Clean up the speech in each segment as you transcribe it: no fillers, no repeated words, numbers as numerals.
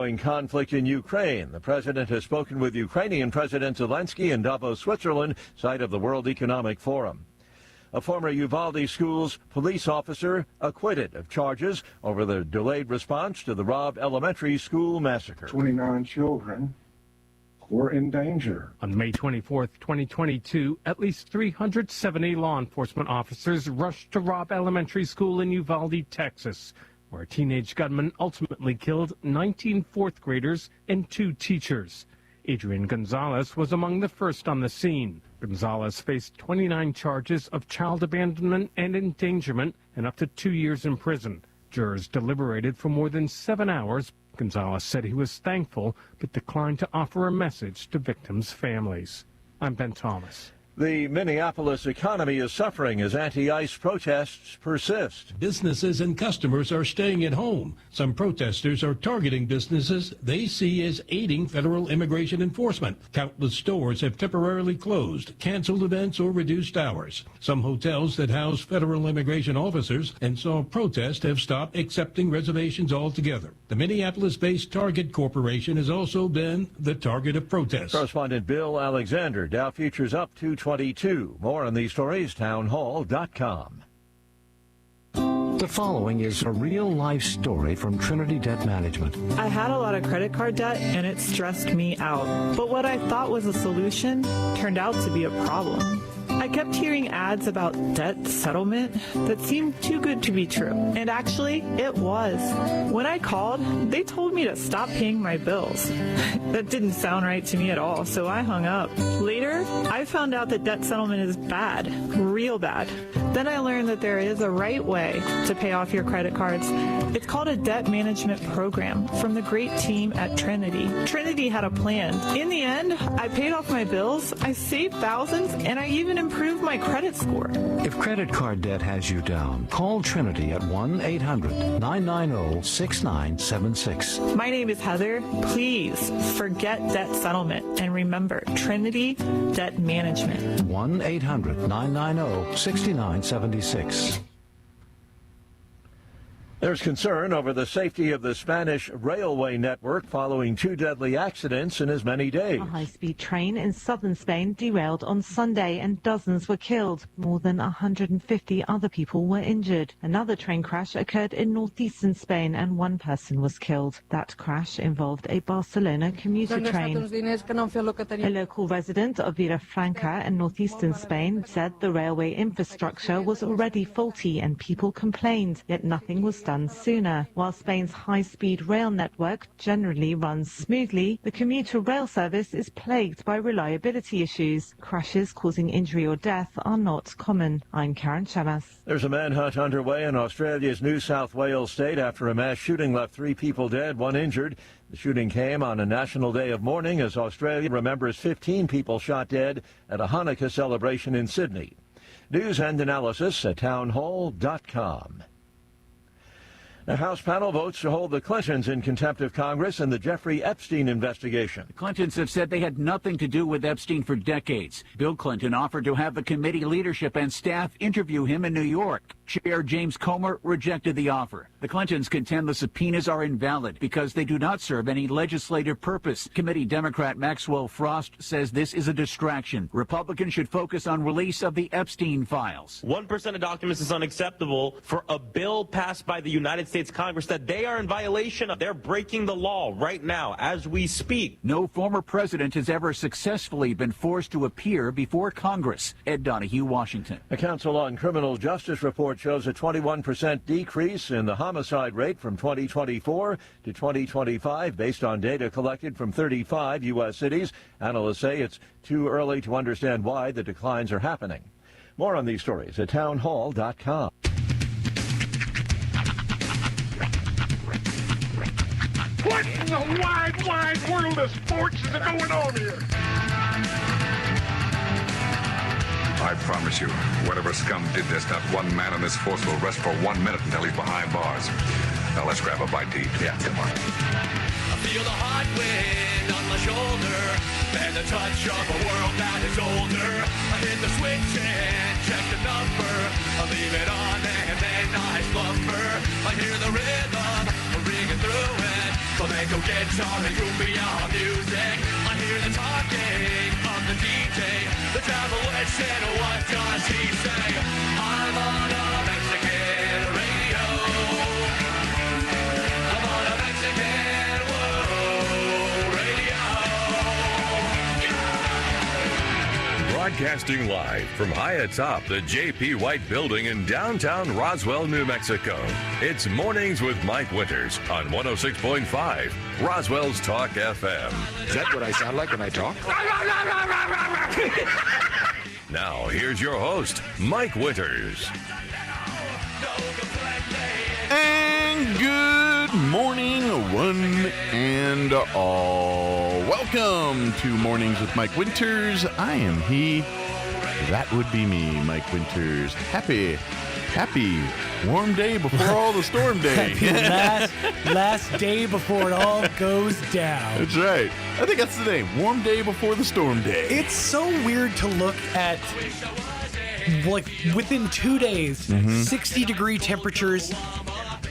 Conflict in Ukraine. The president has spoken with Ukrainian President Zelensky in Davos, Switzerland, site of the World Economic Forum. A former Uvalde Schools police officer acquitted of charges over the delayed response to the Robb Elementary School massacre. 29 children were in danger. On May 24, 2022, at least 370 law enforcement officers rushed to Robb Elementary School in Uvalde, Texas, where a teenage gunman ultimately killed 19 fourth graders and 2 teachers. Adrian Gonzalez was among the first on the scene. Gonzalez faced 29 charges of child abandonment and endangerment and up to 2 years in prison. Jurors deliberated for more than 7 hours. Gonzalez said he was thankful but declined to offer a message to victims' families. I'm Ben Thomas. The Minneapolis economy is suffering as anti-ICE protests persist. Businesses and customers are staying at home. Some protesters are targeting businesses they see as aiding federal immigration enforcement. Countless stores have temporarily closed, canceled events, or reduced hours. Some hotels that house federal immigration officers and saw protests have stopped accepting reservations altogether. The Minneapolis-based Target Corporation has also been the target of protests. Correspondent Bill Alexander. Dow futures up 222. More on these stories, townhall.com. The following is a real-life story from Trinity Debt Management. I had a lot of credit card debt, and it stressed me out. But what I thought was a solution turned out to be a problem. I kept hearing ads about debt settlement that seemed too good to be true. And actually, it was. When I called, they told me to stop paying my bills. That didn't sound right to me at all, so I hung up. Later, I found out that debt settlement is bad, real bad. Then I learned that there is a right way to pay off your credit cards. It's called a debt management program from the great team at Trinity. Trinity had a plan. In the end, I paid off my bills, I saved thousands, and I even improved my credit score. If credit card debt has you down, call Trinity at 1-800-990-6976. My name is Heather. Please forget debt settlement and remember Trinity Debt Management. 1-800-990-6976. There's concern over the safety of the Spanish railway network following 2 deadly accidents in as many days. A high-speed train in southern Spain derailed on Sunday and dozens were killed. More than 150 other people were injured. Another train crash occurred in northeastern Spain and 1 person was killed. That crash involved a Barcelona commuter train. A local resident of Vilafranca in northeastern Spain said the railway infrastructure was already faulty and people complained, yet nothing was done sooner. While Spain's high-speed rail network generally runs smoothly, the commuter rail service is plagued by reliability issues. Crashes causing injury or death are not common. I'm Karen Chamas. There's a manhunt underway in Australia's New South Wales state after a mass shooting left 3 people dead, 1 injured. The shooting came on a national day of mourning as Australia remembers 15 people shot dead at a Hanukkah celebration in Sydney. News and analysis at townhall.com. The House panel votes to hold the Clintons in contempt of Congress in the Jeffrey Epstein investigation. The Clintons have said they had nothing to do with Epstein for decades. Bill Clinton offered to have the committee leadership and staff interview him in New York. Chair James Comer rejected the offer. The Clintons contend the subpoenas are invalid because they do not serve any legislative purpose. Committee Democrat Maxwell Frost says this is a distraction. Republicans should focus on release of the Epstein files. 1% of documents is unacceptable for a bill passed by the United States Congress that they are in violation of. They're breaking the law right now as we speak. No former president has ever successfully been forced to appear before Congress. Ed Donahue, Washington. The Council on Criminal Justice report shows a 21% decrease in the homicide rate from 2024 to 2025 based on data collected from 35 U.S. cities. Analysts say it's too early to understand why the declines are happening. More on these stories at townhall.com. What in the wide, wide world of sports is going on here? I promise you, whatever scum did this, not one man in this force will rest for 1 minute until he's behind bars. Now let's grab a bite to eat. Yeah, come on. I feel the hot wind on my shoulder and the touch of a world that is older. I hit the switch and check the number. I leave it on and then I slumber. I hear the rhythm ringing through it. flamenco guitar and cumbia music. I hear the talking of the DJ, the travel witch, and what does he say? I'm on a Mexican radio. I'm on a Mexican world radio. Broadcasting live from high atop the J.P. White Building in downtown Roswell, New Mexico. It's Mornings with Mike Winters on 106.5 Roswell's Talk FM. Is that what I sound like when I talk? Now, here's your host, Mike Winters. And good morning, one and all. Welcome to Mornings with Mike Winters. I am he. That would be me, Mike Winters. Happy warm day before all the storm days. last day before it all goes down. That's right. I think that's the name. Warm day before the storm day. It's so weird to look at, like, within 2 days, 60-degree temperatures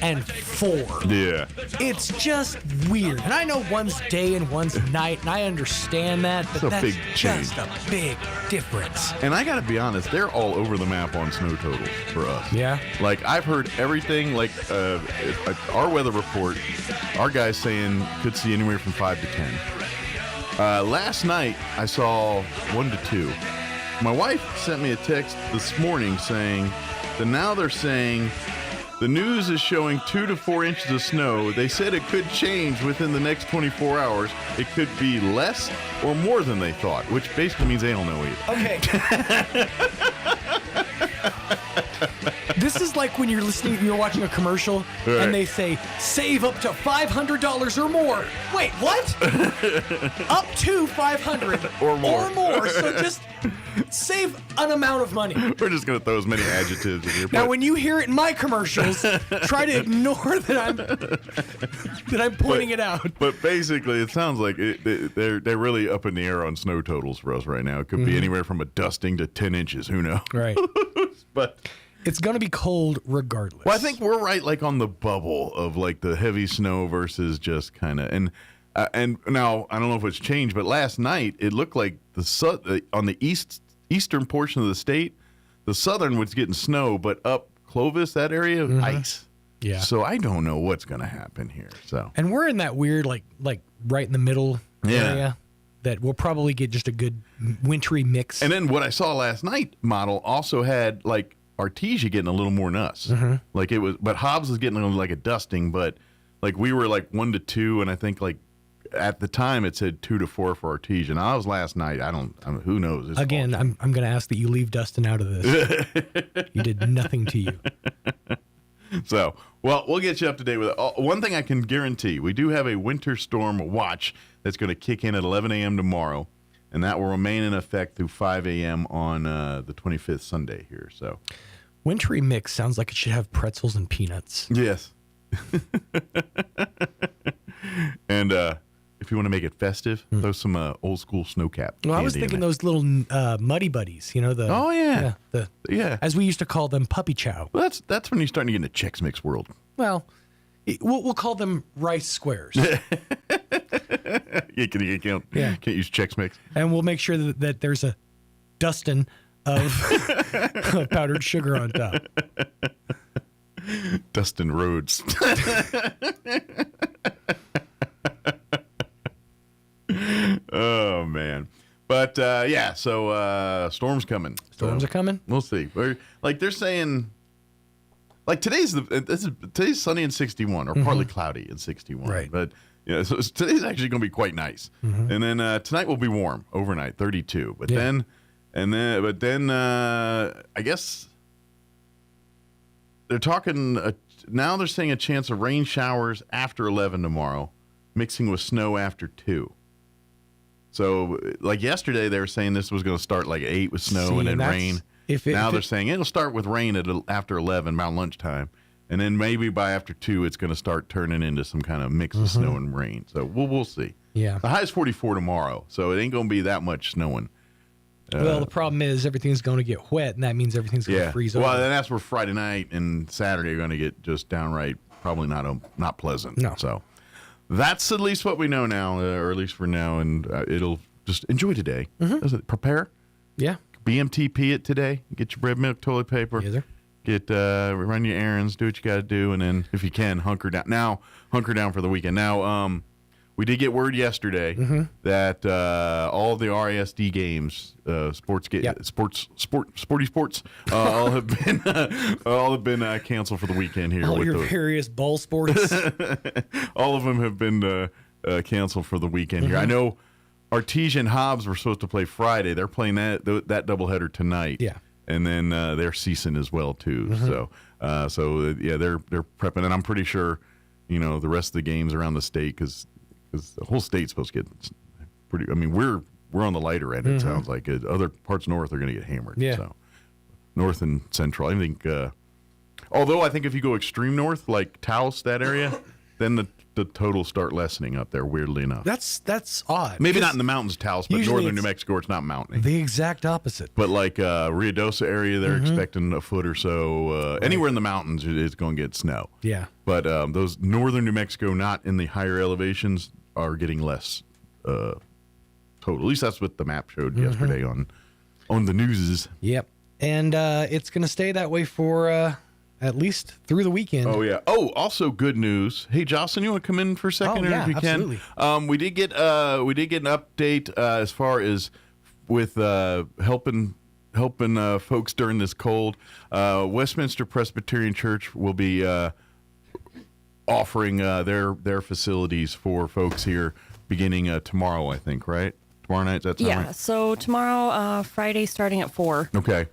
and 4. Yeah. It's just weird. And I know one's day and one's night, and I understand that, but that's big change. just a big difference. And I gotta be honest, they're all over the map on snow totals for us. Yeah. Like, I've heard everything, like, our weather report, our guy's saying could see anywhere from 5 to 10. Last night, I saw 1 to 2. My wife sent me a text this morning saying that now they're saying the news is showing 2 to 4 inches of snow. They said it could change within the next 24 hours. It could be less or more than they thought, which basically means they don't know either. Okay. This is like when you're watching a commercial, right, and they say, save up to $500 or more. Wait, what? Up to $500 or more. So just save an amount of money. We're just going to throw as many adjectives in here. Now, when you hear it in my commercials, try to ignore that I'm pointing it out. But basically, it sounds like they're really up in the air on snow totals for us right now. It could be anywhere from a dusting to 10 inches. Who knows? Right. But it's going to be cold regardless. Well, I think we're right, like, on the bubble of, like, the heavy snow versus just kind of, and now I don't know if it's changed, but last night it looked like on the eastern portion of the state, the southern was getting snow, but up Clovis, that area, ice. Yeah. So I don't know what's going to happen here. So, and we're in that weird, like right in the middle area that we'll probably get just a good wintry mix. And then what I saw last night model also had, like, Artesia getting a little more than us. Like, it was, but Hobbs was getting like a dusting, but, like, we were like 1 to 2, and I think, like, at the time it said 2 to 4 for Artesia. Now, I was last night. I don't who knows? It's Again, I'm going to ask that you leave Dustin out of this. He did nothing to you. So, well, we'll get you up to date with it. One thing I can guarantee, we do have a winter storm watch that's going to kick in at 11 a.m. tomorrow, and that will remain in effect through 5 a.m. on the 25th Sunday here. So, wintry mix sounds like it should have pretzels and peanuts. Yes. And if you want to make it festive, throw some old school snowcap. Well, I was thinking those little muddy buddies, you know, the as we used to call them, puppy chow. Well, that's when you're starting to get into Chex Mix world. Well, we'll call them rice squares. You can't use Chex Mix. And we'll make sure that there's a dusting of powdered sugar on top. Dustin Rhodes. Oh, man. But, so storms coming. Storms are coming? We'll see. They're saying, like, today's sunny and 61, or partly cloudy and 61. Right. But, so today's actually going to be quite nice. And then tonight will be warm overnight, 32. But then I guess they're talking, now they're saying a chance of rain showers after 11 tomorrow, mixing with snow after 2. So, like yesterday, they were saying this was going to start like 8 with snow and then rain. Now they're saying it'll start with rain after 11, around lunchtime. And then maybe by after 2, it's going to start turning into some kind of mix of snow and rain. So, we'll see. Yeah. The high is 44 tomorrow, so it ain't going to be that much snowing. Well, the problem is everything's going to get wet, and that means everything's going to freeze over. Well, then that's where Friday night and Saturday are going to get just downright probably not pleasant. No. So, that's at least what we know now, or at least for now, and it'll just enjoy today. Prepare. Yeah. BMTP it today. Get your bread, milk, toilet paper. Yes, sir. Get run your errands, do what you got to do, and then if you can, hunker down. Now, hunker down for the weekend. Now, we did get word yesterday that all of the RASD games, sporty sports, all have been canceled for the weekend here. All your various bowl sports. All of them have been canceled for the weekend here. I know Artesia and Hobbs were supposed to play Friday. They're playing that doubleheader tonight. Yeah. And then they're ceasing as well too. So they're prepping, and I'm pretty sure, the rest of the games around the state, because the whole state's supposed to get pretty. I mean, we're on the lighter end. It sounds like other parts north are going to get hammered. Yeah. So north and central, I think. Although I think if you go extreme north, like Taos, that area, then the totals start lessening up there. Weirdly enough, that's odd. Maybe not in the mountains, Taos, but northern New it's Mexico, it's not mountainy. The exact opposite. But like Ruidoso area, they're expecting a foot or so. Anywhere in the mountains, it's going to get snow. Yeah. But those northern New Mexico, not in the higher elevations, are getting less total. At least that's what the map showed yesterday on the newses. Yep. And it's going to stay that way for at least through the weekend. Oh, yeah. Oh, also good news. Hey, Jocelyn, you want to come in for a second? Oh, yeah, if you absolutely. Can? We did get an update as far as with helping folks during this cold. Westminster Presbyterian Church will be offering their facilities for folks here beginning tomorrow, I think, right? Tomorrow night, that's right? So tomorrow, Friday, starting at 4. Okay.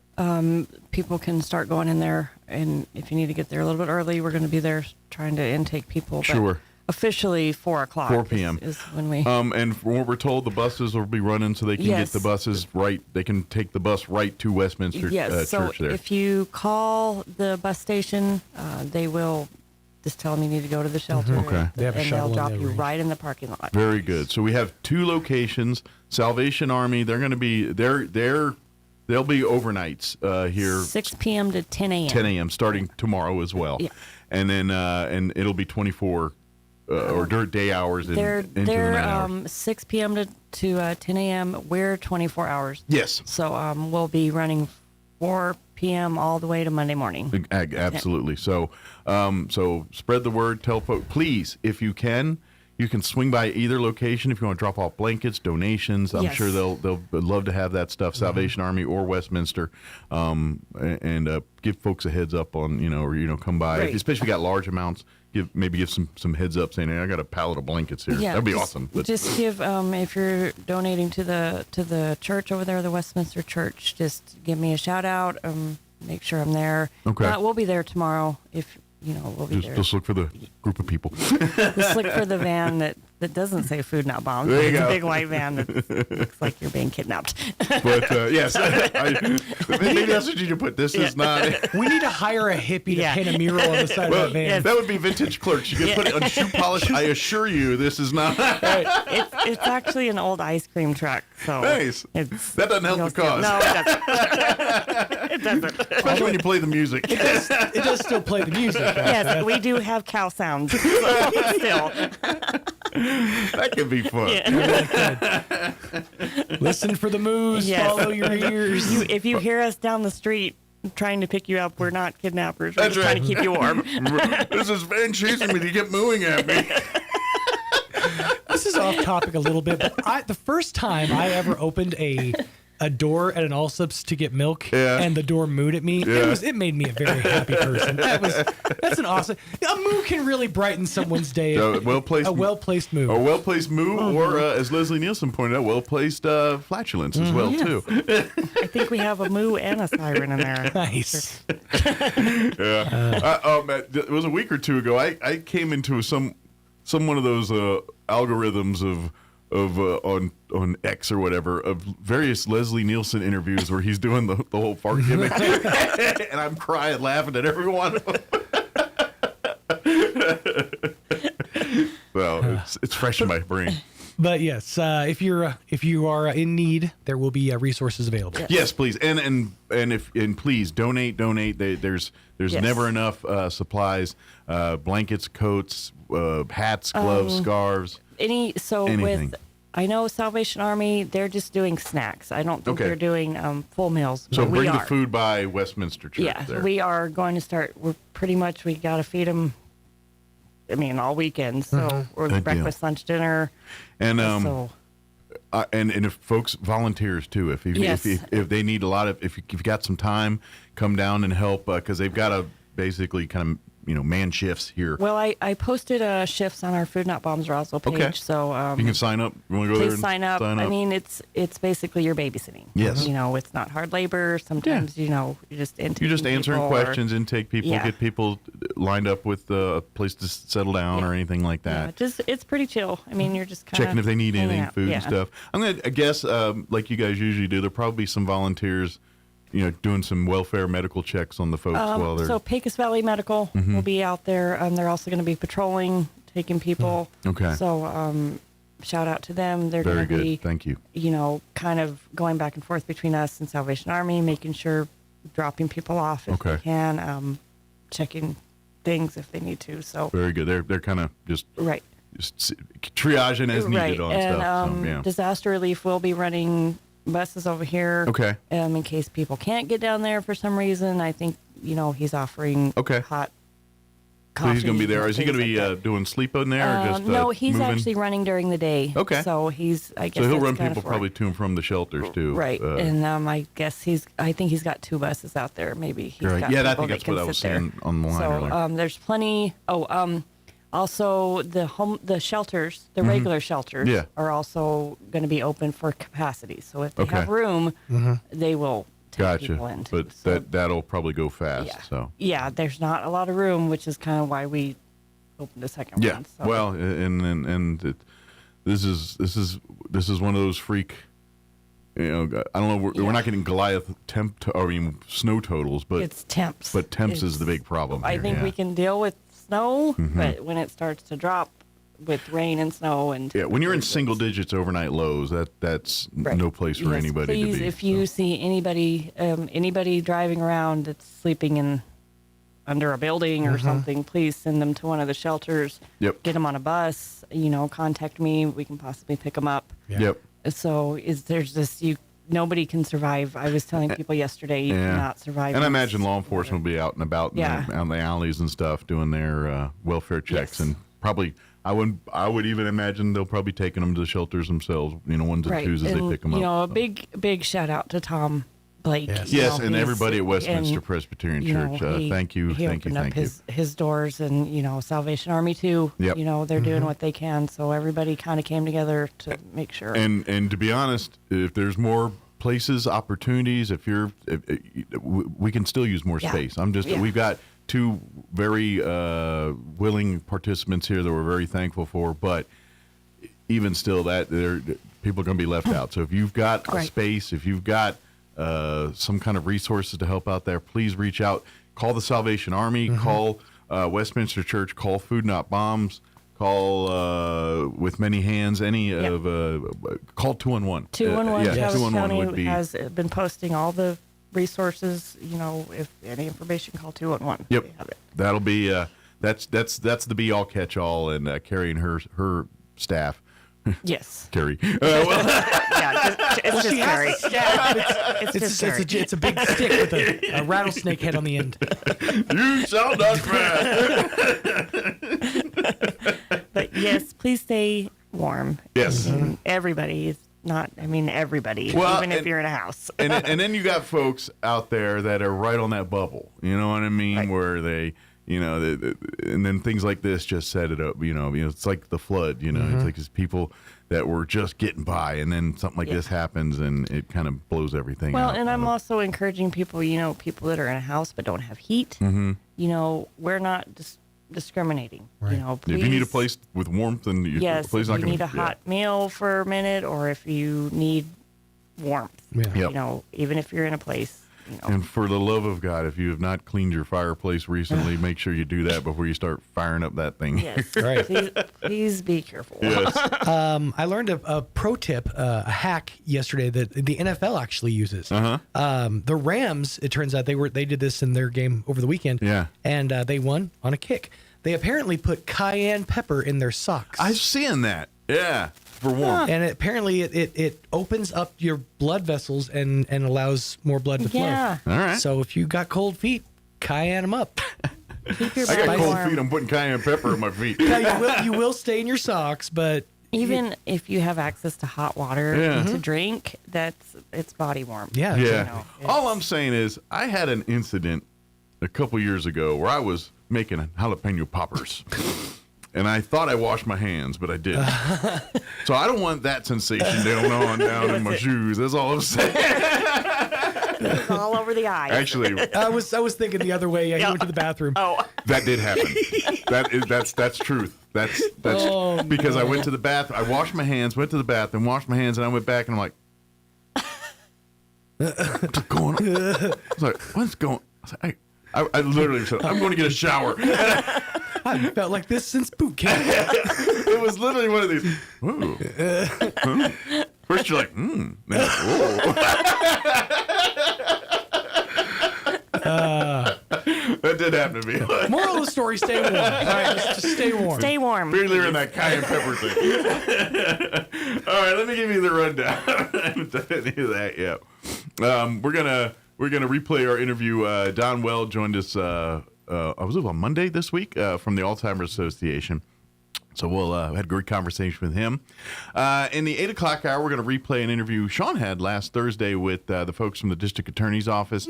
People can start going in there, and if you need to get there a little bit early, we're going to be there trying to intake people. But sure. Officially 4 o'clock. 4 p.m. is when we. And from what we're told, the buses will be running so they can get the buses right. They can take the bus right to Westminster Church there. If you call the bus station, they will just tell them you need to go to the shelter. Okay. And they'll drop you right in the parking lot. Very good. So we have 2 locations. Salvation Army, they're going to be they'll be overnights here. 6 p.m. to 10 a.m. 10 a.m. starting tomorrow as well. Yeah. And then and it'll be 24 or during day hours into the night hours. 6 p.m. to 10 a.m. We're 24 hours. Yes. So we'll be running 4 p.m. all the way to Monday morning. Absolutely. So so spread the word. Tell folks, please, if you can swing by either location if you want to drop off blankets, donations. I'm sure they'll love to have that stuff. Salvation Army or Westminster, and give folks a heads up on or come by, especially if you got large amounts. Give some heads up saying, hey, I got a pallet of blankets here. Yeah, that'd be awesome. Just give if you're donating to the church over there, the Westminster Church. Just give me a shout out. Make sure I'm there. Okay, we'll be there tomorrow. If we'll be there. Just look for the group of people. Just look for the van that doesn't say food not bombed. There you it's go. A big white van that looks like you're being kidnapped. But yes, maybe that's what you need to put. This is not. We need to hire a hippie to paint a mural on the side of that van. Yes. That would be vintage clerks. You could put it on shoe polish. I assure you, this is not. It's actually an old ice cream truck. So nice. That doesn't help the cause. No, it doesn't. It doesn't. Especially when you play the music. It does still play the music. Yes, we do have cow sounds. Still. That could be fun. Yeah. Listen for the moose. Yes. Follow your ears. If you hear us down the street trying to pick you up, we're not kidnappers. We're just trying to keep you warm. This is van chasing me to get mooing at me. This is off topic a little bit, but the first time I ever opened a door at an Allsup's to get milk, and the door mooed at me. It made me a very happy person. That's an awesome. A moo can really brighten someone's day. A well-placed moo. A well-placed moo, or as Leslie Nielsen pointed out, well-placed flatulence as well too. I think we have a moo and a siren in there. Nice. It was a week or two ago. I came into some one of those algorithms of on X or whatever of various Leslie Nielsen interviews where he's doing the whole fart gimmick, and I'm crying laughing at every one of them. So it's fresh in my brain. But yes, if you are in need, there will be resources available. Yes, please, and please donate. There's never enough supplies, blankets, coats, hats, gloves, scarves. Anything. I know Salvation Army, they're just doing snacks. I don't think they're doing full meals. So bring the food by Westminster Church. Yeah, there. we are going to start. We got to feed them. I mean, all weekend. So we're breakfast, lunch, dinner, and and if folks volunteers too, if they need a lot of, if you've got some time, come down and help because they've got to basically kind of man shifts here. Well, I posted shifts on our Food Not Bombs Roswell page, so you can sign up. You want to go there and sign up. I mean, it's basically you're babysitting. Yes, it's not hard labor. Sometimes you just answering questions, intake people, get people lined up with a place to settle down or anything like that. Yeah, it's pretty chill. I mean, you're just kind of checking if they need anything, food and stuff. I guess like you guys usually do. There'll probably be some volunteers. Doing some welfare medical checks on the folks while they're... So Pecos Valley Medical will be out there. They're also going to be patrolling, taking people. Okay. So shout out to them. They're very going to be... Thank you. Kind of going back and forth between us and Salvation Army, making sure, dropping people off if they can, checking things if they need to. So very good. They're kind of just... Right. Just triaging as needed on stuff. So, Disaster Relief will be running... buses over here. Okay. In case people can't get down there for some reason, I think he's offering hot coffee. So he's going to be there. Is he going to be doing sleep in there? Or just, no, he's moving? Actually running during the day. Okay. So he's. I guess. So he'll run people probably to and from the shelters too. Right. And I guess I think he's got 2 buses out there. Maybe he's got. Yeah, I think that's what I was saying on the line earlier. So there's plenty. Also, the shelters, the regular shelters, are also going to be open for capacity. So if they have room, they will take people in too. But that'll probably go fast. Yeah. So there's not a lot of room, which is kind of why we opened a second one. So. Well, this is one of those freak. I don't know. We're not getting Goliath snow totals, but it's temps. But temps is the big problem. I think we can deal with snow, but when it starts to drop with rain and snow and when you're in single digits overnight lows, that's no place for anybody please, to be. If you see anybody driving around that's sleeping under a building or something, please send them to one of the shelters. Yep. Get them on a bus. Contact me. We can possibly pick them up. Yep. So nobody can survive. I was telling people yesterday you cannot survive. And I imagine law enforcement will be out and about on the alleys and stuff doing their welfare checks. And probably, I would even imagine they'll probably taking them to the shelters themselves, ones and twos as they pick them up. A big shout out to Tom Blake. Yes, and everybody at Westminster Presbyterian Church. Thank you. He opened up his doors, and Salvation Army too. Yep. They're doing what they can, so everybody kind of came together to make sure. And to be honest, if there's more places, opportunities, we can still use more space. We've got 2 very willing participants here that we're very thankful for, but even still, people are going to be left out. So if you've got a space, if you've got some kind of resources to help out there, please reach out. Call the Salvation Army, call Westminster Church, call Food Not Bombs, call With Many Hands, call 211. 211, Travis County has been posting all the resources, if any information, call 211. Yep. That'll be, that's the be-all, catch-all, and Carrie and her staff. Yes. Carrie. It's just Carrie. It's a big stick with a rattlesnake head on the end. You shall not pass. But yes, please stay warm. Yes. Everybody is not. Everybody. Well, even if you're in a house. and then you got folks out there that are right on that bubble. You know what I mean? Right. Where they. And then things like this just set it up. It's like the flood. It's like it's people that were just getting by, and then something like this happens, and it kind of blows everything out. Well, and I'm also encouraging people. People that are in a house but don't have heat. We're not discriminating. Right. Please, if you need a place with warmth, and if you need a hot meal for a minute, or if you need warmth. Yeah. Even if you're in a place. And for the love of God, if you have not cleaned your fireplace recently, make sure you do that before you start firing up that thing. Yes. Right. Please be careful. Yes. I learned a pro tip, a hack yesterday that the NFL actually uses. The Rams, it turns out they did this in their game over the weekend. Yeah. And they won on a kick. They apparently put cayenne pepper in their socks. I've seen that. Yeah. For warmth. And apparently it opens up your blood vessels and allows more blood to flow. Yeah. All right. So if you got cold feet, cayenne them up. Keep your I got body cold warm. feet. I'm putting cayenne pepper in my feet. Now, you will stain your socks, but Even if you have access to hot water to drink, it's body warm. Yeah. Yeah. All I'm saying is I had an incident a couple years ago where I was making jalapeno poppers. And I thought I washed my hands, but I didn't. So I don't want that sensation down in my shoes. That's all I'm saying. It's all over the eyes. Actually, I was thinking the other way. I went to the bathroom. Oh. that did happen. That's truth. That's because I went to the bath. I washed my hands, went to the bathroom, washed my hands, and I went back and I'm like, what's going on? I was like, what's going? I literally said, I'm going to get a shower. I haven't felt like this since boot camp. It was literally one of these. Ooh. First you're like, Then, that did happen to me. Moral of the story: stay warm. All right, just stay warm. Stay warm. Barely in that cayenne pepper thing. All right, let me give you the rundown. I haven't done any of that yet. We're gonna replay our interview. Don Well joined us. I was on Monday this week from the Alzheimer's Association. So we'll had a great conversation with him. In the 8 o'clock hour, we're going to replay an interview Sean had last Thursday with the folks from the District Attorney's Office,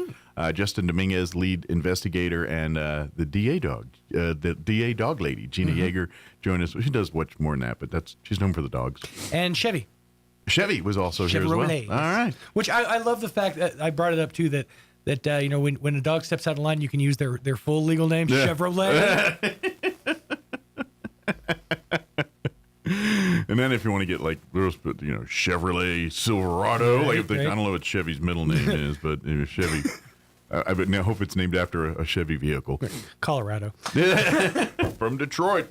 Justin Dominguez, lead investigator, and the DA dog lady, Gina Yeager, joined us. She does much more than that, but she's known for the dogs. And Chevy was also here as well. Chevrolet. All right. Which I love the fact that I brought it up too that when a dog steps out of line, you can use their full legal name, Chevrolet. And then if you want to get like Chevrolet Silverado, right, I don't know what Chevy's middle name is, but Chevy. I hope it's named after a Chevy vehicle. Colorado. From Detroit.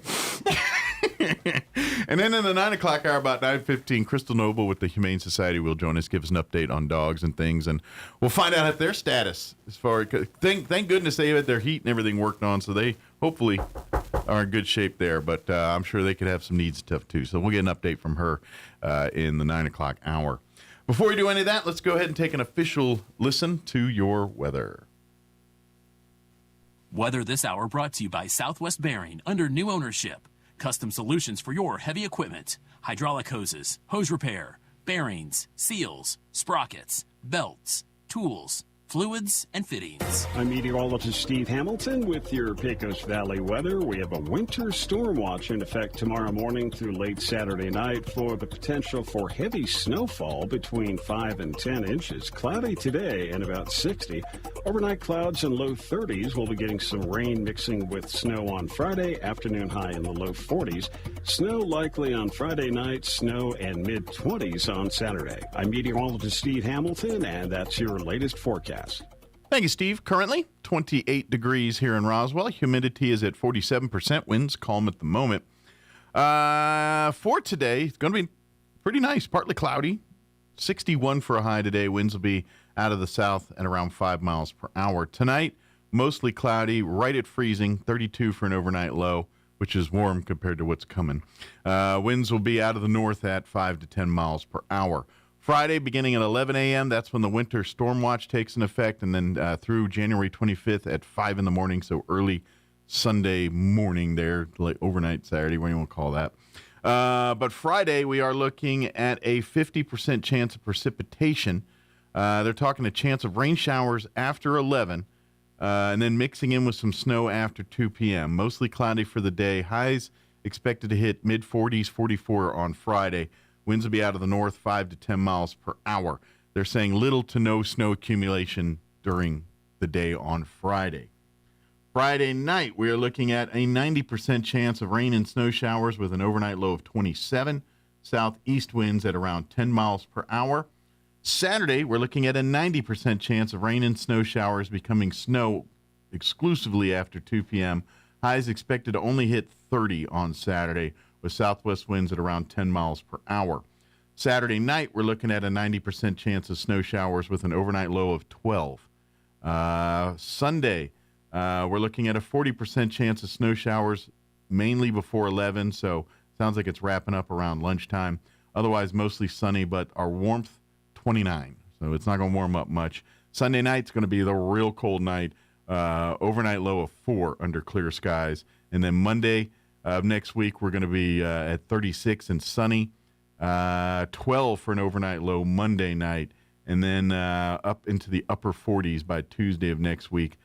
And then in the 9 o'clock hour, about 9:15, Crystal Noble with the Humane Society will join us, give us an update on dogs and things, and we'll find out if their status as far as thank goodness they had their heat and everything worked on, so they hopefully are in good shape there. But I'm sure they could have some needs stuff too. So we'll get an update from her in the 9 o'clock hour. Before we do any of that, let's go ahead and take an official listen to your weather. Weather this hour brought to you by Southwest Bearing under new ownership. Custom solutions for your heavy equipment, hydraulic hoses, hose repair, bearings, seals, sprockets, belts, tools, fluids, and fittings. I'm meteorologist Steve Hamilton with your Pecos Valley weather. We have a winter storm watch in effect tomorrow morning through late Saturday night for the potential for heavy snowfall between 5 and 10 inches. Cloudy today and about 60. Overnight clouds and low 30s. We'll be getting some rain mixing with snow on Friday. Afternoon high in the low 40s. Snow likely on Friday night. Snow and mid-20s on Saturday. I'm meteorologist Steve Hamilton, and that's your latest forecast. Thank you, Steve. Currently, 28 degrees here in Roswell. Humidity is at 47%. Winds calm at the moment. For today, it's going to be pretty nice. Partly cloudy. 61 for a high today. Winds will be out of the south at around 5 miles per hour. Tonight, mostly cloudy, right at freezing. 32 for an overnight low, which is warm compared to what's coming. Winds will be out of the north at 5 to 10 miles per hour. Friday, beginning at 11 a.m., that's when the winter storm watch takes in effect, and then through January 25th at 5 in the morning, so early Sunday morning there, like overnight Saturday, what do you want to call that. But Friday, we are looking at a 50% chance of precipitation. They're talking a chance of rain showers after 11, and then mixing in with some snow after 2 p.m. Mostly cloudy for the day. Highs expected to hit mid-40s, 44 on Friday. Winds will be out of the north, 5 to 10 miles per hour. They're saying little to no snow accumulation during the day on Friday. Friday night, we are looking at a 90% chance of rain and snow showers with an overnight low of 27. Southeast winds at around 10 miles per hour. Saturday, we're looking at a 90% chance of rain and snow showers becoming snow exclusively after 2 p.m. Highs expected to only hit 30 on Saturday, with southwest winds at around 10 miles per hour. Saturday night, we're looking at a 90% chance of snow showers with an overnight low of 12. Sunday, we're looking at a 40% chance of snow showers, mainly before 11, so sounds like it's wrapping up around lunchtime. Otherwise, mostly sunny, but our warmth, 29, so it's not going to warm up much. Sunday night's going to be the real cold night, overnight low of 4 under clear skies. And then Monday of next week, we're going to be at 36 and sunny, 12 for an overnight low Monday night, and then up into the upper 40s by Tuesday of next week,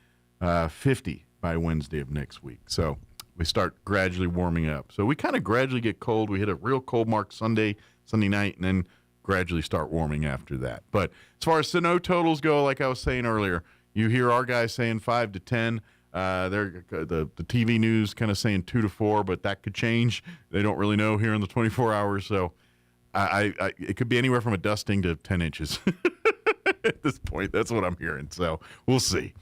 50 by Wednesday of next week. So we start gradually warming up. So we kind of gradually get cold. We hit a real cold mark Sunday night, and then gradually start warming after that. But as far as snow totals go, like I was saying earlier, you hear our guys saying 5 to 10. The TV news kind of saying 2 to 4, but that could change. They don't really know here in the 24 hours. So it could be anywhere from a dusting to 10 inches at this point. That's what I'm hearing. So we'll see.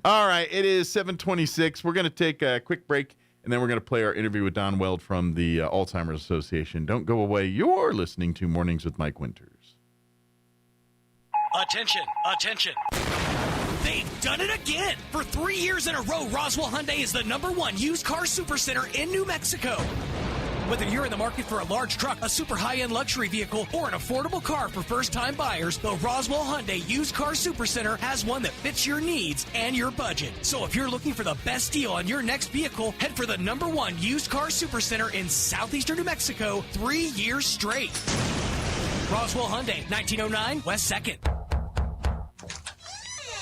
All right. It is 7:26. We're going to take a quick break, and then we're going to play our interview with Don Weld from the Alzheimer's Association. Don't go away. You're listening to Mornings with Mike Winters. Attention, attention. They've done it again. For 3 years in a row, Roswell Hyundai is the #1 used car supercenter in New Mexico. Whether you're in the market for a large truck, a super high-end luxury vehicle, or an affordable car for first-time buyers, the Roswell Hyundai Used Car Supercenter has one that fits your needs and your budget. So if you're looking for the best deal on your next vehicle, head for the #1 Used Car Supercenter in southeastern New Mexico 3 years straight. Roswell Hyundai, 1909 West 2nd.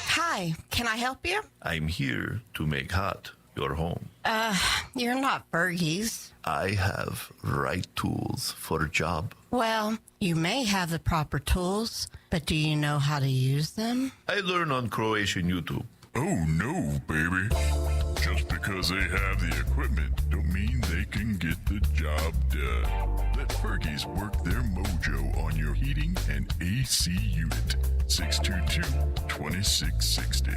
Hi, can I help you? I'm here to make hot your home. You're not Fergie's. I have right tools for a job. Well, you may have the proper tools, but do you know how to use them? I learn on Croatian YouTube. Oh no, baby. Just because they have the equipment don't mean they can get the job done. Let Fergie's work their mojo on your heating and AC unit. 622-2660.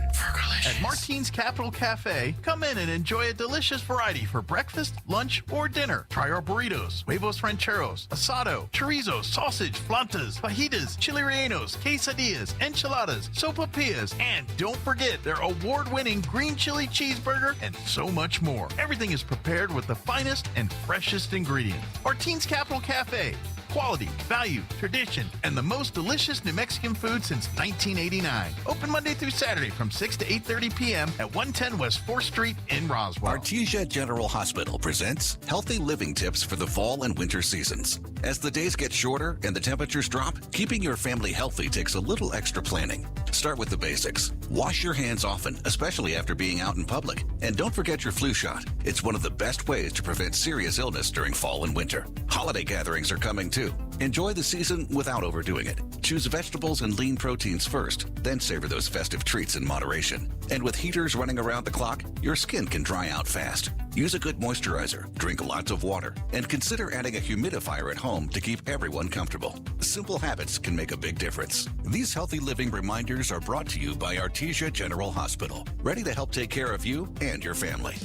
At Martine's Capital Cafe, come in and enjoy a delicious variety for breakfast, lunch, or dinner. Try our burritos, huevos rancheros, asado, chorizo, sausage, flantas, fajitas, chili rellenos, quesadillas, enchiladas, sopapillas, and don't forget their award-winning green chili cheeseburger and so much more. Everything is prepared with the finest and freshest ingredients. Martine's Capital Cafe. Quality, value, tradition, and the most delicious New Mexican food since 1989. Open Monday through Saturday from 6 to 8:30 p.m. at 110 West 4th Street in Roswell. Artesia General Hospital presents healthy living tips for the fall and winter seasons. As the days get shorter and the temperatures drop, keeping your family healthy takes a little extra planning. Start with the basics. Wash your hands often, especially after being out in public. And don't forget your flu shot. It's one of the best ways to prevent serious illness during fall and winter. Holiday gatherings are coming too. Enjoy the season without overdoing it. Choose vegetables and lean proteins first, then savor those festive treats in moderation. And with heaters running around the clock, your skin can dry out fast. Use a good moisturizer, drink lots of water, and consider adding a humidifier at home to keep everyone comfortable. Simple habits can make a big difference. These healthy living reminders are brought to you by Artesia General Hospital, ready to help take care of you and your family.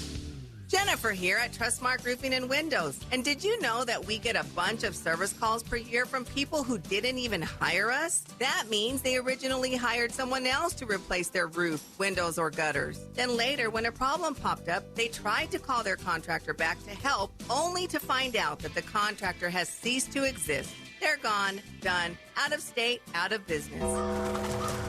Jennifer here at Trustmark Roofing and Windows. And did you know that we get a bunch of service calls per year from people who didn't even hire us? That means they originally hired someone else to replace their roof, windows, or gutters. Then later, when a problem popped up, they tried to call their contractor back to help, only to find out that the contractor has ceased to exist. They're gone, done, out of state, out of business.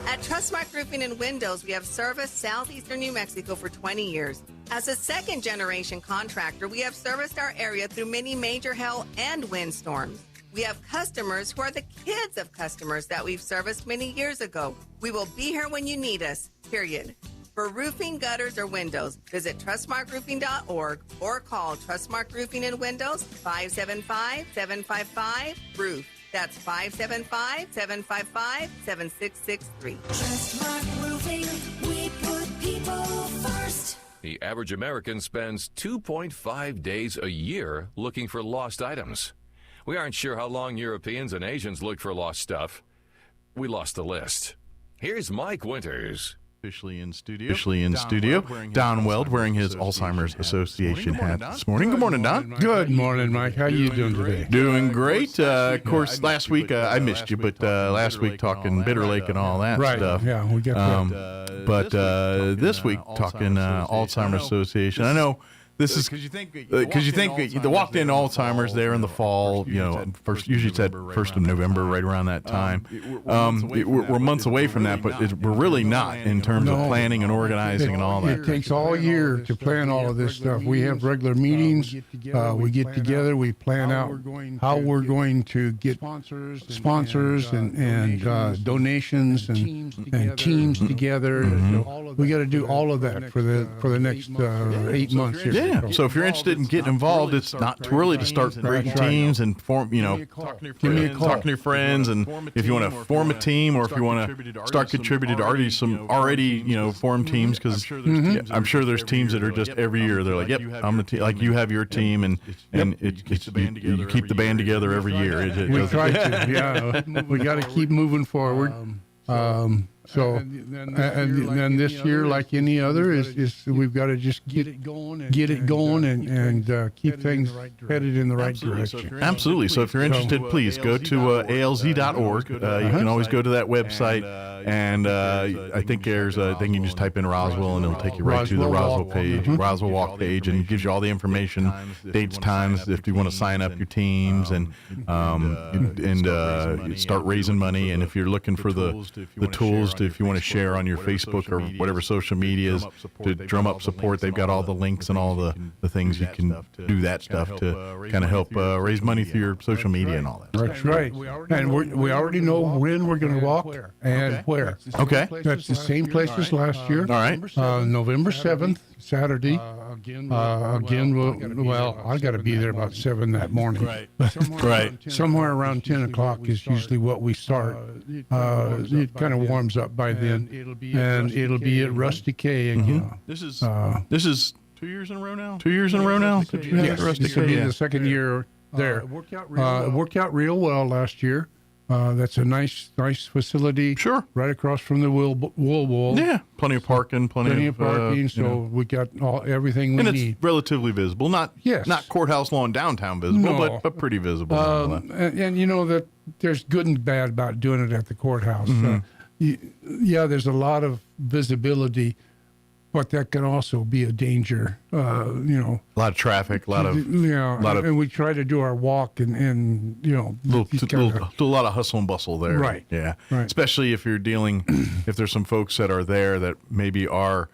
At Trustmark Roofing and Windows, we have serviced southeastern New Mexico for 20 years. As a second-generation contractor, we have serviced our area through many major hail and windstorms. We have customers who are the kids of customers that we've serviced many years ago. We will be here when you need us, period. For roofing, gutters, or windows, visit trustmarkroofing.org or call Trustmark Roofing and Windows 575-755-ROOF. That's 575-755-7663. Trustmark Roofing, we put people first. The average American spends 2.5 days a year looking for lost items. We aren't sure how long Europeans and Asians look for lost stuff. we lost the list. Here's Mike Winters. Officially in studio. Don Weld wearing his Alzheimer's Association hat this morning. Good morning, Don. Good morning, Mike. How you doing today? Doing great. Of course, last week I missed you, but last week talking Bitter Lake and all that stuff. Yeah, we got that. But this week talking Alzheimer's Association. I know this is because you think the walked in Alzheimer's there in the fall. Usually it's at 1st of November, right around that time. We're months away from that, but we're really not in terms of planning and organizing and all that. It takes all year to plan all of this stuff. We have regular meetings. We get together. We plan out how we're going to get sponsors and donations and teams together. We got to do all of that for the next 8 months here. Yeah. So if you're interested in getting involved, it's not too early to start creating teams and form. Talking to your friends, and if you want to form a team, or if you want to start contributing to already formed teams, because I'm sure there's teams that are just every year they're like, yep, I'm the team. Like you have your team, and you keep the band together every year. We try to. Yeah, we got to keep moving forward. And then this year, like any other, is we've got to just get it going and keep things headed in the right direction. Absolutely. So if you're interested, please go to alz.org. You can always go to that website, and I think there's a thing you can just type in Roswell, and it'll take you right to the Roswell page, Roswell Walk page, and it gives you all the information, dates, times, if you want to sign up your teams, and start raising money. And if you're looking for the tools, if you want to share on your Facebook or whatever social medias to drum up support, they've got all the links and all the things you can do that stuff to kind of help raise money through your social media and all that. That's right. And we already know when we're going to walk and where. Okay. That's the same place as last year. All right. November 7th, Saturday. Again, I got to be there about 7 that morning. Right. Somewhere around 10 o'clock is usually what we start. It kind of warms up by then, and it'll be at Rusty K again. This is 2 years in a row now. 2 years in a row now. Yes, this will be the second year there. It worked out real well last year. That's a nice facility. Sure. Right across from the wool wall. Yeah. Plenty of parking. Plenty of parking. So we got everything we need. And it's relatively visible. Not courthouse lawn downtown visible, but pretty visible. And you know that there's good and bad about doing it at the courthouse. There's a lot of visibility, but that can also be a danger. A lot of traffic, and we try to do our walk and do a lot of hustle and bustle there. Right. Yeah. Right. Especially if you're dealing, if there's some folks that are there that maybe are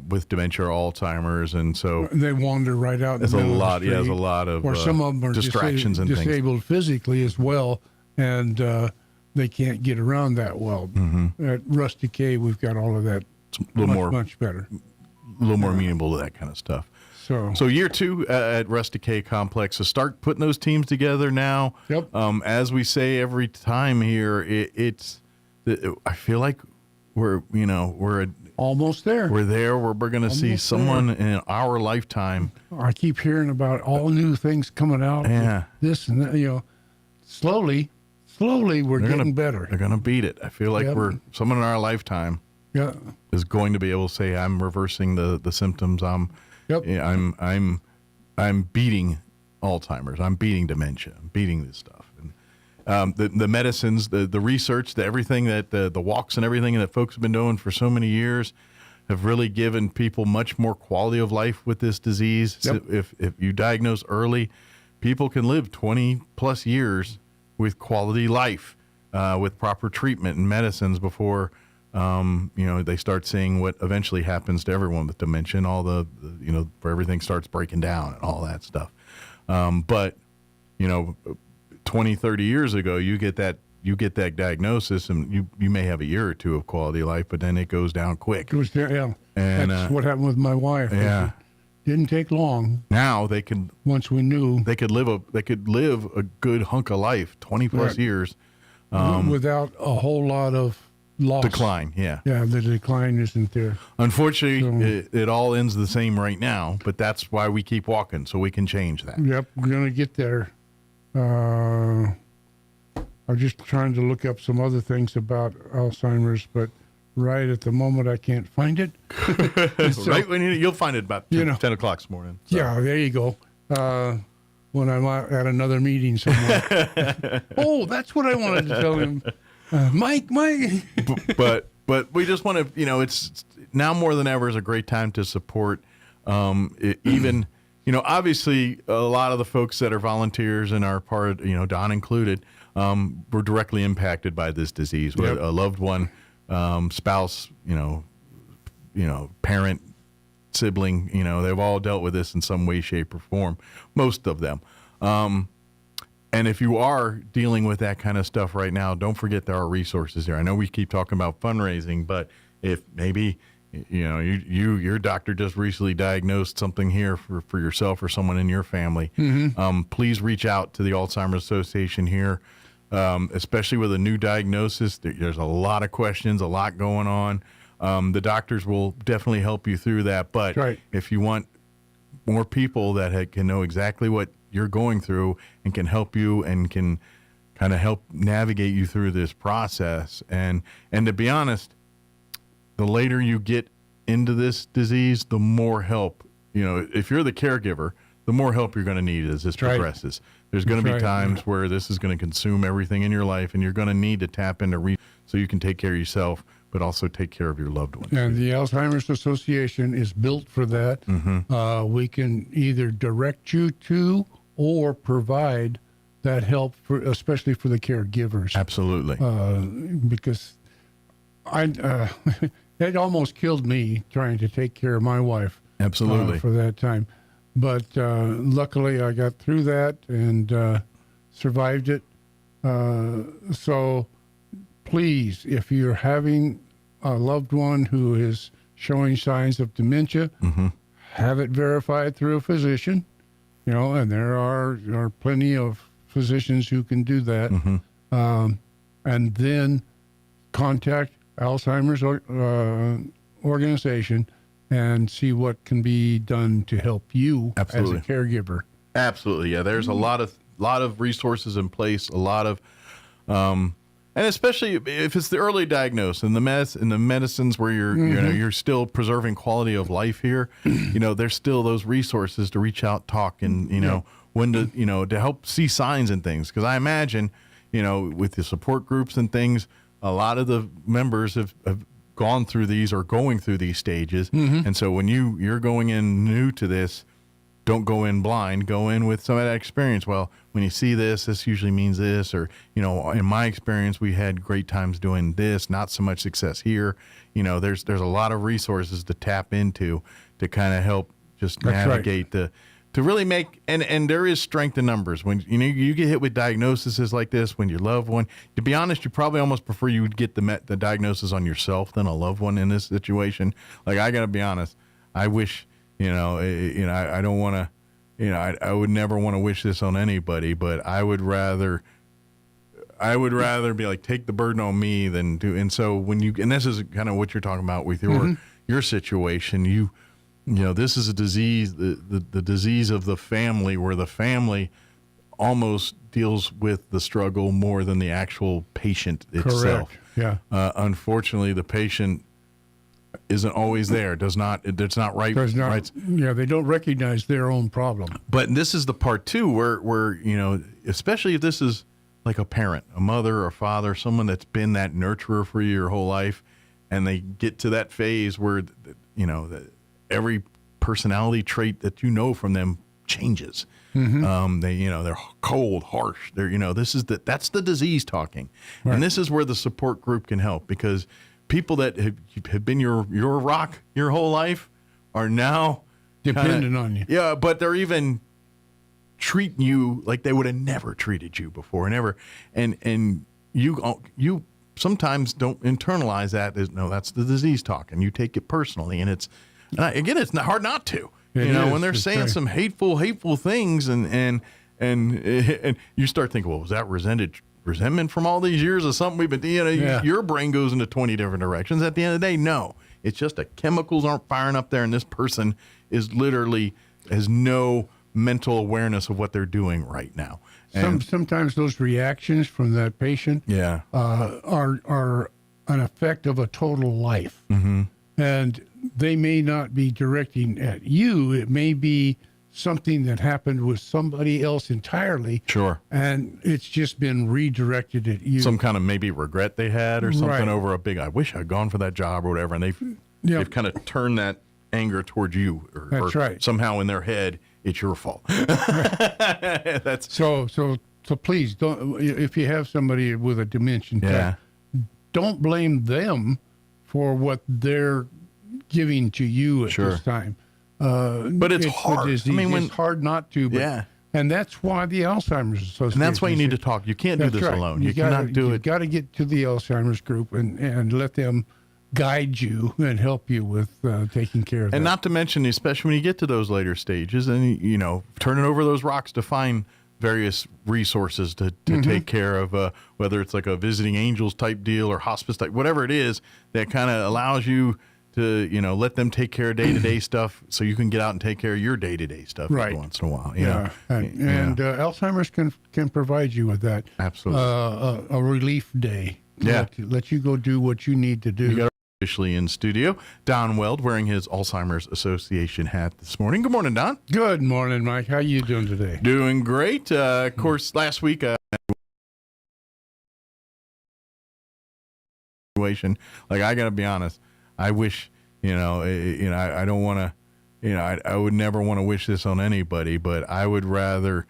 with dementia or Alzheimer's, and so they wander right out. There's a lot. Yeah, there's a lot of or some of them are distractions and things. Disabled physically as well, and they can't get around that well. At Rusty K, we've got all of that. It's a little much better. A little more amenable to that kind of stuff. So year 2 at Rusty K Complex. So start putting those teams together now. Yep. As we say every time here, I feel like we're almost there. We're there. We're going to see someone in our lifetime. I keep hearing about all new things coming out. Yeah. This and that. Slowly we're getting better. They're going to beat it. I feel like someone in our lifetime. Yeah, is going to be able to say, I'm reversing the symptoms. I'm beating Alzheimer's. I'm beating dementia. I'm beating this stuff. And the medicines, the research, everything that the walks and everything that folks have been doing for so many years have really given people much more quality of life with this disease. Yep. So if you diagnose early, people can live 20 plus years with quality life, with proper treatment and medicines before they start seeing what eventually happens to everyone with dementia, and all where everything starts breaking down and all that stuff. But 20, 30 years ago, you get that diagnosis, and you may have a year or two of quality of life, but then it goes down quick. And that's what happened with my wife. Yeah. It didn't take long. Now they could, once we knew, they could live a good hunk of life, 20 plus years, without a whole lot of loss. Decline, yeah. Yeah, the decline isn't there. Unfortunately, it all ends the same right now, but that's why we keep walking, so we can change that. Yep, we're going to get there. I'm just trying to look up some other things about Alzheimer's, but right at the moment I can't find it. So, right when you'll find it about 10 o'clock this morning. So. Yeah, there you go. When I'm at another meeting somewhere. Oh, that's what I wanted to tell him. Mike. But we just want to, it's now more than ever is a great time to support even, obviously a lot of the folks that are volunteers and are part, Don included, were directly impacted by this disease. Yep. A loved one, spouse, parent, sibling, they've all dealt with this in some way, shape, or form, most of them. And if you are dealing with that kind of stuff right now, don't forget there are resources there. I know we keep talking about fundraising, but if maybe your doctor just recently diagnosed something here for yourself or someone in your family, please reach out to the Alzheimer's Association here, especially with a new diagnosis. There's a lot of questions, a lot going on. The doctors will definitely help you through that. But if you want more people that can know exactly what you're going through and can help you and can kind of help navigate you through this process. And to be honest, the later you get into this disease, the more help, if you're the caregiver, the more help you're going to need as this progresses. There's going to be times where this is going to consume everything in your life, and you're going to need to tap into so you can take care of yourself, but also take care of your loved ones. And the Alzheimer's Association is built for that. We can either direct you to or provide that help, especially for the caregivers. Absolutely. Because it almost killed me trying to take care of my wife. Absolutely. For that time. But luckily I got through that and survived it. So please, if you're having a loved one who is showing signs of dementia, have it verified through a physician, and there are plenty of physicians who can do that. And then contact Alzheimer's organization and see what can be done to help you as a caregiver. Absolutely. Yeah. There's a lot of resources in place, a lot of, and especially if it's the early diagnosis and the medicines where you're still preserving quality of life here, there's still those resources to reach out, talk, and when to help see signs and things. Because I imagine, with the support groups and things, a lot of the members have gone through these or going through these stages, and so when you're going in new to this, don't go in blind. Go in with some of that experience. Well, when you see this usually means this, or, in my experience, we had great times doing this, not so much success here. There's a lot of resources to tap into to kind of help just navigate to really make, and there is strength in numbers. When, you get hit with diagnoses like this, when your loved one, to be honest, you probably almost prefer you would get the diagnosis on yourself than a loved one in this situation. Like, I got to be honest, I wish, I don't want to, I would never want to wish this on anybody, but I would rather be like, take the burden on me than do. And so and this is kind of what you're talking about with your situation, this is a disease, the disease of the family, where the family almost deals with the struggle more than the actual patient itself. Correct. Yeah. Unfortunately, the patient isn't always there. It's not right. Right. Yeah, they don't recognize their own problem. But this is the part too, where especially if this is like a parent, a mother or father, someone that's been that nurturer for you your whole life, and they get to that phase where every personality trait that from them changes. They're cold, harsh. That's the disease talking, and this is where the support group can help, because people that have been your rock your whole life are now dependent on you. Yeah, but they're even treating you like they would have never treated you before, and you sometimes don't internalize that as, no, that's the disease talk, and you take it personally, and it's not hard not to. When they're saying some hateful things, and you start thinking, well, was that resentment from all these years of something we've been, your brain goes into 20 different directions. At the end of the day, no, it's just the chemicals aren't firing up there, and this person is literally has no mental awareness of what they're doing right now. Sometimes those reactions from that patient are an effect of a total life. Mm-hmm. And they may not be directing at you. It may be something that happened with somebody else entirely. Sure. And it's just been redirected at you. Some kind of maybe regret they had or something Right. over a big, I wish I'd gone for that job or whatever. And they've kind of turned that anger towards you. That's or right. Somehow in their head, it's your fault. So please don't. If you have somebody with a dementia, type, don't blame them for what they're giving to you at this time. But it's hard. The disease. It's hard not to. But, and that's why the Alzheimer's Association. And that's why you need to talk. You can't do this alone. You cannot do it. You've got to get to the Alzheimer's group and let them guide you and help you with taking care of that. And not to mention, especially when you get to those later stages and, turning over those rocks to find various resources to take care of, whether it's like a visiting angels type deal or hospice type, whatever it is that kind of allows you to, let them take care of day-to-day stuff so you can get out and take care of your day-to-day stuff every once in a while. And Alzheimer's can provide you with that. Absolutely. A relief day. Yeah. Let you go do what you need to do. You got officially in studio, Don Weld, wearing his Alzheimer's Association hat this morning. Good morning, Don. Good morning, Mike. How you doing today? Doing great. Of course, last week, like, I got to be honest, I wish, I don't want to, I would never want to wish this on anybody, but I would rather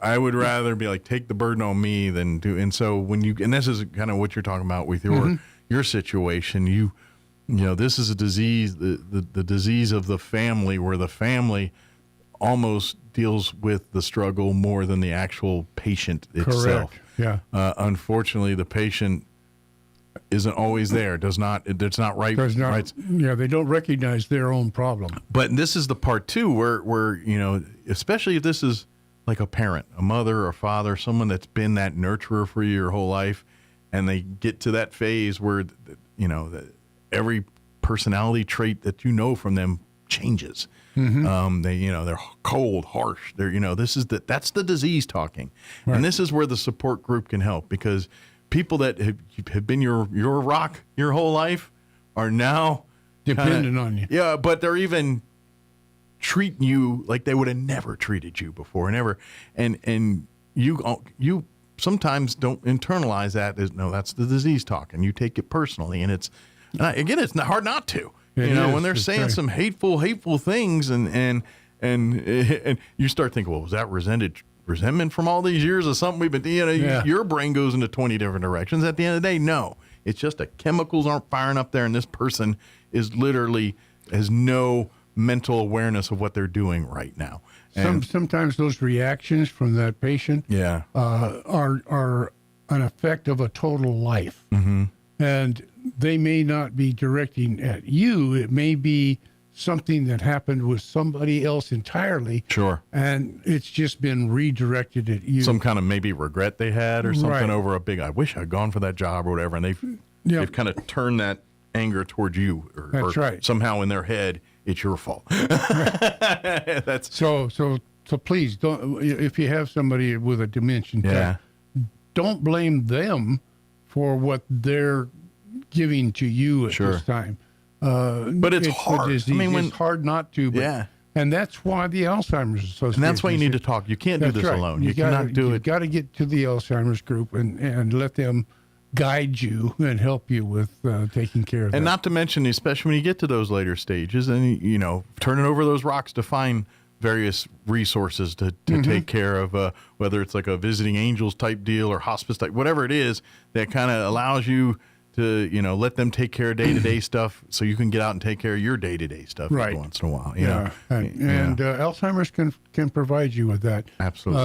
be like, take the burden on me than do. And so and this is kind of what you're talking about with your situation, this is a disease, the disease of the family, where the family almost deals with the struggle more than the actual patient itself. Correct. Yeah. Unfortunately, the patient isn't always there. It's not right. Right. Yeah, they don't recognize their own problem. But this is the part too, where especially if this is like a parent, a mother or a father, someone that's been that nurturer for you your whole life, and they get to that phase where, every personality trait that from them changes. They're cold, harsh. That's the disease talking. Right. And this is where the support group can help, because people that have been your rock your whole life are now dependent on you. Yeah, but they're even treating you like they would have never treated you before, and you sometimes don't internalize that as, no, that's the disease talk, and you take it personally, and it's not hard not to. When they're saying some hateful things, and you start thinking, well, was that resentment from all these years of something we've been, your brain goes into 20 different directions. At the end of the day, no, it's just the chemicals aren't firing up there, and this person is literally has no mental awareness of what they're doing right now. And sometimes those reactions from that patient are an effect of a total life. Mm-hmm. And they may not be directing at you. It may be something that happened with somebody else entirely. Sure. And it's just been redirected at you. Some kind of maybe regret they had or something Right. over a big, I wish I'd gone for that job or whatever. And they've kind of turned that anger towards you. That's or right. Somehow in their head, it's your fault. That's So please don't. If you have somebody with a dementia, type, don't blame them for what they're giving to you at this time. But it's hard. The disease. It's hard not to. But, and that's why the Alzheimer's Association. And that's why you need to talk. You can't do this alone. You cannot do it. You've got to get to the Alzheimer's group and let them guide you and help you with taking care of that. And not to mention, especially when you get to those later stages and, turning over those rocks to find various resources to take care of, whether it's like a visiting angels type deal or hospice type, whatever it is that kind of allows you to, let them take care of day-to-day stuff so you can get out and take care of your day-to-day stuff every once in a while. And Alzheimer's can provide you with that. Absolutely.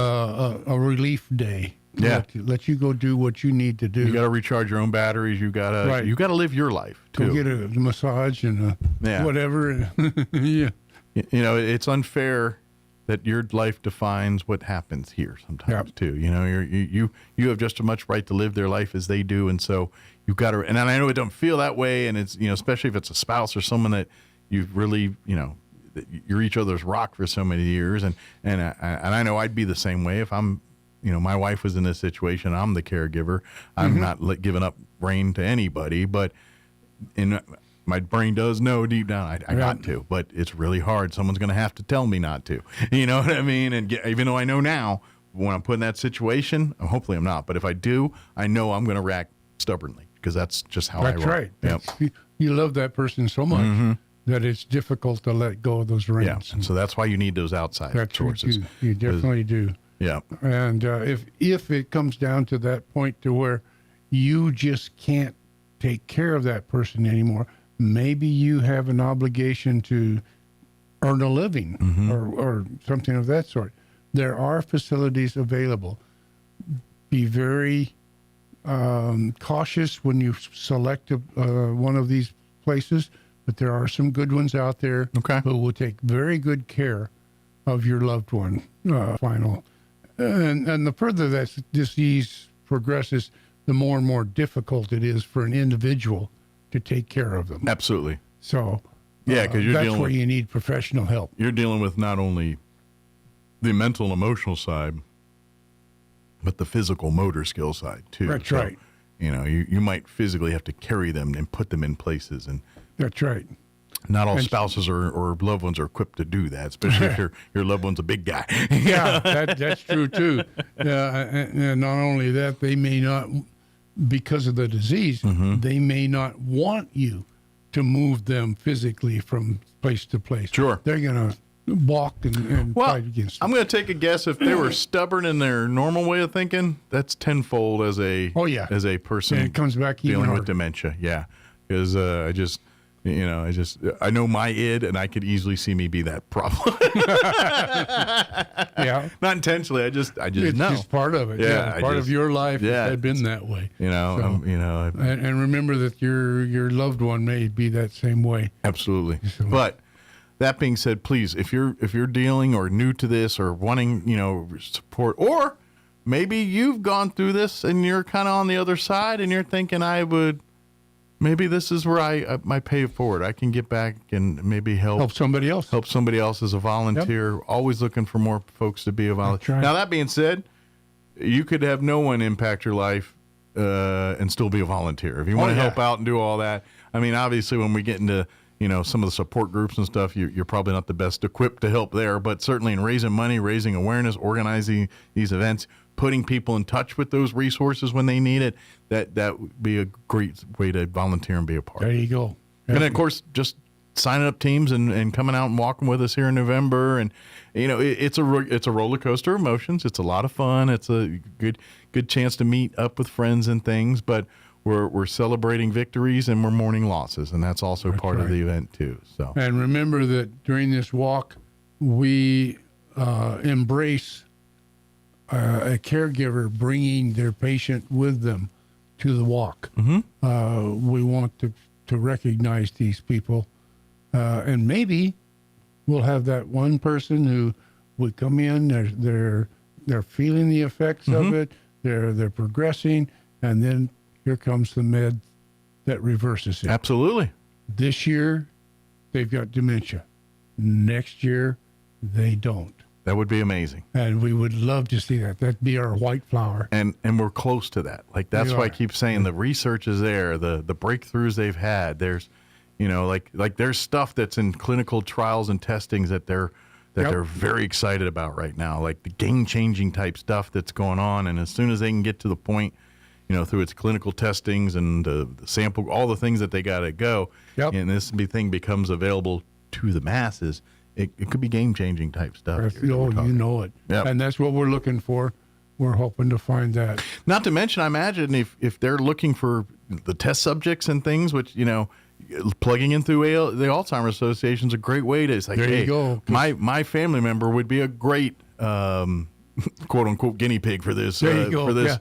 A relief day. Yeah. Let you go do what you need to do. You got to recharge your own batteries. You got to live your life too. Go get a massage and whatever. Yeah. It's unfair that your life defines what happens here sometimes too. You have just as much right to live their life as they do, and so you've got to. And I know it don't feel that way, and it's especially if it's a spouse or someone that you've really that you're each other's rock for so many years, and I know I'd be the same way if I'm my wife was in this situation. I'm the caregiver. I'm not giving up reign to anybody, but my brain does know deep down I got to, but it's really hard. Someone's going to have to tell me not to. You know what I mean? And even though I know now, when I'm put in that situation, hopefully I'm not, but if I do, I know I'm going to react stubbornly because that's just how I roll. That's right. You love that person so much that it's difficult to let go of those reins. Yeah, and so that's why you need those outside sources. You definitely do. Yeah. And if it comes down to that point to where you just can't take care of that person anymore, maybe you have an obligation to earn a living or something of that sort. There are facilities available. Be very cautious when you select one of these places, but there are some good ones out there who will take very good care of your loved one. And the further that disease progresses, the more and more difficult it is for an individual to take care of them. Absolutely. So because that's where you need professional help. You're dealing with not only the mental and emotional side, but the physical motor skill side too. That's right. You might physically have to carry them and put them in places, and that's right. Not all spouses or loved ones are equipped to do that, especially if your loved one's a big guy. Yeah, that's true too. And not only that, they may not, because of the disease, they may not want you to move them physically from place to place. Sure. They're going to balk and fight against it. I'm going to take a guess. If they were stubborn in their normal way of thinking, that's tenfold as a person and it comes back dealing even with dementia. Yeah, because I know my id, and I could easily see me be that problem. Yeah, not intentionally. I just it's know. It's part of it. Yeah, part of your life had been that way. And remember that your loved one may be that same way. Absolutely. But that being said, please, if you're dealing or new to this or wanting support, or maybe you've gone through this and you're kind of on the other side and you're thinking maybe this is where I pay it forward. I can get back and maybe help somebody else. Help somebody else as a volunteer. Yep. Always looking for more folks to be a volunteer. Right. Now, that being said, you could have no one impact your life and still be a volunteer. If you want to help out and do all that. I mean, obviously, when we get into some of the support groups and stuff, you're probably not the best equipped to help there. But certainly in raising money, raising awareness, organizing these events, putting people in touch with those resources when they need it, that would be a great way to volunteer and be a part. There you go. And then, of course, just signing up teams and coming out and walking with us here in November. And it's a roller coaster of emotions. It's a lot of fun. It's a good chance to meet up with friends and things. But we're celebrating victories and we're mourning losses, and that's also part of the event too. So, and remember that during this walk, we embrace a caregiver bringing their patient with them to the walk. We want to recognize these people, and maybe we'll have that one person who would come in. They're feeling the effects of it. They're progressing, and then here comes the med that reverses it. Absolutely. This year, they've got dementia. Next year, they don't. That would be amazing. And we would love to see that. That'd be our white flower. And we're close to that. Like, that's why I keep saying the research is there, the breakthroughs they've had. There's, like there's stuff that's in clinical trials and testings that they're very excited about right now, like the game-changing type stuff that's going on. And as soon as they can get to the point, through its clinical testings and the sample, all the things that they got to go, and this thing becomes available to the masses, it could be game-changing type stuff. You know it. Yep. And that's what we're looking for. We're hoping to find that. Not to mention, I imagine if they're looking for the test subjects and things, which, plugging in through the Alzheimer's Association is a great way to say, there you go. My family member would be a great quote unquote guinea pig for this. There you go. For this.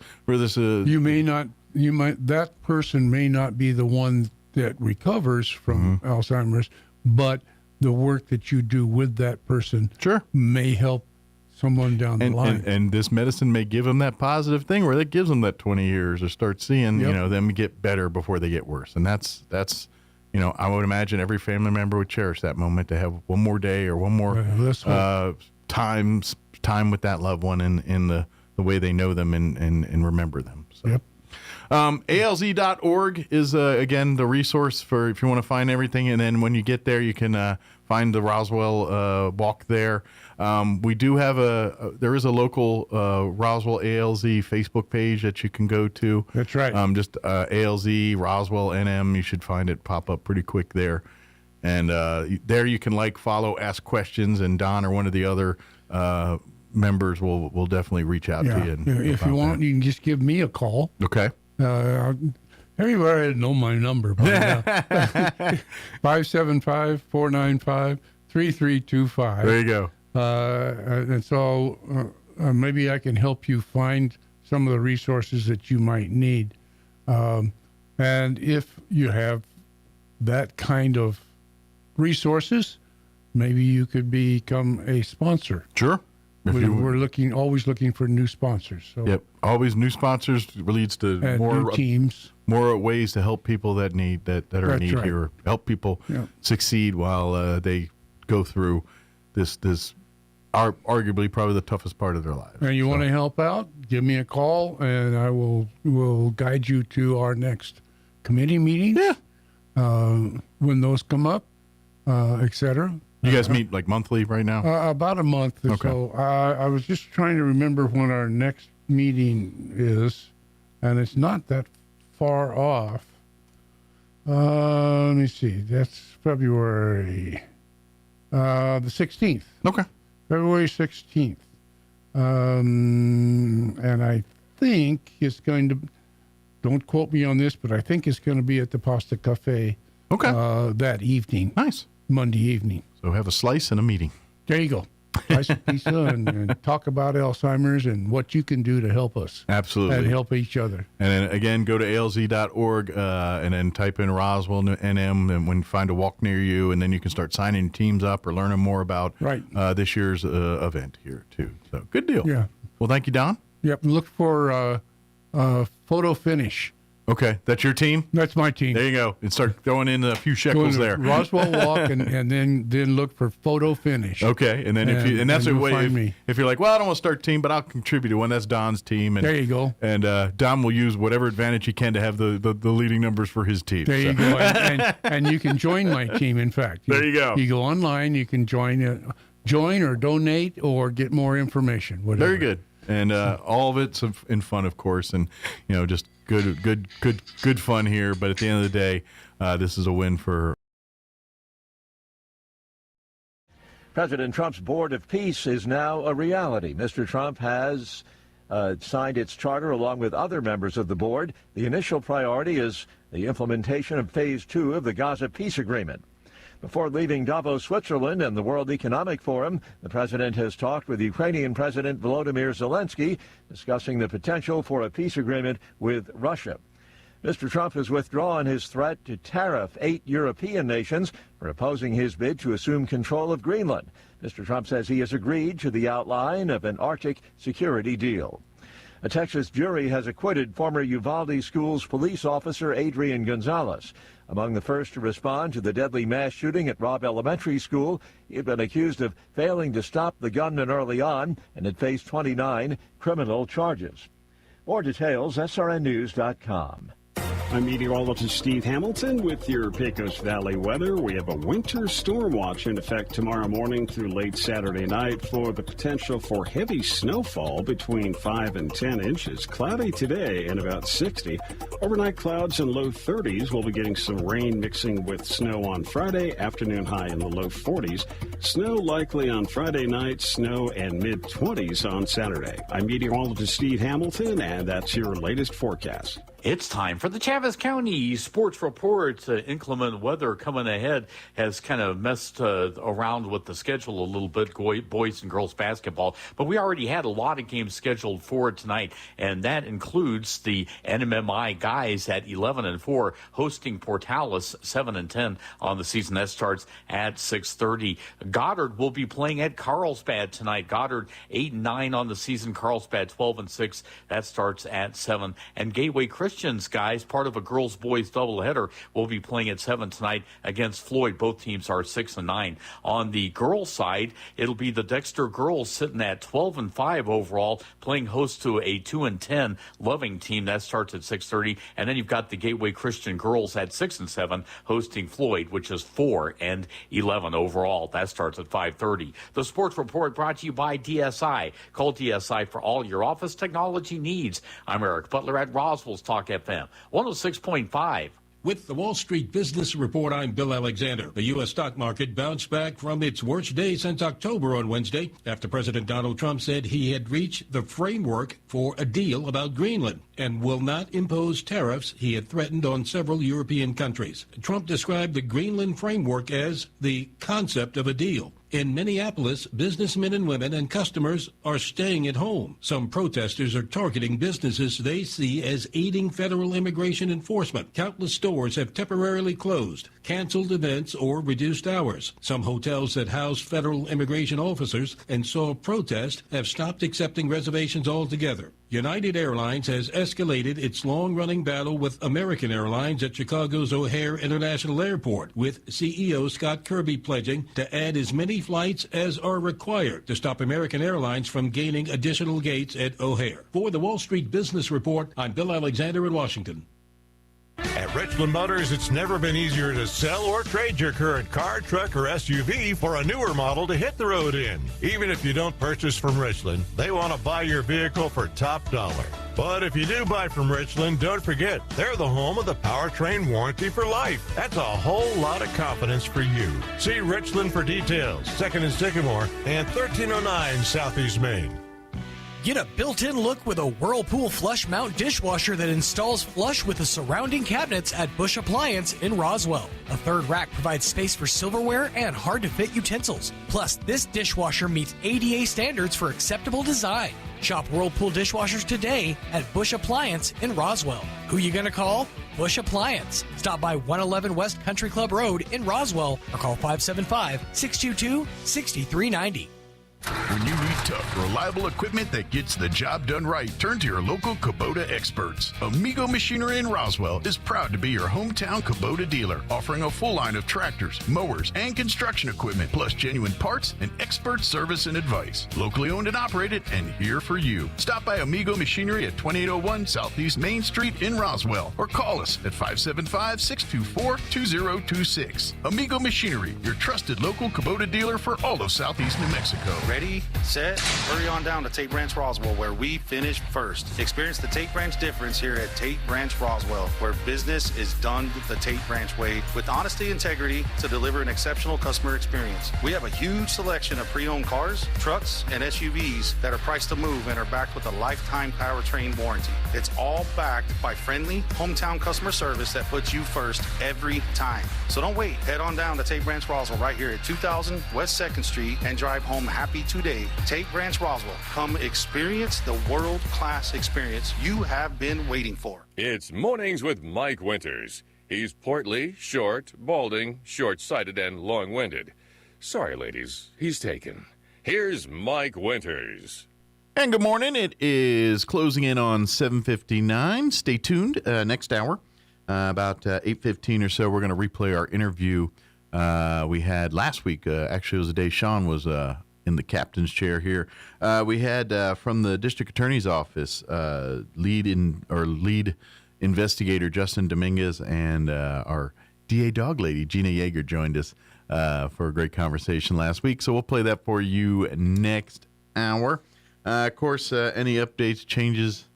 That person may not be the one that recovers from Alzheimer's, but the work that you do with that person may help someone down the line. And this medicine may give them that positive thing where that gives them that 20 years or start seeing, them get better before they get worse. And that's I would imagine every family member would cherish that moment to have one more day or one more time with that loved one in the the way they know them and remember them. So. Yep. ALZ.org is, again, the resource for if you want to find everything. And then when you get there, you can find the Roswell walk there. We do have there is a local Roswell ALZ Facebook page that you can go to. That's right. Just ALZ, Roswell NM. You should find it pop up pretty quick there. And there you can follow, ask questions, and Don or one of the other members will definitely reach out to you. If you want, you can just give me a call. Okay. Everybody know my number by now. 575-495-3325. There you go. And so maybe I can help you find some of the resources that you might need. And if you have that kind of resources, maybe you could become a sponsor. Sure. We're always looking for new sponsors. So. Yep, always new sponsors leads to more new teams, more ways to help people that are in need right. here, help people succeed while they go through this arguably probably the toughest part of their lives. And you want to help out? Give me a call, and I will guide you to our next committee meeting. Yeah, when those come up, etc. You guys meet monthly right now? About a month or so. I was just trying to remember when our next meeting is, and it's not that far off. Let me see. That's February the 16th. Okay. February 16th. And I think it's going to, don't quote me on this, but I think it's going to be at the Pasta Cafe that evening. Nice. Monday evening. So have a slice and a meeting. There you go. Slice of pizza and talk about Alzheimer's and what you can do to help us. Absolutely. And help each other. And then again, go to ALZ.org and then type in Roswell NM and when you find a walk near you, and then you can start signing teams up or learning more about this year's event here too. So good deal. Yeah. Well, thank you, Don. Yep. Look for photo finish. Okay, that's your team? That's my team. There you go. And start throwing in a few shekels there. Roswell walk and then look for photo finish. Okay, and then that's a way if you're like, well, I don't want to start team, but I'll contribute to one. That's Don's team. And, there you go. And Don will use whatever advantage he can to have the leading numbers for his team. There you go. And you can join my team. In fact, there you go. You go online. You can join or donate or get more information. Whatever. Very good. And all of it's in fun, of course, and just good fun here. But at the end of the day, this is a win for. President Trump's Board of Peace is now a reality. Mr. Trump has signed its charter along with other members of the board. The initial priority is the implementation of Phase 2 of the Gaza Peace Agreement. Before leaving Davos, Switzerland and the World Economic Forum, the president has talked with Ukrainian President Volodymyr Zelensky, discussing the potential for a peace agreement with Russia. Mr. Trump has withdrawn his threat to tariff 8 European nations for opposing his bid to assume control of Greenland. Mr. Trump says he has agreed to the outline of an Arctic security deal. A Texas jury has acquitted former Uvalde Schools police officer Adrian Gonzalez. Among the first to respond to the deadly mass shooting at Robb Elementary School, he had been accused of failing to stop the gunman early on and had faced 29 criminal charges. More details, srnnews.com. I'm meteorologist Steve Hamilton with your Pecos Valley weather. We have a winter storm watch in effect tomorrow morning through late Saturday night for the potential for heavy snowfall between 5 and 10 inches. Cloudy today and about 60. Overnight clouds and low 30s. We'll be getting some rain mixing with snow on Friday. Afternoon high in the low 40s. Snow likely on Friday night. Snow and mid-20s on Saturday. I'm meteorologist Steve Hamilton, and that's your latest forecast. It's time for the Chaves County Sports Report. Inclement weather coming ahead has kind of messed around with the schedule a little bit, boys and girls basketball. But we already had a lot of games scheduled for tonight, and that includes the NMMI guys at 11-4 hosting Portales 7-10 on the season. That starts at 6:30. Goddard will be playing at Carlsbad tonight. Goddard 8-9 on the season. Carlsbad 12-6. That starts at 7. And Gateway Christian Christian's guys, part of a girls-boys doubleheader, will be playing at 7 tonight against Floyd. Both teams are 6-9. On the girls' side, it'll be the Dexter girls sitting at 12-5 overall, playing host to a 2-10 Loving team. That starts at 6:30. And then you've got the Gateway Christian girls at 6-7 hosting Floyd, which is 4-11 overall. That starts at 5:30. The Sports Report brought to you by DSI. Call DSI for all your office technology needs. I'm Eric Butler at Roswell's Talk FM 106.5. With the Wall Street Business Report, I'm Bill Alexander. The U.S. stock market bounced back from its worst day since October on Wednesday after President Donald Trump said he had reached the framework for a deal about Greenland and will not impose tariffs he had threatened on several European countries. Trump described the Greenland framework as the concept of a deal. In Minneapolis, businessmen and women and customers are staying at home. Some protesters are targeting businesses they see as aiding federal immigration enforcement. Countless stores have temporarily closed, canceled events, or reduced hours. Some hotels that house federal immigration officers and saw protest have stopped accepting reservations altogether. United Airlines has escalated its long-running battle with American Airlines at Chicago's O'Hare International Airport, with CEO Scott Kirby pledging to add as many flights as are required to stop American Airlines from gaining additional gates at O'Hare. For the Wall Street Business Report, I'm Bill Alexander in Washington. At Richland Motors, it's never been easier to sell or trade your current car, truck, or SUV for a newer model to hit the road in. Even if you don't purchase from Richland, they want to buy your vehicle for top dollar. But if you do buy from Richland, don't forget, they're the home of the powertrain warranty for life. That's a whole lot of confidence for you. See Richland for details, 2nd and Sycamore, and 1309 Southeast Main. Get a built-in look with a Whirlpool flush mount dishwasher that installs flush with the surrounding cabinets at Bush Appliance in Roswell. A third rack provides space for silverware and hard-to-fit utensils. Plus, this dishwasher meets ADA standards for acceptable design. Shop Whirlpool dishwashers today at Bush Appliance in Roswell. Who you gonna call? Bush Appliance. Stop by 111 West Country Club Road in Roswell or call 575-622-6390. When you need tough, reliable equipment that gets the job done right, turn to your local Kubota experts. Amigo Machinery in Roswell is proud to be your hometown Kubota dealer, offering a full line of tractors, mowers, and construction equipment, plus genuine parts and expert service and advice. Locally owned and operated and here for you. Stop by Amigo Machinery at 2801 Southeast Main Street in Roswell or call us at 575-624-2026. Amigo Machinery, your trusted local Kubota dealer for all of Southeast New Mexico. Ready, set, hurry on down to Tate Branch Roswell, where we finish first. Experience the Tate Branch difference here at Tate Branch Roswell, where business is done the Tate Branch way with honesty and integrity to deliver an exceptional customer experience. We have a huge selection of pre-owned cars, trucks, and SUVs that are priced to move and are backed with a lifetime powertrain warranty. It's all backed by friendly hometown customer service that puts you first every time. So don't wait. Head on down to Tate Branch Roswell right here at 2000 West 2nd Street and drive home happy today. Tate Branch Roswell. Come experience the world-class experience you have been waiting for. It's Mornings with Mike Winters. He's portly, short, balding, short-sighted, and long-winded. Sorry, ladies, he's taken. Here's Mike Winters. And good morning. It is closing in on 7:59. Stay tuned. Next hour, about 8:15 or so, we're going to replay our interview we had last week. Actually, it was the day Sean was in the captain's chair here. We had from the district attorney's office, lead investigator Justin Dominguez and our DA dog lady Gina Yeager joined us for a great conversation last week. So we'll play that for you next hour. Of course, any updates, changes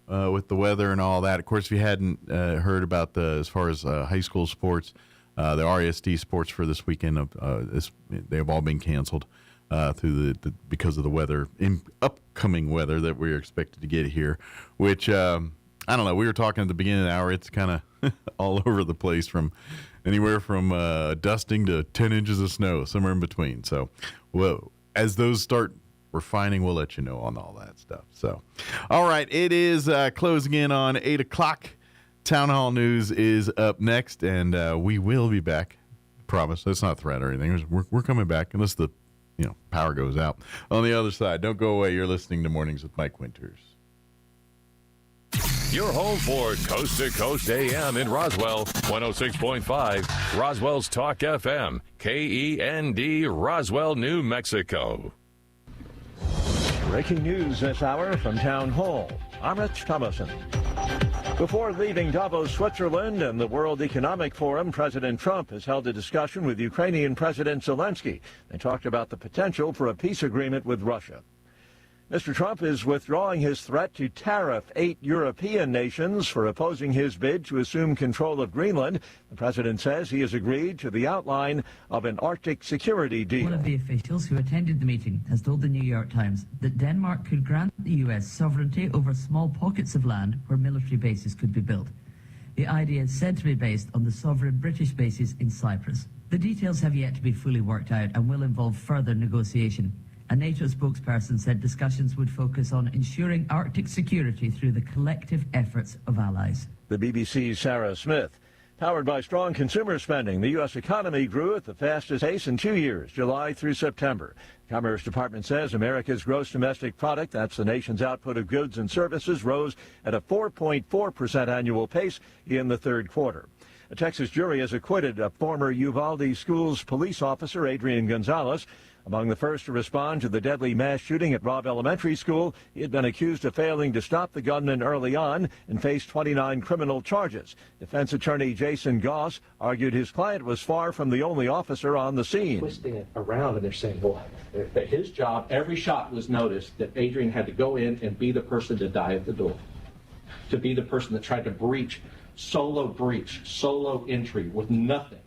with the weather and all that. Of course, if you hadn't heard about as far as high school sports, the RSD sports for this weekend, they have all been canceled. Through because of the weather, upcoming weather that we're expected to get here, which I don't know. We were talking at the beginning of the hour. It's kind of all over the place, from anywhere from dusting to 10 inches of snow, somewhere in between. So, as those start refining, we'll let you know on all that stuff. So, all right, it is closing in on 8 o'clock. Town Hall News is up next, and we will be back. Promise. That's not a threat or anything. We're coming back unless the power goes out. On the other side, don't go away. You're listening to Mornings with Mike Winters. Your home for Coast to Coast AM in Roswell, 106.5, Roswell's Talk FM, KEND, Roswell, New Mexico. Breaking news this hour from Town Hall. I'm Rich Thomason. Before leaving Davos, Switzerland and the World Economic Forum, President Trump has held a discussion with Ukrainian President Zelensky. They talked about the potential for a peace agreement with Russia. Mr. Trump is withdrawing his threat to tariff 8 European nations for opposing his bid to assume control of Greenland. The president says he has agreed to the outline of an Arctic security deal. One of the officials who attended the meeting has told the New York Times that Denmark could grant the U.S. sovereignty over small pockets of land where military bases could be built. The idea is said to be based on the sovereign British bases in Cyprus. The details have yet to be fully worked out and will involve further negotiation. A NATO spokesperson said discussions would focus on ensuring Arctic security through the collective efforts of allies. The BBC's Sarah Smith. Powered by strong consumer spending, the U.S. economy grew at the fastest pace in 2 years, July through September. The Commerce Department says America's gross domestic product, that's the nation's output of goods and services, rose at a 4.4% annual pace in the third quarter. A Texas jury has acquitted a former Uvalde Schools police officer, Adrian Gonzalez. Among the first to respond to the deadly mass shooting at Robb Elementary School, he had been accused of failing to stop the gunman early on and faced 29 criminal charges. Defense attorney Jason Goss argued his client was far from the only officer on the scene. Twisting it around, and they're saying, well, that his job, every shot was noticed, that Adrian had to go in and be the person to die at the door, to be the person that tried to breach, solo entry with nothing.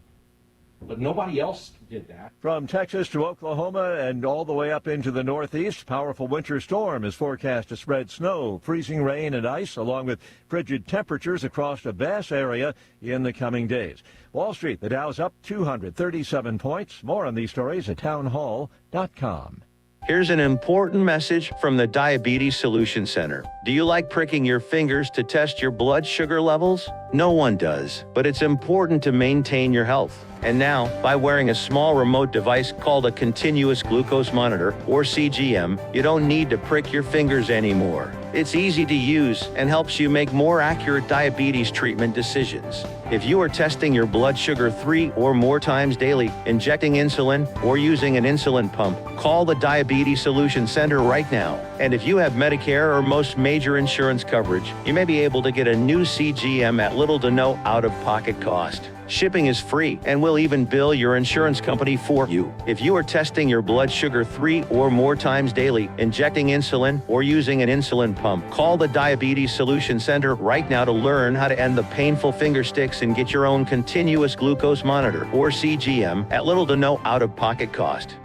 But nobody else did that. From Texas to Oklahoma and all the way up into the Northeast, powerful winter storm is forecast to spread snow, freezing rain, and ice, along with frigid temperatures across a vast area in the coming days. Wall Street, the Dow's up 237 points. More on these stories at townhall.com. Here's an important message from the Diabetes Solution Center. Do you like pricking your fingers to test your blood sugar levels? No one does, but it's important to maintain your health. And now, by wearing a small remote device called a continuous glucose monitor, or CGM, you don't need to prick your fingers anymore. It's easy to use and helps you make more accurate diabetes treatment decisions. If you are testing your blood sugar 3 or more times daily, injecting insulin, or using an insulin pump, call the Diabetes Solution Center right now. And if you have Medicare or most major insurance coverage, you may be able to get a new CGM at little to no out-of-pocket cost. Shipping is free, and we'll even bill your insurance company for you. If you are testing your blood sugar 3 or more times daily, injecting insulin, or using an insulin pump, call the Diabetes Solution Center right now to learn how to end the painful finger sticks and get your own continuous glucose monitor, or CGM, at little to no out-of-pocket cost.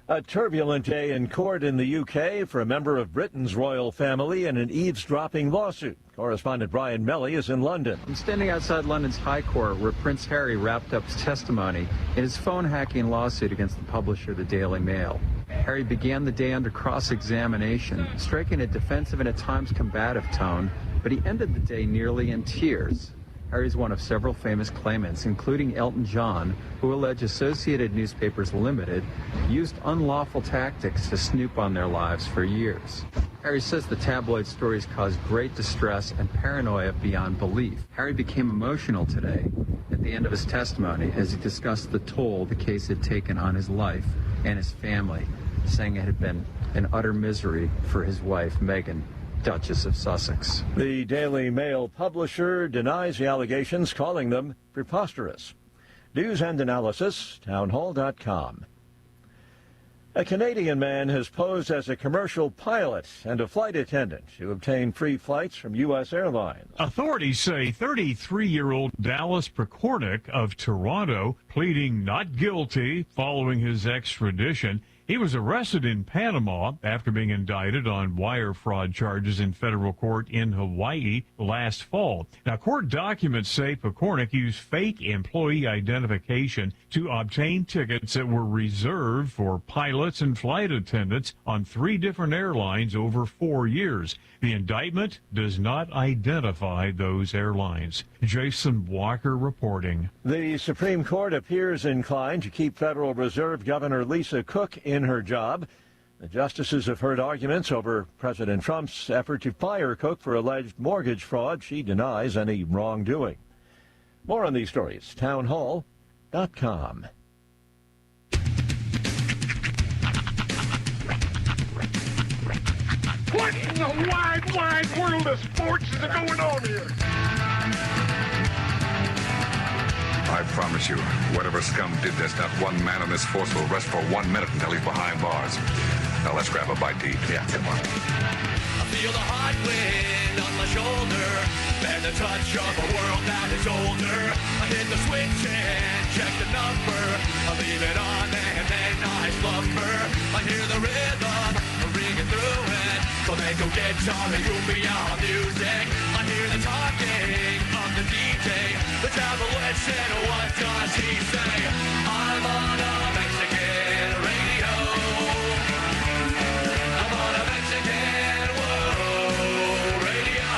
A turbulent day in court in the UK for a member of Britain's royal family in an eavesdropping lawsuit. Correspondent Brian Melly is in London. I'm standing outside London's High Court where Prince Harry wrapped up his testimony in his phone hacking lawsuit against the publisher of the Daily Mail. Harry began the day under cross-examination, striking a defensive and at times combative tone, but he ended the day nearly in tears. Harry is one of several famous claimants, including Elton John, who allege Associated Newspapers Limited used unlawful tactics to snoop on their lives for years. Harry says the tabloid stories caused great distress and paranoia beyond belief. Harry became emotional today at the end of his testimony as he discussed the toll the case had taken on his life and his family, saying it had been an utter misery for his wife, Meghan, Duchess of Sussex. The Daily Mail publisher denies the allegations, calling them preposterous. News and analysis, townhall.com. A Canadian man has posed as a commercial pilot and a flight attendant to obtain free flights from U.S. airlines. Authorities say 33-year-old Dallas Prokornik of Toronto pleading not guilty following his extradition. He was arrested in Panama after being indicted on wire fraud charges in federal court in Hawaii last fall. Now, court documents say Prokornik used fake employee identification to obtain tickets that were reserved for pilots and flight attendants on 3 different airlines over 4 years. The indictment does not identify those airlines. Jason Walker reporting. The Supreme Court appears inclined to keep Federal Reserve Governor Lisa Cook in her job. The justices have heard arguments over President Trump's effort to fire Cook for alleged mortgage fraud. She denies any wrongdoing. More on these stories, townhall.com. What in the wide, wide world of sports is going on here? I promise you, whatever scum did this, not one man in this force will rest for 1 minute until he's behind bars. Now let's grab a bite to eat. Yeah, come on. I feel the hot wind on my shoulder and the touch of a world that is older. I hit the switch and check the number. I leave it on and then I slumber. I hear the rhythm ringing through it. Flamenco guitar and cumbia music. I hear the talking of the DJ. The traveler said, what does he say? I'm on a Mexican radio. I'm on a Mexican radio.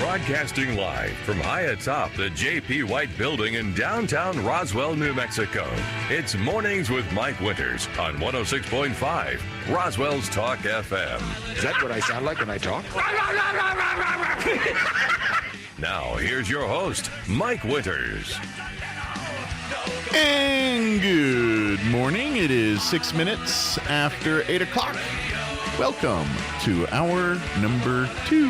Broadcasting live from high atop the J.P. White Building in downtown Roswell, New Mexico. It's Mornings with Mike Winters on 106.5 Roswell's Talk FM. Is that what I sound like when I talk? Now, here's your host, Mike Winters. And good morning. It is 6 minutes after 8 o'clock. Welcome to hour number 2.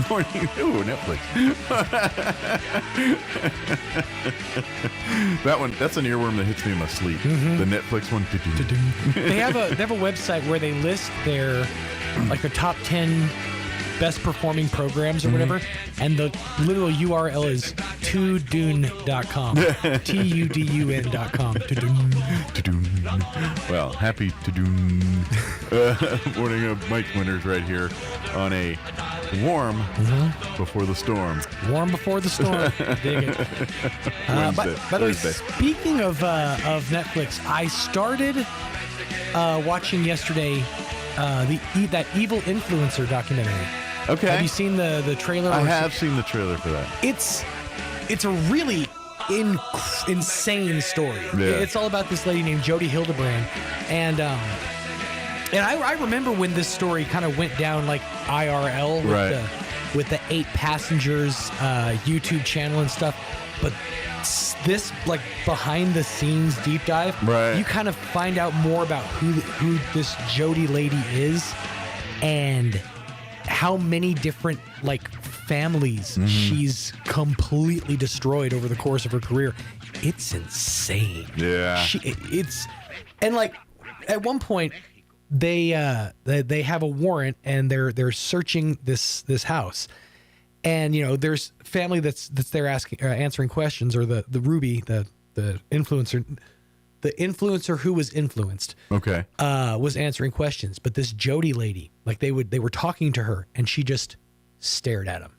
Morning. Ooh, Netflix. That one, that's an earworm that hits me in my sleep. The Netflix one. They have a website where they list their top 10 best performing programs or whatever, and the literal URL is tudun.com. tudun.com. Well, happy Tudun morning of Mike Winters right here on a warm before the storm. Warm before the storm. Dig it. By the way, speaking of Netflix, I started watching yesterday that Evil Influencer documentary. Okay. Have you seen the trailer? I have seen the trailer for that. It's a really insane story. Yeah. It's all about this lady named Jody Hildebrand, and I remember when this story kind of went down like IRL with the 8 passengers YouTube channel and stuff, but this like behind the scenes deep dive, you kind of find out more about who this Jody lady is and how many different like families she's completely destroyed over the course of her career. It's insane. Yeah. And like at one point they have a warrant and they're searching this house. And there's family that's there answering questions, or the Ruby, the influencer who was influenced. Okay. Was answering questions, but this Jody lady, like they were talking to her, and she just stared at him.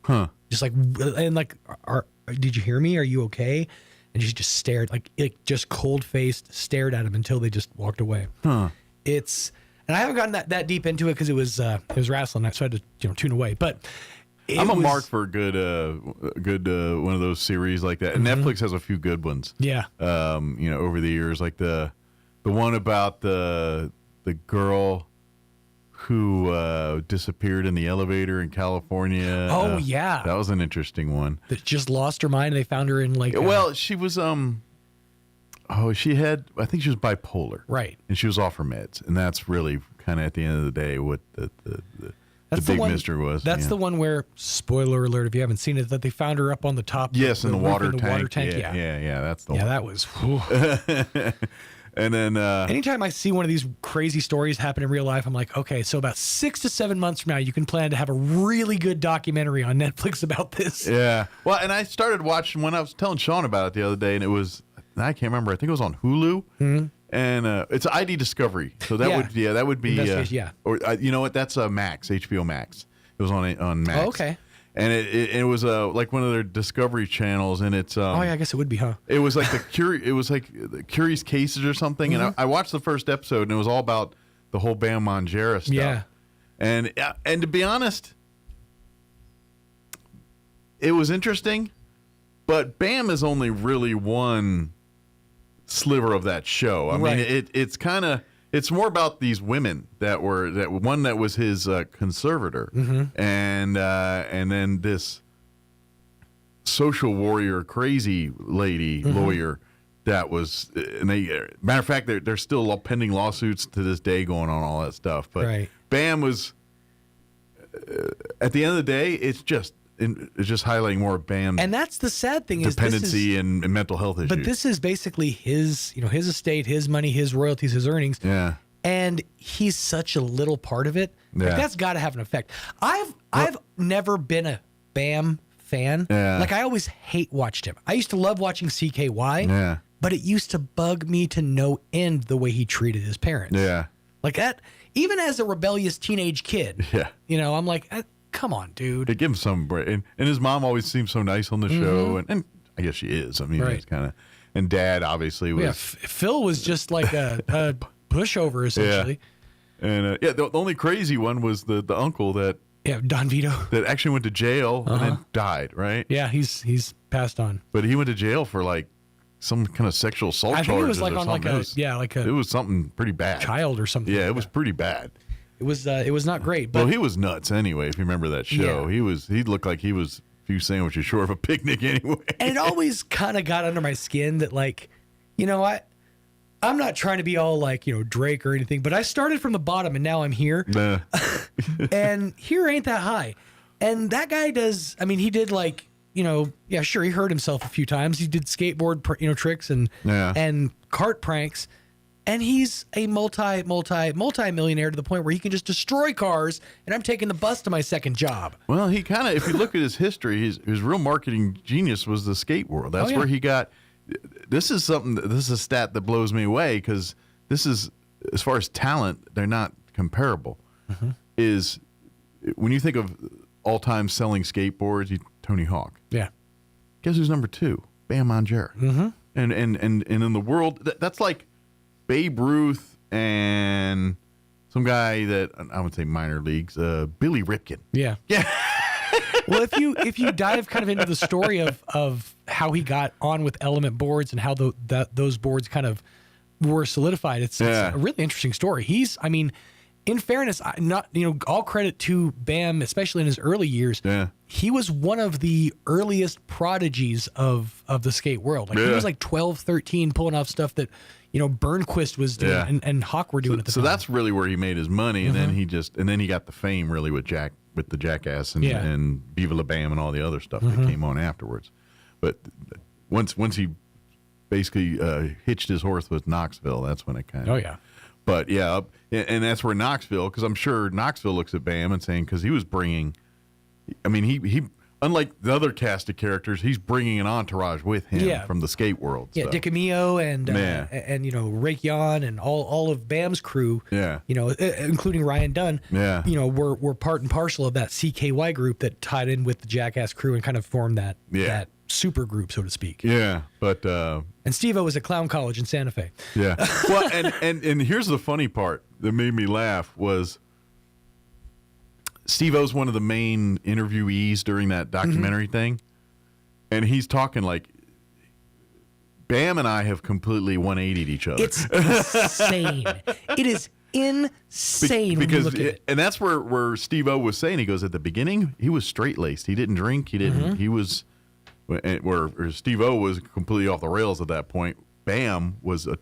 Huh. Just like, and like, did you hear me? Are you okay? And she just stared, like just cold faced, stared at him until they just walked away. Huh. And I haven't gotten that deep into it because it was wrestling, so I had to tune away. But I'm a mark for a good one of those series like that. And Netflix has a few good ones. Yeah. Over the years, like the one about the girl who disappeared in the elevator in California. Oh yeah, that was an interesting one. That just lost her mind. And they found her in like. Well, she was I think she was bipolar. Right. And she was off her meds, and that's really kind of at the end of the day what the big mystery was. That's the one where, spoiler alert if you haven't seen it, that they found her up on the top. Yes, in the water tank. Yeah, that's the one. Yeah, that was. And then anytime I see one of these crazy stories happen in real life, I'm like, okay, so about 6 to 7 months from now, you can plan to have a really good documentary on Netflix about this. Yeah. Well, and I started watching when I was telling Sean about it the other day, and it was, I can't remember, I think it was on Hulu. And it's ID Discovery. So that would be or you know what, that's Max, HBO Max. It was on Max. Oh, okay. And it was like one of their Discovery channels, and it's I guess it would be, huh? It was like the Curious Cases or something, and I watched the first episode, and it was all about the whole Bam Margera stuff. Yeah. And to be honest, it was interesting, But Bam is only really one sliver of that show. I mean, it's kind of it's more about these women that one that was his conservator, and then this social warrior, crazy lady lawyer that was. And matter of fact, they're still pending lawsuits to this day going on all that stuff. But Bam was at the end of the day, it's just highlighting more of Bam's and that's the sad thing dependency and mental health issues. But this is basically his estate, his money, his royalties, his earnings. Yeah. And he's such a little part of it. Yeah. Like, that's got to have an effect. I've never been a Bam fan. Yeah. Like I always watched him. I used to love watching CKY. Yeah. But it used to bug me to no end the way he treated his parents. Yeah. Like that, even as a rebellious teenage kid. Yeah. I'm like, come on, dude. They give him some break. And his mom always seems so nice on the show. And I guess she is. I mean, it's kind of. And Dad obviously was. Yeah, Phil was just like a pushover, essentially. Yeah. And the only crazy one was the uncle that. Yeah, Don Vito. That actually went to jail and then died, right? Yeah, he's passed on. But he went to jail for like some kind of sexual assault charges. I think it was like on like it was something pretty bad. Child or something. Yeah, it was pretty bad. It was not great. But well, he was nuts anyway. If you remember that show, he looked like he was a few sandwiches short of a picnic anyway. And it always kind of got under my skin that like, I'm not trying to be all like Drake or anything, but I started from the bottom and now I'm here. Nah. And here ain't that high. And that guy does. I mean, he did like sure, he hurt himself a few times. He did skateboard tricks and cart pranks. And he's a multi-millionaire to the point where he can just destroy cars, and I'm taking the bus to my second job. Well, he kind of, if you look at his history, his real marketing genius was the skate world. That's where he got. This is a stat that blows me away because this is, as far as talent, they're not comparable. Is when you think of all-time selling skateboards, Tony Hawk. Yeah. Guess who's number 2? Bam Margera. And in the world, that's like Babe Ruth and some guy that I would say minor leagues, Billy Ripken. Yeah. Well, if you dive kind of into the story of how he got on with Element boards and how those boards kind of were solidified, it's a really interesting story. In fairness, all credit to Bam, especially in his early years. Yeah. He was one of the earliest prodigies of the skate world. Like he was like 12, 13, pulling off stuff that Burnquist was doing and Hawk were doing at the time. So that's really where he made his money, and then he got the fame really with the Jackass and Viva La Bam and all the other stuff that came on afterwards. But once he basically hitched his horse with Knoxville, that's when it kind of. Oh yeah. But yeah, and that's where Knoxville, because I'm sure Knoxville looks at Bam and saying, because he was bringing, he unlike the other cast of characters, he's bringing an entourage with him from the skate world. Yeah, so. Dick Amio and Rake Yon and all of Bam's crew. Yeah, including Ryan Dunn. Yeah, were part and parcel of that CKY group that tied in with the Jackass crew and kind of formed that super group, so to speak. Yeah, but and Steve-O was at Clown College in Santa Fe. Yeah, well, and here's the funny part that made me laugh was Steve-O's one of the main interviewees during that documentary thing, and he's talking like Bam and I have completely 180'd each other. It's insane. It is insane when you look at it. And that's where Steve-O was saying, he goes, at the beginning, he was straight-laced. He didn't drink. He didn't. He was, where Steve-O was completely off the rails at that point. Bam was a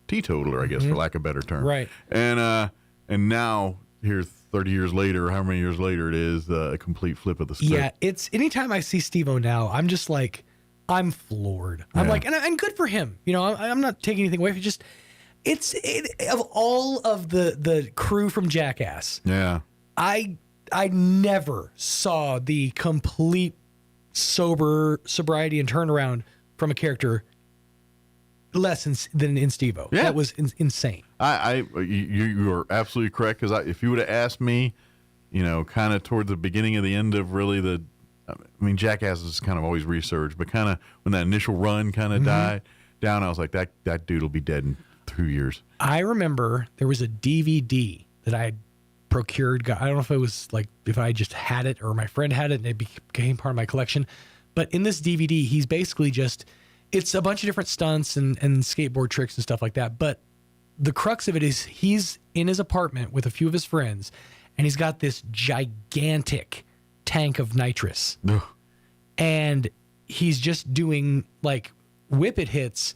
teetotaler, I guess, for lack of a better term. Right. And now, here 30 years later, how many years later it is, a complete flip of the script. Yeah, it's anytime I see Steve-O now, I'm just like, I'm floored. I'm like, and good for him. I'm not taking anything away from just, of all of the crew from Jackass. Yeah. I never saw the complete sobriety and turnaround from a character less than in Steve-O. Yeah. That was insane. You are absolutely correct, because if you would have asked me, kind of toward the beginning of the end of really Jackass is kind of always resurged, but kind of when that initial run kind of died down, I was like, that dude will be dead in 2 years. I remember there was a DVD that I procured. I don't know if it was like if I just had it or my friend had it and it became part of my collection. But in this DVD, he's basically it's a bunch of different stunts and skateboard tricks and stuff like that. But the crux of it is he's in his apartment with a few of his friends, and he's got this gigantic tank of nitrous. Ugh. And he's just doing like whip it hits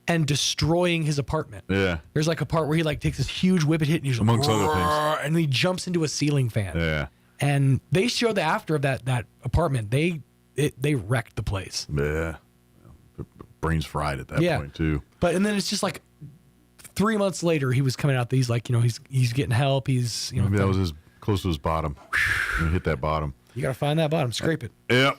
and destroying his apartment. Yeah. There's like a part where he like takes this huge whip it hit and he's amongst like, other things, and he jumps into a ceiling fan. Yeah. And they show the after of that apartment. They wrecked the place. Yeah. Brains fried at that point too. But and then it's just like 3 months later, he was coming out. He's like, he's getting help. He's maybe that was close to his bottom. He hit that bottom. You got to find that bottom, scrape it. Yeah.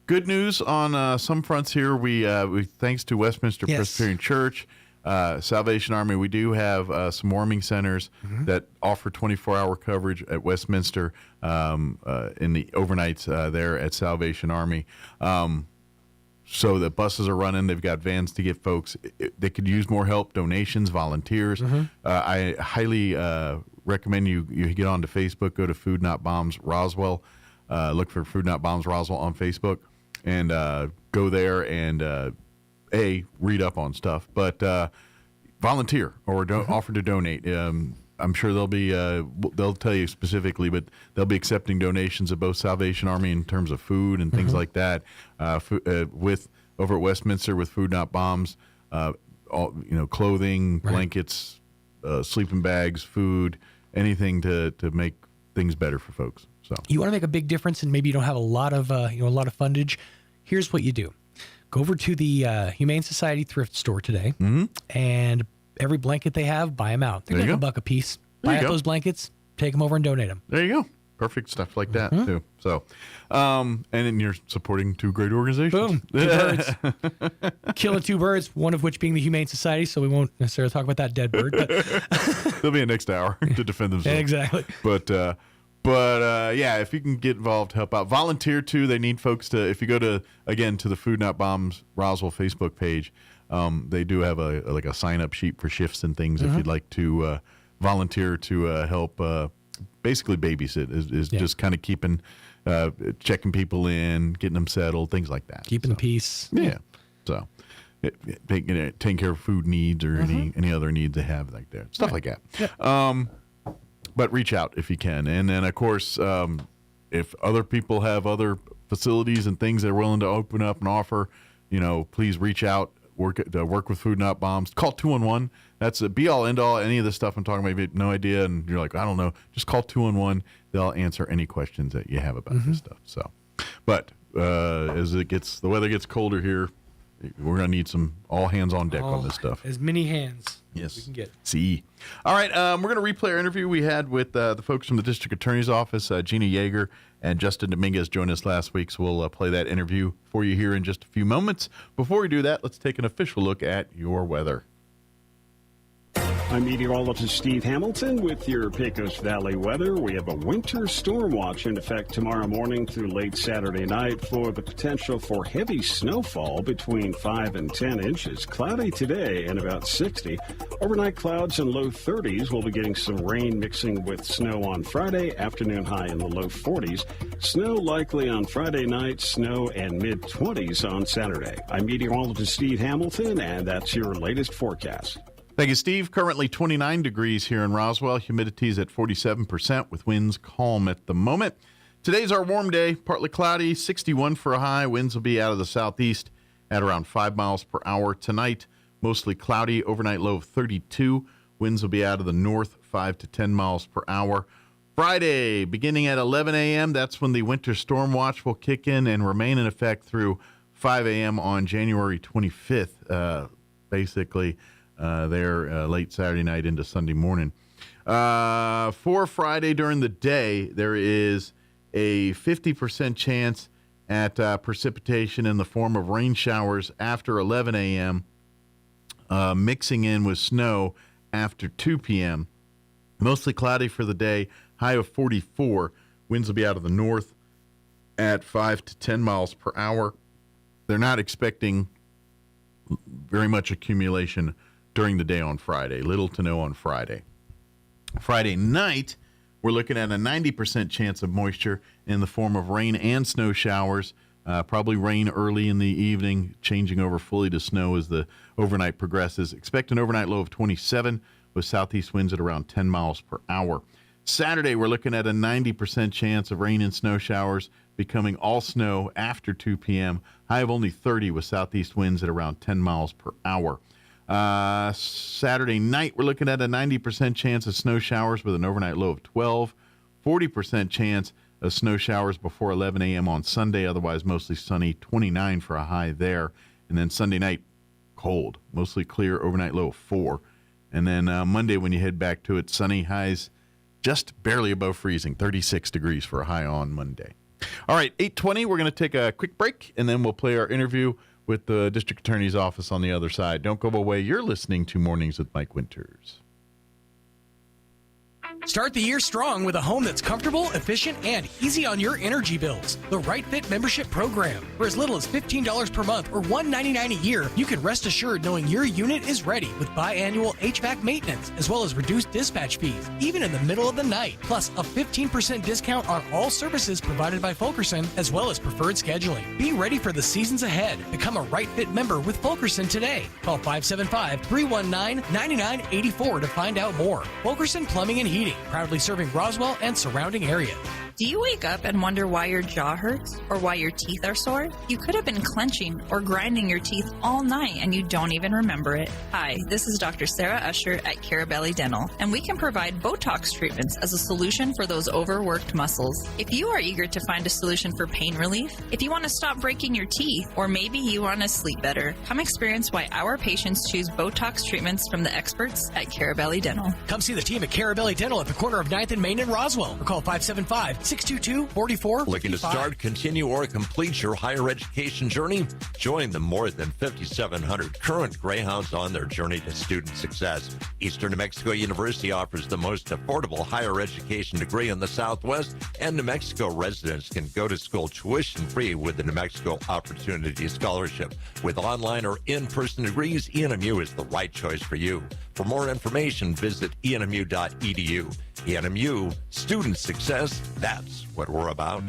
Good news on some fronts here. We thanks to Westminster Presbyterian Church, Salvation Army, we do have some warming centers that offer 24-hour coverage at Westminster in the overnights there at Salvation Army. So the buses are running. They've got vans to get folks. They could use more help, donations, volunteers. I highly recommend you get onto Facebook, go to Food Not Bombs Roswell, look for Food Not Bombs Roswell on Facebook, and go there and read up on stuff, but volunteer or offer to donate. I'm sure they'll tell you specifically, but they'll be accepting donations of both Salvation Army in terms of food and things like that. With over at Westminster with Food Not Bombs, clothing, blankets, sleeping bags, food, anything to make things better for folks. So you want to make a big difference, and maybe you don't have a lot of fundage. Here's what you do: go over to the Humane Society thrift store today, and every blanket they have, buy them out. They're like $1 a piece. Buy out those blankets, take them over and donate them. There you go. Perfect stuff like that too. So, and then you're supporting two great organizations. Boom, 2 birds, killing 2 birds. One of which being the Humane Society. So we won't necessarily talk about that dead bird. But they'll be a next hour to defend themselves. Exactly. But yeah, if you can get involved, help out, volunteer too. They need folks to. If you go to the Food Not Bombs Roswell Facebook page, they do have a sign up sheet for shifts and things. If you'd like to volunteer to help. Basically babysit is just kind of keeping, checking people in, getting them settled, things like that. Keeping the peace. Yeah. So taking care of food needs or any other needs they have like that. Stuff like that. Yeah. But reach out if you can. And then, of course, if other people have other facilities and things they're willing to open up and offer, please reach out. Work with Food Not Bombs. Call 211. That's a be-all, end-all. Any of the stuff I'm talking about, you have no idea, and you're like, I don't know. Just call 211. They'll answer any questions that you have about this stuff. So, but as the weather gets colder here, we're gonna need some all hands on deck on this stuff. As many hands as we can get. See. All right, we're gonna replay our interview we had with the folks from the District Attorney's Office. Gina Yeager and Justin Dominguez joined us last week, so we'll play that interview for you here in just a few moments. Before we do that, let's take an official look at your weather. I'm meteorologist Steve Hamilton with your Pecos Valley weather. We have a winter storm watch in effect tomorrow morning through late Saturday night for the potential for heavy snowfall between 5 and 10 inches. Cloudy today and about 60. Overnight clouds and low 30s. We'll be getting some rain mixing with snow on Friday. Afternoon high in the low 40s. Snow likely on Friday night. Snow and mid-20s on Saturday. I'm meteorologist Steve Hamilton, and that's your latest forecast. Thank you, Steve. Currently 29 degrees here in Roswell. Humidity is at 47% with winds calm at the moment. Today's our warm day, partly cloudy, 61 for a high. Winds will be out of the southeast at around 5 miles per hour. Tonight, mostly cloudy, overnight low of 32. Winds will be out of the north, 5 to 10 miles per hour. Friday, beginning at 11 a.m., that's when the winter storm watch will kick in and remain in effect through 5 a.m. on January 25th, basically. There late Saturday night into Sunday morning. For Friday during the day, there is a 50% chance at precipitation in the form of rain showers after 11 a.m., mixing in with snow after 2 p.m. Mostly cloudy for the day, high of 44. Winds will be out of the north at 5 to 10 miles per hour. They're not expecting very much accumulation during the day on Friday. Little to no on Friday. Friday night, we're looking at a 90% chance of moisture in the form of rain and snow showers. Probably rain early in the evening, changing over fully to snow as the overnight progresses. Expect an overnight low of 27 with southeast winds at around 10 miles per hour. Saturday, we're looking at a 90% chance of rain and snow showers, becoming all snow after 2 p.m. High of only 30 with southeast winds at around 10 miles per hour. Saturday night, we're looking at a 90% chance of snow showers with an overnight low of 12. 40% chance of snow showers before 11 a.m. on Sunday, otherwise mostly sunny, 29 for a high there. And then Sunday night, cold, mostly clear, overnight low of 4. And then Monday, when you head back to it, sunny, highs just barely above freezing, 36 degrees for a high on Monday. All right, 8:20, we're going to take a quick break, and then we'll play our interview with the District Attorney's Office on the other side. Don't go away. You're listening to Mornings with Mike Winters. Start the year strong with a home that's comfortable, efficient, and easy on your energy bills. The Right Fit membership program. For as little as $15 per month or $199 a year, you can rest assured knowing your unit is ready with biannual HVAC maintenance, as well as reduced dispatch fees, even in the middle of the night. Plus, a 15% discount on all services provided by Fulkerson, as well as preferred scheduling. Be ready for the seasons ahead. Become a Right Fit member with Fulkerson today. Call 575-319-9984 to find out more. Fulkerson Plumbing and Heating. Proudly serving Roswell and surrounding area. Do you wake up and wonder why your jaw hurts or why your teeth are sore? You could have been clenching or grinding your teeth all night and you don't even remember it. Hi, this is Dr. Sarah Usher at Carabelli Dental, and we can provide Botox treatments as a solution for those overworked muscles. If you are eager to find a solution for pain relief, if you want to stop breaking your teeth, or maybe you want to sleep better, come experience why our patients choose Botox treatments from the experts at Carabelli Dental. Come see the team at Carabelli Dental at the corner of 9th and Main in Roswell, or call 575-622-4455. Looking to start, continue, or complete your higher education journey? Join the more than 5,700 current Greyhounds on their journey to student success. Eastern New Mexico University offers the most affordable higher education degree in the Southwest, and New Mexico residents can go to school tuition-free with the New Mexico Opportunity Scholarship. With online or in-person degrees, ENMU is the right choice for you. For more information, visit enmu.edu. ENMU, student success, that's what we're about.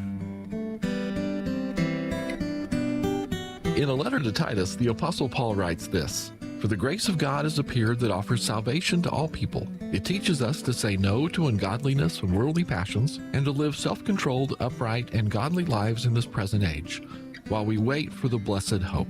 In a letter to Titus, the Apostle Paul writes this: "For the grace of God has appeared that offers salvation to all people. It teaches us to say no to ungodliness and worldly passions, and to live self-controlled, upright, and godly lives in this present age, while we wait for the blessed hope."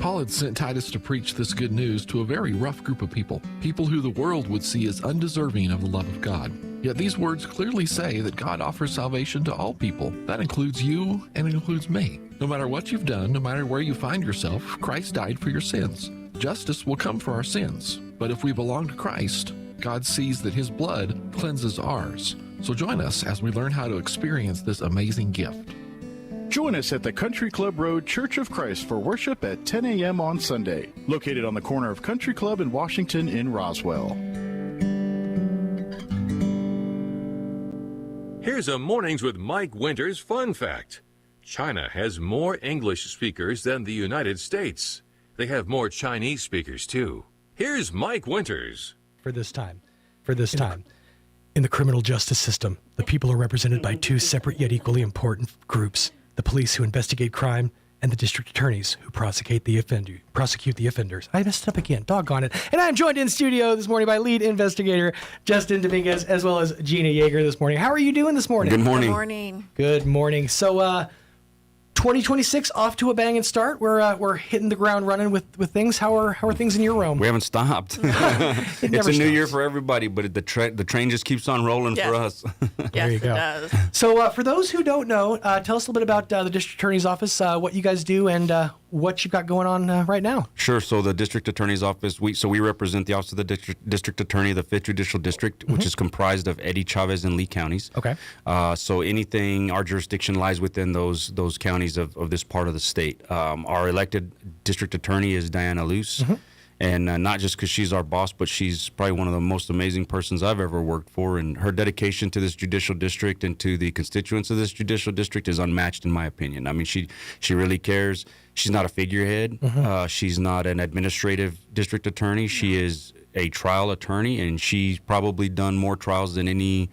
Paul had sent Titus to preach this good news to a very rough group of people who the world would see as undeserving of the love of God. Yet these words clearly say that God offers salvation to all people. That includes you and it includes me. No matter what you've done, no matter where you find yourself, Christ died for your sins. Justice will come for our sins. But if we belong to Christ, God sees that his blood cleanses ours. So join us as we learn how to experience this amazing gift. Join us at the Country Club Road Church of Christ for worship at 10 a.m. on Sunday, located on the corner of Country Club and Washington in Roswell. Here's a Mornings with Mike Winters fun fact. China has more English speakers than the United States. They have more Chinese speakers, too. Here's Mike Winters. For this time. In the criminal justice system, the people are represented by two separate yet equally important groups: the police, who investigate crime, and the district attorneys, who prosecute the offenders. I messed up again. Doggone it. And I'm joined in studio this morning by lead investigator Justin Dominguez, as well as Gina Yeager this morning. How are you doing this morning? Good morning. Good morning. Good morning. So, 2026 off to a banging start. We're hitting the ground running with things. How are things in your realm? We haven't stopped. It's a new year for everybody, but the train just keeps on rolling for us. There you go. It does. So for those who don't know, tell us a little bit about the District Attorney's Office, what you guys do, and what you've got going on right now. Sure. So the District Attorney's Office, we represent the Office of the District Attorney of the 5th Judicial District, which is comprised of Eddy, Chavez, and Lee counties. Okay. So anything, our jurisdiction lies within those counties of this part of the state. Our elected District Attorney is Diana Luce. And not just because she's our boss, but she's probably one of the most amazing persons I've ever worked for. And her dedication to this judicial district and to the constituents of this judicial district is unmatched, in my opinion. I mean, she really cares. She's not a figurehead. She's not an administrative district attorney. She is a trial attorney, and she's probably done more trials than any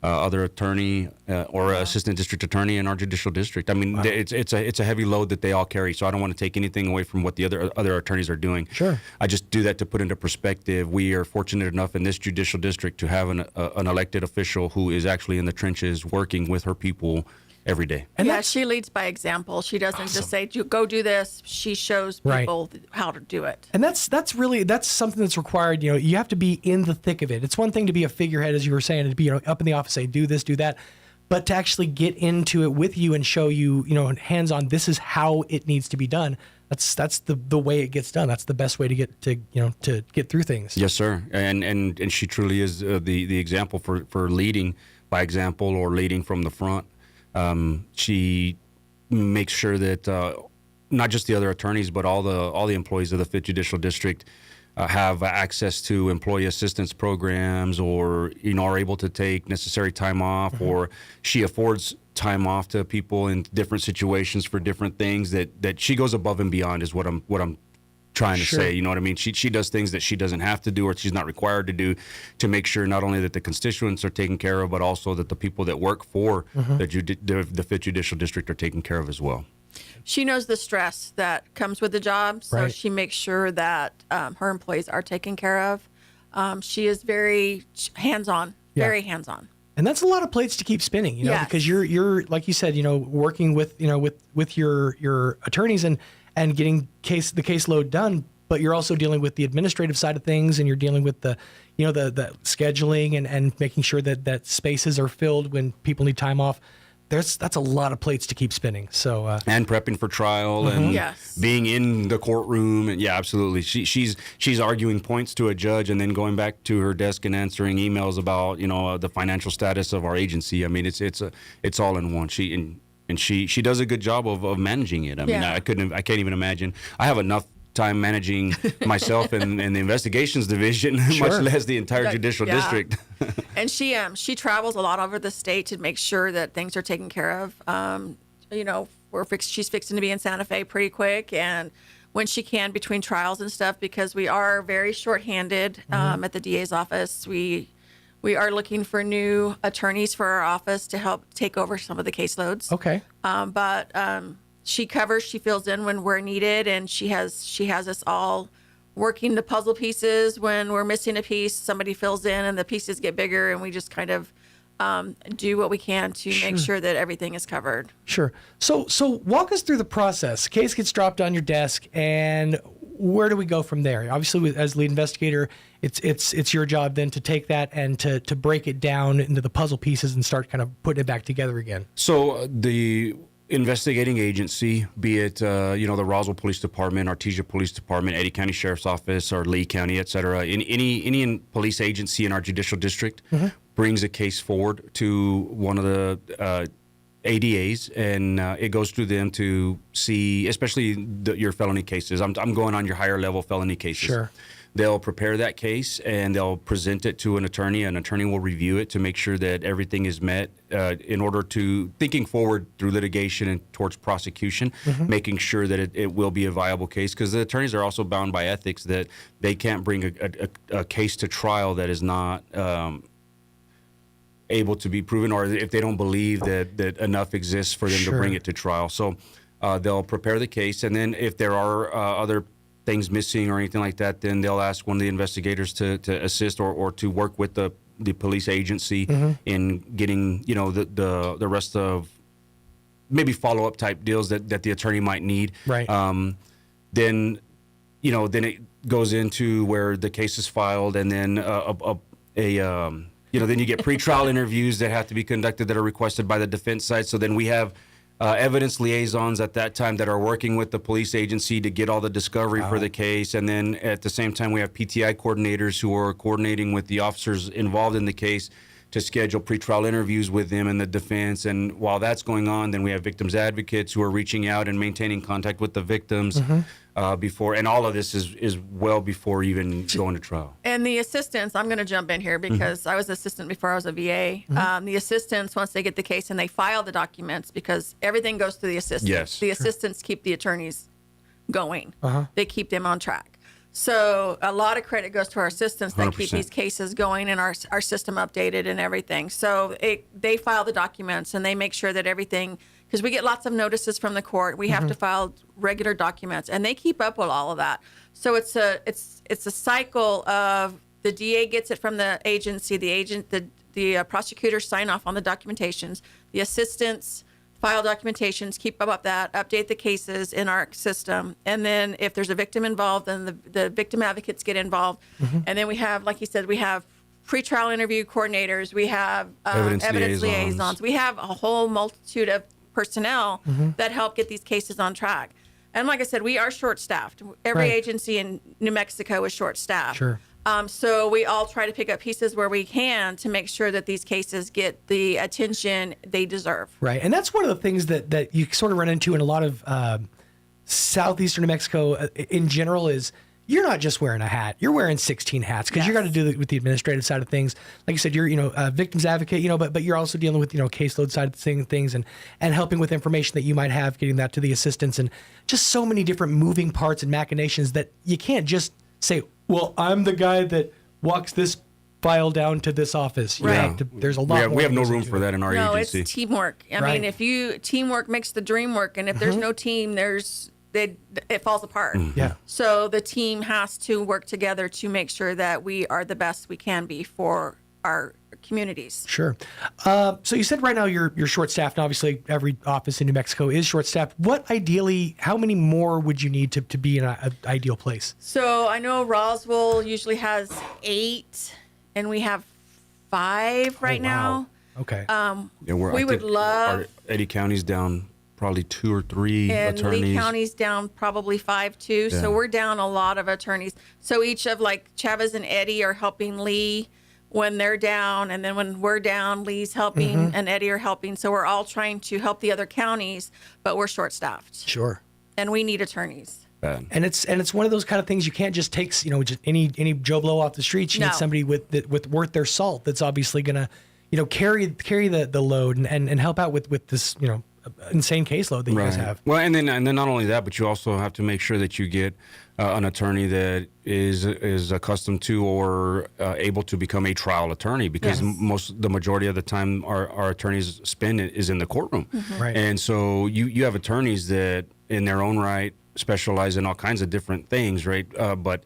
other attorney or assistant district attorney in our judicial district. I mean, it's a heavy load that they all carry. So I don't want to take anything away from what the other attorneys are doing. Sure. I just do that to put into perspective. We are fortunate enough in this judicial district to have an elected official who is actually in the trenches working with her people every day. And she leads by example. She doesn't just say, go do this. She shows people how to do it. And that's something that's required. You know, you have to be in the thick of it. It's one thing to be a figurehead, as you were saying, and to be up in the office, say, do this, do that. But to actually get into it with you and show you, hands-on, this is how it needs to be done. That's the way it gets done. That's the best way to get through things. Yes, sir. And she truly is the example for leading by example or leading from the front. She makes sure that not just the other attorneys, but all the employees of the 5th Judicial District have access to employee assistance programs, or are able to take necessary time off, or she affords time off to people in different situations for different things. That she goes above and beyond is what I'm trying to say. You know what I mean? She does things that she doesn't have to do or she's not required to do to make sure not only that the constituents are taken care of, but also that the people that work for the 5th Judicial District are taken care of as well. She knows the stress that comes with the job, so she makes sure that her employees are taken care of. She is very hands-on, very hands-on. And that's a lot of plates to keep spinning, because you're like you said, working with your attorneys and getting the caseload done, but you're also dealing with the administrative side of things, and you're dealing with the scheduling and making sure that spaces are filled when people need time off. That's a lot of plates to keep spinning. So and prepping for trial and being in the courtroom, and absolutely, she's arguing points to a judge and then going back to her desk and answering emails about the financial status of our agency. I mean, it's all in one. She does a good job of managing it. I mean, I can't even imagine. I have enough time managing myself in the investigations division, much less the entire judicial district. And she travels a lot over the state to make sure that things are taken care of. She's fixing to be in Santa Fe pretty quick, and when she can between trials and stuff, because we are very shorthanded at the DA's office. We are looking for new attorneys for our office to help take over some of the caseloads. Okay. But she covers, she fills in when we're needed, and she has us all working the puzzle pieces. When we're missing a piece, somebody fills in and the pieces get bigger, and we just kind of do what we can to make sure that everything is covered. Sure. So walk us through the process. Case gets dropped on your desk, and where do we go from there? Obviously, as lead investigator, it's your job then to take that and to break it down into the puzzle pieces and start kind of putting it back together again. So the investigating agency, be it the Roswell Police Department, Artesia Police Department, Eddy County Sheriff's Office, or Lee County, et cetera, any police agency in our judicial district brings a case forward to one of the ADAs, and it goes through them to see, especially your felony cases. I'm going on your higher level felony cases. Sure. They'll prepare that case and they'll present it to an attorney. An attorney will review it to make sure that everything is met in order to thinking forward through litigation and towards prosecution, making sure that it will be a viable case, because the attorneys are also bound by ethics that they can't bring a case to trial that is not able to be proven, or if they don't believe that enough exists for them to bring it to trial. So they'll prepare the case, and then if there are other things missing or anything like that, then they'll ask one of the investigators to assist or to work with the police agency in getting the rest of maybe follow-up type deals that the attorney might need. Right. Then it goes into where the case is filed, and then then you get pretrial interviews that have to be conducted that are requested by the defense side. So then we have evidence liaisons at that time that are working with the police agency to get all the discovery for the case. And then at the same time, we have PTI coordinators who are coordinating with the officers involved in the case to schedule pretrial interviews with them and the defense. And while that's going on, then we have victims advocates who are reaching out and maintaining contact with the victims before. And all of this is well before even going to trial. And the assistants, I'm going to jump in here because I was an assistant before I was a VA. The assistants, once they get the case and they file the documents, because everything goes through the assistants. Yes. The assistants keep the attorneys going. They keep them on track. So a lot of credit goes to our assistants that keep 100%. these cases going and our system updated and everything. So they file the documents and they make sure that everything, because we get lots of notices from the court. We have to file regular documents, and they keep up with all of that. So it's a cycle of the DA gets it from the agency, the prosecutors sign off on the documentations, the assistants file documentations, keep up with that, update the cases in our system. And then if there's a victim involved, then the victim advocates get involved. And then we have, like you said, we have pretrial interview coordinators, we have evidence liaisons. We have a whole multitude of personnel that help get these cases on track. And like I said, we are short-staffed. Every agency in New Mexico is short-staffed. Sure. So we all try to pick up pieces where we can to make sure that these cases get the attention they deserve. Right. And that's one of the things that you sort of run into in a lot of southeastern New Mexico in general is you're not just wearing a hat. You're wearing 16 hats because you got to do it with the administrative side of things. Like you said, you're, a victims advocate, but you're also dealing with, caseload side of things and helping with information that you might have, getting that to the assistants, and just so many different moving parts and machinations that you can't just say, well, I'm the guy that walks this file down to this office. There's a lot more. We have no room for that in our agency. No, it's teamwork. I mean, teamwork makes the dream work. And if there's no team, it falls apart. Yeah. So the team has to work together to make sure that we are the best we can be for our communities. Sure. So you said right now you're short-staffed, and obviously every office in New Mexico is short-staffed. How many more would you need to be in an ideal place? So I know Roswell usually has 8, and we have 5 right now. Okay. We would love... Eddy County's down probably 2 or 3 and attorneys. Lee County's down probably 5 too. Yeah. So we're down a lot of attorneys. So each of Chavez and Eddy are helping Lee when they're down, and then when we're down, Lee's helping and Eddy are helping. So we're all trying to help the other counties, but we're short-staffed. Sure. And we need attorneys. And it's one of those kind of things you can't just take, just any Joe Blow off the streets. You need somebody with worth their salt that's obviously gonna, carry the load and help out with this, insane caseload that you guys have. Well, and then not only that, but you also have to make sure that you get an attorney that is accustomed to or able to become a trial attorney, because the majority of the time our attorneys spend is in the courtroom. Right. And so you have attorneys that in their own right specialize in all kinds of different things, right? But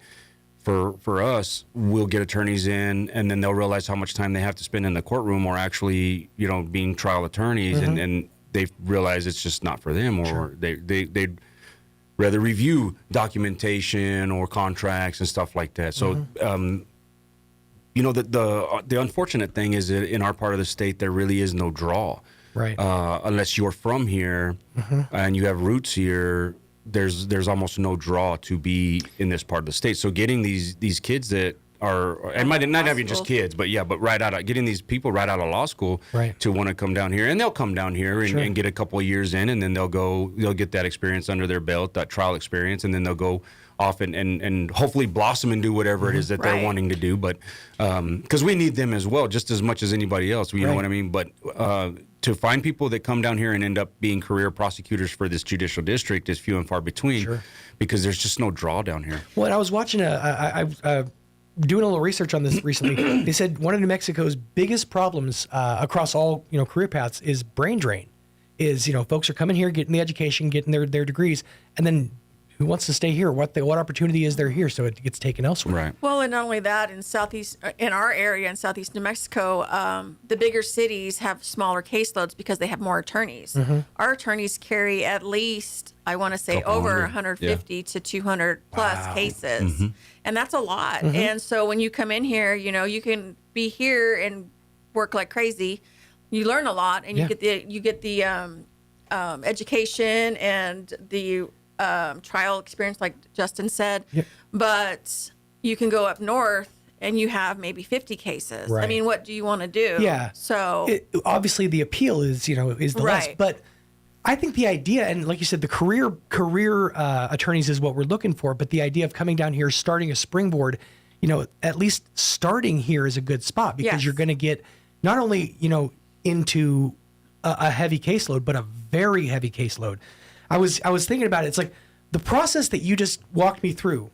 for us, we'll get attorneys in, and then they'll realize how much time they have to spend in the courtroom or actually, being trial attorneys, and they realize it's just not for them, or they'd rather review documentation or contracts and stuff like that. So, the unfortunate thing is that in our part of the state, there really is no draw. Right. Unless you're from here and you have roots here, there's almost no draw to be in this part of the state. So getting these kids that are, and might not having just kids, but getting these people right out of law school to want to come down here, and they'll come down here and get a couple of years in, and then they'll get that experience under their belt, that trial experience, and then they'll go off and hopefully blossom and do whatever it is that they're wanting to do. But because we need them as well, just as much as anybody else, you know what I mean? But to find people that come down here and end up being career prosecutors for this judicial district is few and far between, because there's just no draw down here. Well, and I was watching doing a little research on this recently. They said one of New Mexico's biggest problems across all career paths is brain drain. Is folks are coming here, getting the education, getting their degrees, and then who wants to stay here? What opportunity is there here? So it gets taken elsewhere. Right. Well, and not only that, in our area in southeast New Mexico, the bigger cities have smaller caseloads because they have more attorneys. Our attorneys carry at least, I want to say, over 150 to 200 plus cases, and that's a lot. And so when you come in here, you can be here and work like crazy. You learn a lot, and you get the education and the trial experience, like Justin said, but you can go up north and you have maybe 50 cases. Right. I mean, what do you want to do? Yeah. So obviously the appeal is the less, but I think the idea, and like you said, the career attorneys is what we're looking for, but the idea of coming down here, starting a springboard, at least starting here is a good spot, because you're going to get not only, into a heavy caseload, but a very heavy caseload. I was thinking about it. It's like the process that you just walked me through.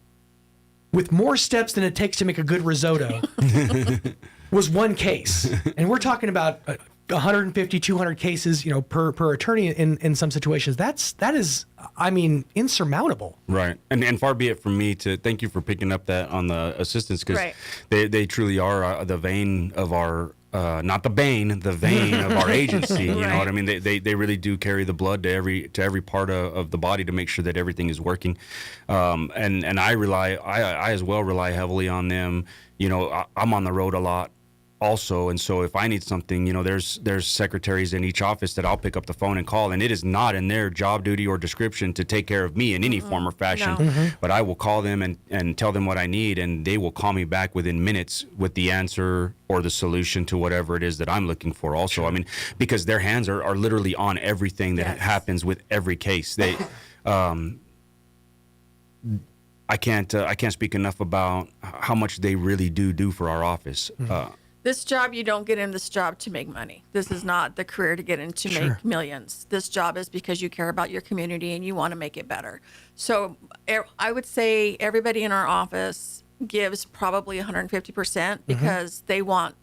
with more steps than it takes to make a good risotto was one case. And we're talking about 150, 200 cases, per attorney in some situations. That is, I mean, insurmountable. Right. And far be it from me to thank you for picking up that on the assistants, because they truly are the vein of our, not the bane, the vein of our agency. You know what I mean? They really do carry the blood to every part of the body to make sure that everything is working. And I as well rely heavily on them. I'm on the road a lot also, and so if I need something, there's secretaries in each office that I'll pick up the phone and call, and it is not in their job duty or description to take care of me in any form or fashion. No. But I will call them and tell them what I need, and they will call me back within minutes with the answer or the solution to whatever it is that I'm looking for also. I mean, because their hands are literally on everything that happens with every case. They I can't speak enough about how much they really do for our office. This job, you don't get in this job to make money. This is not the career to get into make millions. This job is because you care about your community and you want to make it better. So I would say everybody in our office gives probably 150% because they want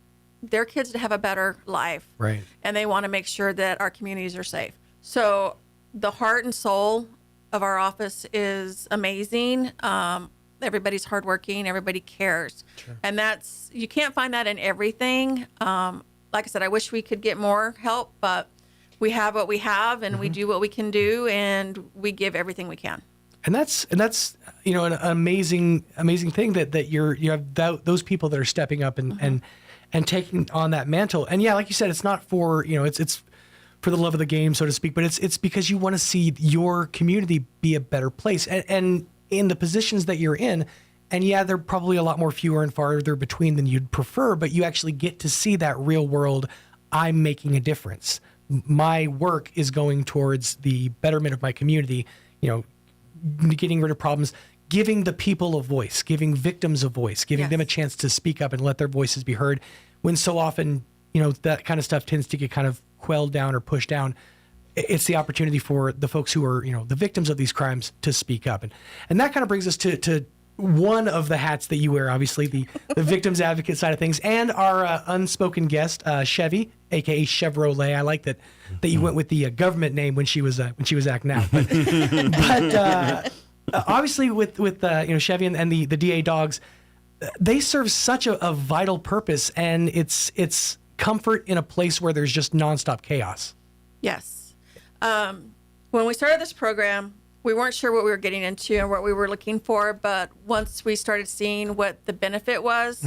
their kids to have a better life. Right. And they want to make sure that our communities are safe. So the heart and soul of our office is amazing. Everybody's hardworking. Everybody cares. And you can't find that in everything. Like I said, I wish we could get more help, but we have what we have, and we do what we can do, and we give everything we can. And that's an amazing thing that you have those people that are stepping up and taking on that mantle. And yeah, like you said, it's not for it's for the love of the game, so to speak, but it's because you want to see your community be a better place. And in the positions that you're in, and yeah, they're probably a lot more fewer and farther between than you'd prefer, but you actually get to see that real world. I'm making a difference. My work is going towards the betterment of my community, getting rid of problems, giving the people a voice, giving victims a voice, giving them a chance to speak up and let their voices be heard, when so often, that kind of stuff tends to get kind of quelled down or pushed down. It's the opportunity for the folks who are, the victims of these crimes to speak up. And that kind of brings us to one of the hats that you wear, obviously, the victims advocate side of things, and our unspoken guest, Chevy, aka Chevrolet. I like that you went with the government name when she was acting out. But obviously with Chevy and the DA dogs, they serve such a vital purpose, and it's comfort in a place where there's just nonstop chaos. Yes. When we started this program, we weren't sure what we were getting into and what we were looking for, but once we started seeing what the benefit was,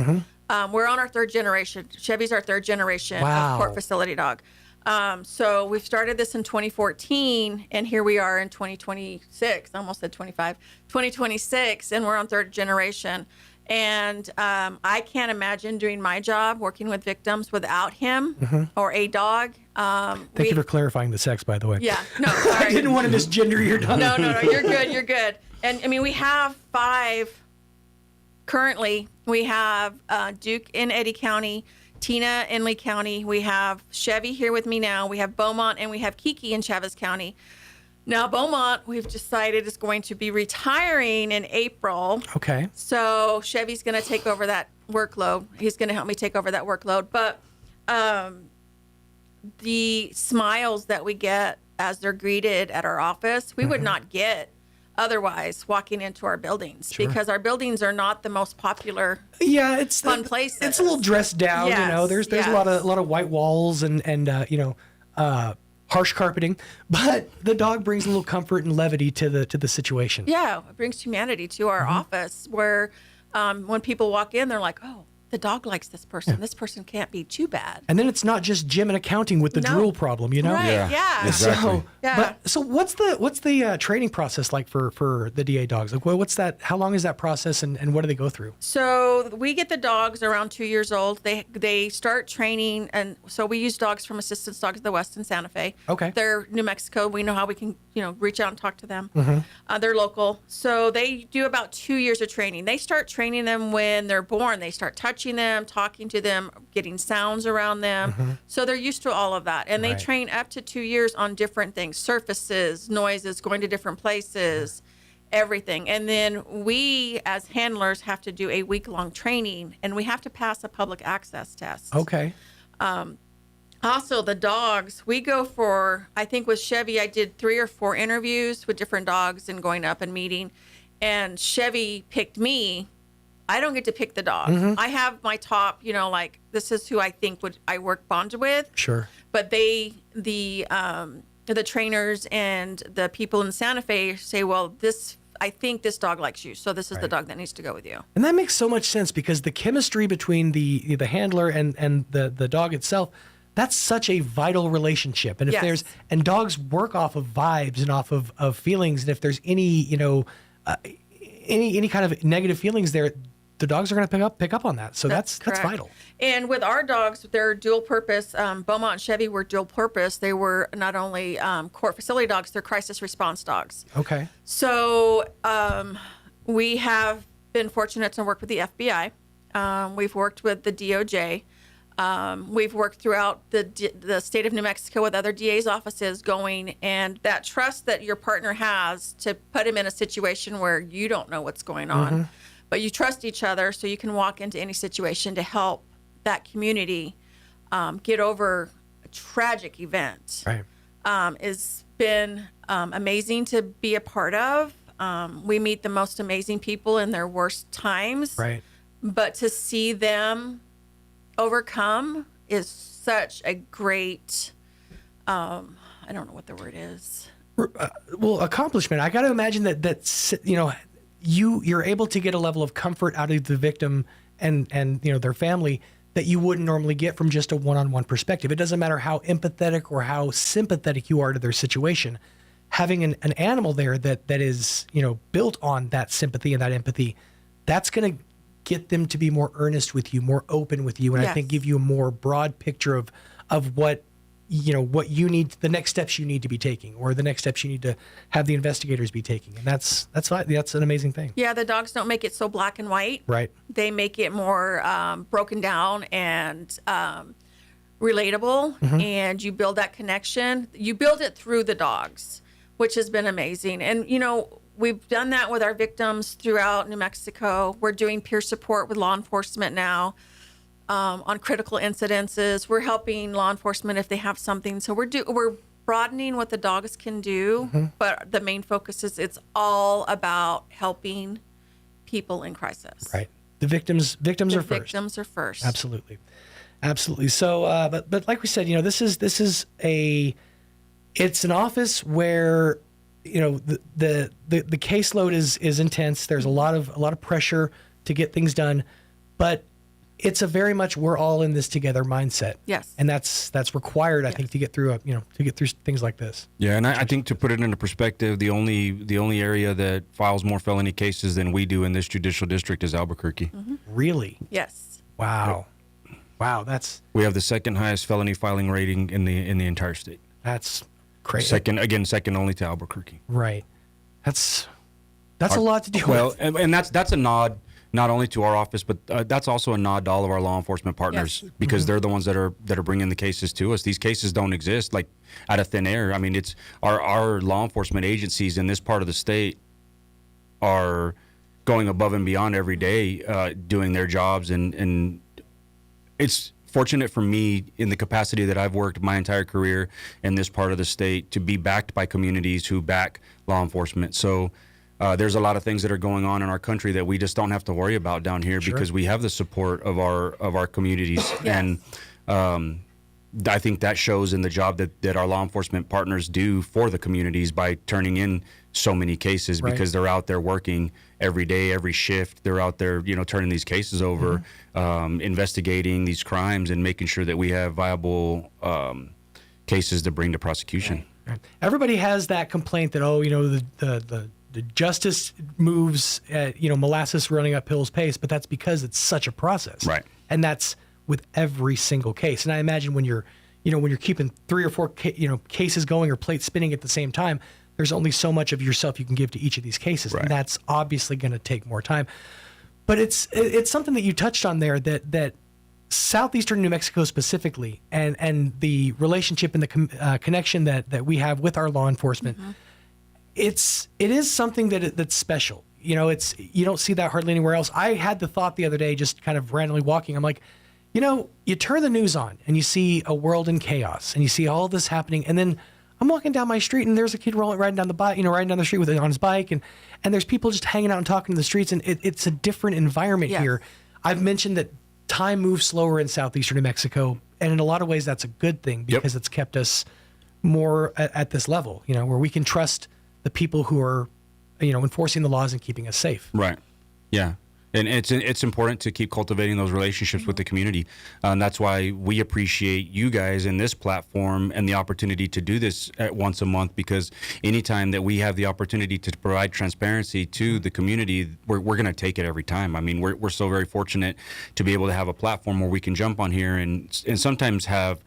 we're on our third generation. Chevy's our third generation of court facility dog. So we've started this in 2014, and here we are in 2026. I almost said 2026, and we're on third generation. And I can't imagine doing my job, working with victims, without him or a dog. Thank you for clarifying the sex, by the way. Yeah, no, sorry. I didn't want to misgender your dog. No, you're good. And I mean, we have 5 currently. We have Duke in Eddy County, Tina in Lee County. We have Chevy here with me now. We have Beaumont, and we have Kiki in Chavez County. Now, Beaumont, we've decided, is going to be retiring in April. Okay. So Chevy's going to take over that workload. He's going to help me take over that workload. But the smiles that we get as they're greeted at our office, we would not get otherwise walking into our buildings, because our buildings are not the most popular fun places. It's a little dressed down, There's a lot of white walls and harsh carpeting, but the dog brings a little comfort and levity to the situation. Yeah, it brings humanity to our office, where when people walk in, they're like, oh, the dog likes this person. Yeah. This person can't be too bad. And then it's not just Jim and accounting with the drool problem, Right, yeah. Exactly. So what's the training process like for the DA dogs? Like, what's that? How long is that process, and what do they go through? So we get the dogs around 2 years old. They start training, and so we use dogs from Assistance Dogs of the West in Santa Fe. Okay. They're New Mexico. We know how we can reach out and talk to them. They're local. So they do about 2 years of training. They start training them when they're born. They start touching them, talking to them, getting sounds around them. So they're used to all of that. And they train up to 2 years on different things, surfaces, noises, going to different places. everything. And then we, as handlers, have to do a week-long training, and we have to pass a public access test. Okay. Also, the dogs, we go for, I think with Chevy, I did 3 or 4 interviews with different dogs and going up and meeting. And Chevy picked me. I don't get to pick the dog. I have my top, like, this is who I think I work bonded with. Sure. But the trainers and the people in Santa Fe say, well, I think this dog likes you, so this is the dog that needs to go with you. And that makes so much sense, because the chemistry between the handler and the dog itself, that's such a vital relationship. And if and dogs work off of vibes and off of feelings, and if there's any any kind of negative feelings there, the dogs are going to pick up on that. So that's vital. And with our dogs, they're dual purpose. Beaumont and Chevy were dual purpose. They were not only court facility dogs, they're crisis response dogs. Okay. So we have been fortunate to work with the FBI. We've worked with the DOJ. We've worked throughout the state of New Mexico with other DA's offices going, and that trust that your partner has to put him in a situation where you don't know what's going on, but you trust each other, so you can walk into any situation to help that community get over a tragic event. Right. Has been amazing to be a part of. We meet the most amazing people in their worst times. Right. But to see them overcome is such a great, I don't know what the word is. Well, accomplishment. I got to imagine that you're able to get a level of comfort out of the victim and their family that you wouldn't normally get from just a one-on-one perspective. It doesn't matter how empathetic or how sympathetic you are to their situation. Having an animal there that is built on that sympathy and that empathy, that's going to get them to be more earnest with you, more open with you, and I think give you a more broad picture of what you need, the next steps you need to be taking, or the next steps you need to have the investigators be taking. And that's an amazing thing. Yeah, the dogs don't make it so black and white. Right. They make it more broken down and relatable, and you build that connection. You build it through the dogs, which has been amazing. And, we've done that with our victims throughout New Mexico. We're doing peer support with law enforcement now on critical incidences. We're helping law enforcement if they have something. So we're broadening what the dogs can do, but the main focus is it's all about helping people in crisis. Right. The victims are first. Victims are first. Absolutely. So, but like we said, this is it's an office where the caseload is intense. There's a lot of pressure to get things done, but it's a very much we're all in this together mindset. Yes, and that's required, I think, to get through things like this. Yeah, and I think to put it into perspective, the only area that files more felony cases than we do in this judicial district is Albuquerque. Really? Yes. Wow. Yep. Wow, we have the second highest felony filing rating in the entire state. That's crazy. Second only to Albuquerque. Right. That's a lot to deal with. Well, and that's a nod not only to our office, but that's also a nod to all of our law enforcement partners, because they're the ones that are bringing the cases to us. These cases don't exist like out of thin air. I mean, it's our law enforcement agencies in this part of the state are going above and beyond every day, doing their jobs, and it's fortunate for me in the capacity that I've worked my entire career in this part of the state to be backed by communities who back law enforcement. So there's a lot of things that are going on in our country that we just don't have to worry about down here because we have the support of our communities. And I think that shows in the job that our law enforcement partners do for the communities by turning in so many cases, because they're out there working every day, every shift. They're out there, turning these cases over, investigating these crimes and making sure that we have viable cases to bring to prosecution. Right. Everybody has that complaint that, the justice moves at, molasses running up hill's pace, but that's because it's such a process. Right. And that's with every single case. And I imagine when you're keeping 3 or 4, cases going or plates spinning at the same time, there's only so much of yourself you can give to each of these cases. Right. And that's obviously going to take more time. But it's something that you touched on there, that southeastern New Mexico specifically, and the relationship and the connection that we have with our law enforcement. it is something that's special. You don't see that hardly anywhere else. I had the thought the other day, just kind of randomly walking. I'm like, you turn the news on and you see a world in chaos and you see all this happening. And then I'm walking down my street and there's a kid riding down the street on his bike. And there's people just hanging out and talking in the streets. And it's a different environment here. I've mentioned that time moves slower in southeastern New Mexico. And in a lot of ways, that's a good thing because it's kept us more at this level, where we can trust the people who are, enforcing the laws and keeping us safe. Right. Yeah. And it's important to keep cultivating those relationships with the community. That's why we appreciate you guys in this platform and the opportunity to do this once a month, because anytime that we have the opportunity to provide transparency to the community, we're going to take it every time. I mean, we're so very fortunate to be able to have a platform where we can jump on here and sometimes have,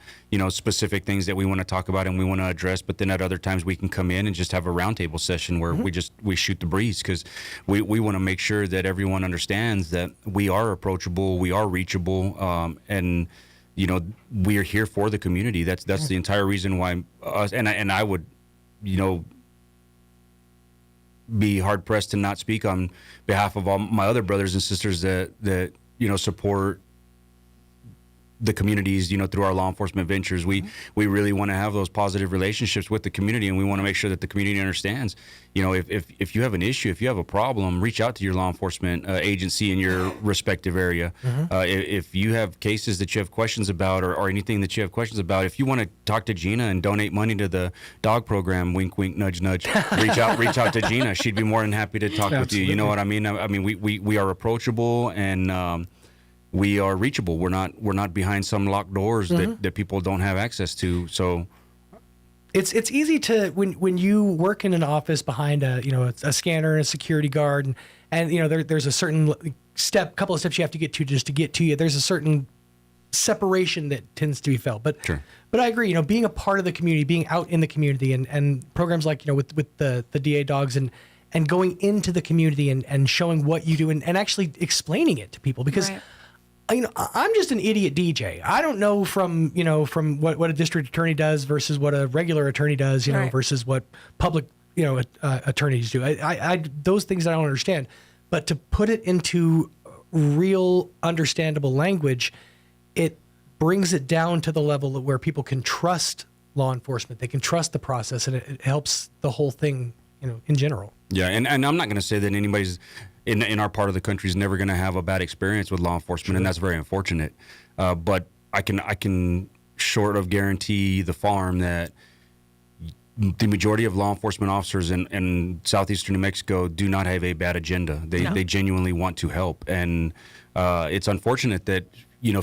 specific things that we want to talk about and we want to address, but then at other times we can come in and just have a roundtable session where we shoot the breeze, because we want to make sure that everyone understands that we are approachable, we are reachable, and we are here for the community. That's the entire reason why us and I would be hard pressed to not speak on behalf of all my other brothers and sisters that support the communities, through our law enforcement ventures. We really want to have those positive relationships with the community, and we want to make sure that the community understands, if you have an issue, if you have a problem, reach out to your law enforcement agency in your respective area. If you have cases that you have questions about or anything that you have questions about, if you want to talk to Gina and donate money to the dog program, wink, wink, nudge, nudge, reach out to Gina. She'd be more than happy to talk with you. You know what I mean? I mean, we are approachable and, we are reachable. We're not behind some locked doors that people don't have access to. So it's easy to when you work in an office behind a scanner and a security guard and there's a certain couple of steps you have to get to just to get to you. There's a certain separation that tends to be felt. But I agree. Being a part of the community, being out in the community, and programs like with the DA dogs and going into the community and showing what you do and actually explaining it to people, because. Right. I'm just an idiot DJ. I don't know from what a district attorney does versus what a regular attorney does, versus what public, attorneys do. I those things I don't understand. But to put it into real understandable language, it brings it down to the level where people can trust law enforcement. They can trust the process, and it helps the whole thing, in general. Yeah, and I'm not going to say that anybody's in our part of the country is never going to have a bad experience with law enforcement, and that's very unfortunate. But I can short of guarantee the farm that the majority of law enforcement officers in southeastern New Mexico do not have a bad agenda. They genuinely want to help, and it's unfortunate that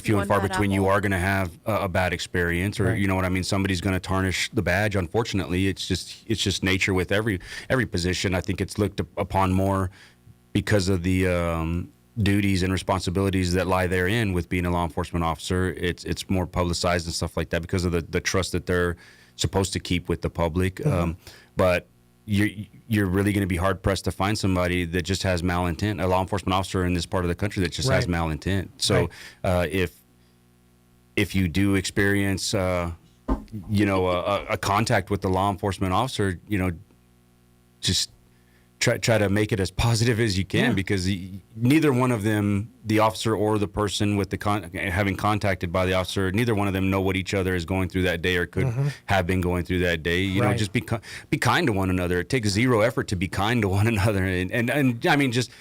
few and far between you are going to have a bad experience, or you know what I mean. Somebody's going to tarnish the badge. Unfortunately, it's just nature with every position. I think it's looked upon more because of the duties and responsibilities that lie therein with being a law enforcement officer. It's more publicized and stuff like that because of the trust that they're supposed to keep with the public. But you're really going to be hard pressed to find somebody that just has malintent, a law enforcement officer in this part of the country that just has malintent. So if you do experience a contact with the law enforcement officer, just try to make it as positive as you can, because neither one of them, the officer or the person with having contacted by the officer, neither one of them know what each other is going through that day or could have been going through that day. You know, just be kind to one another. It takes zero effort to be kind to one another. And I mean, just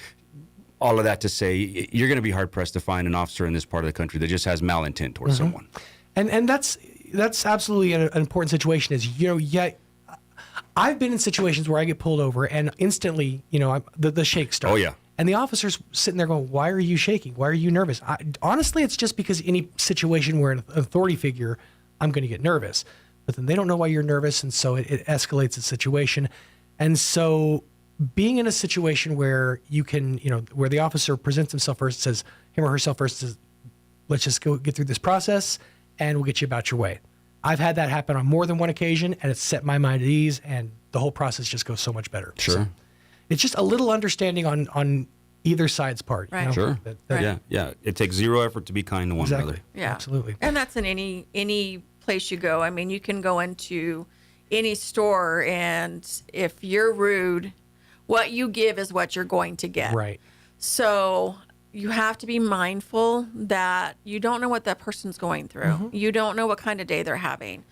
all of that to say, you're going to be hard pressed to find an officer in this part of the country that just has malintent towards someone. And that's absolutely an important situation. Is I've been in situations where I get pulled over and instantly, the shake starts. Oh, yeah. And the officer's sitting there going, why are you shaking? Why are you nervous? Honestly, it's just because any situation where an authority figure, I'm going to get nervous. But then they don't know why you're nervous, and so it escalates the situation. And so being in a situation where you can, where the officer presents himself first, says, him or herself first, says, let's just go get through this process, and we'll get you about your way. I've had that happen on more than one occasion, and it's set my mind at ease, and the whole process just goes so much better. Sure. So it's just a little understanding on either side's part. Right. Sure. Yeah. It takes zero effort to be kind to one another. Yeah, absolutely. And that's in any place you go. I mean, you can go into any store, and if you're rude, what you give is what you're going to get. Right. So you have to be mindful that you don't know what that person's going through. Mm-hmm. You don't know what kind of day they're having.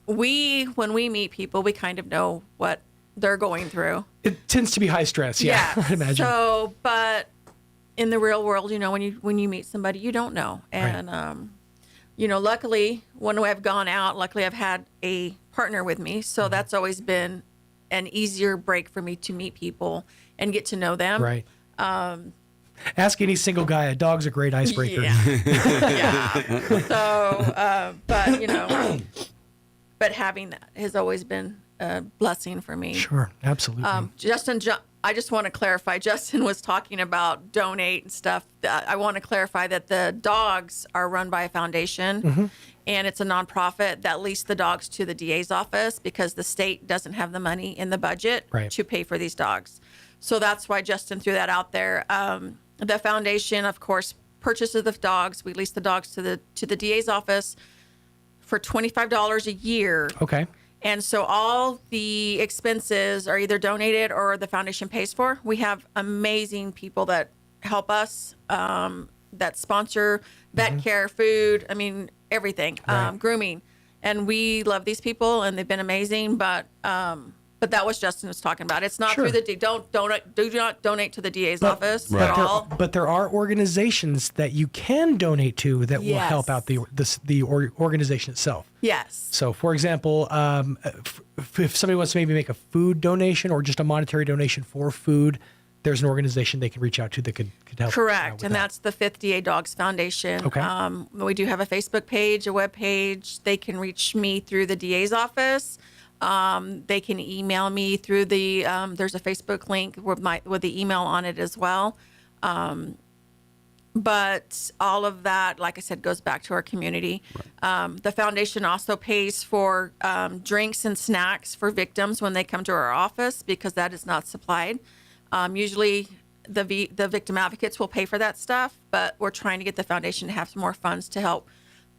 When we meet people, we kind of know what they're going through. It tends to be high stress. Yeah, I imagine. So, but in the real world, when you meet somebody, you don't know. And, luckily, when I've gone out, luckily I've had a partner with me. So that's always been an easier break for me to meet people and get to know them. Right. Ask any single guy. A dog's a great icebreaker. Yeah. So, but having that has always been a blessing for me. Sure, absolutely. Justin, I just want to clarify. Justin was talking about donate and stuff. I want to clarify that the dogs are run by a foundation, and it's a nonprofit that leased the dogs to the DA's office because the state doesn't have the money in the budget to pay for these dogs. So that's why Justin threw that out there. The foundation, of course, purchases the dogs. We lease the dogs to the DA's office for $25 a year. Okay. And so all the expenses are either donated or the foundation pays for. We have amazing people that help us, that sponsor vet care, food, everything, grooming. And we love these people, and they've been amazing. But that was Justin was talking about. It's not through the do not donate to the DA's office at all. But there are organizations that you can donate to that will help out the organization itself. Yes. So, for example, if somebody wants to maybe make a food donation or just a monetary donation for food, there's an organization they can reach out to that could help. Correct, and that's the 5th DA Dogs Foundation. Okay. We do have a Facebook page, a web page. They can reach me through the DA's office. They can email me through the, there's a Facebook link with the email on it as well. But all of that, like I said, goes back to our community. The foundation also pays for drinks and snacks for victims when they come to our office because that is not supplied. Usually the victim advocates will pay for that stuff, but we're trying to get the foundation to have some more funds to help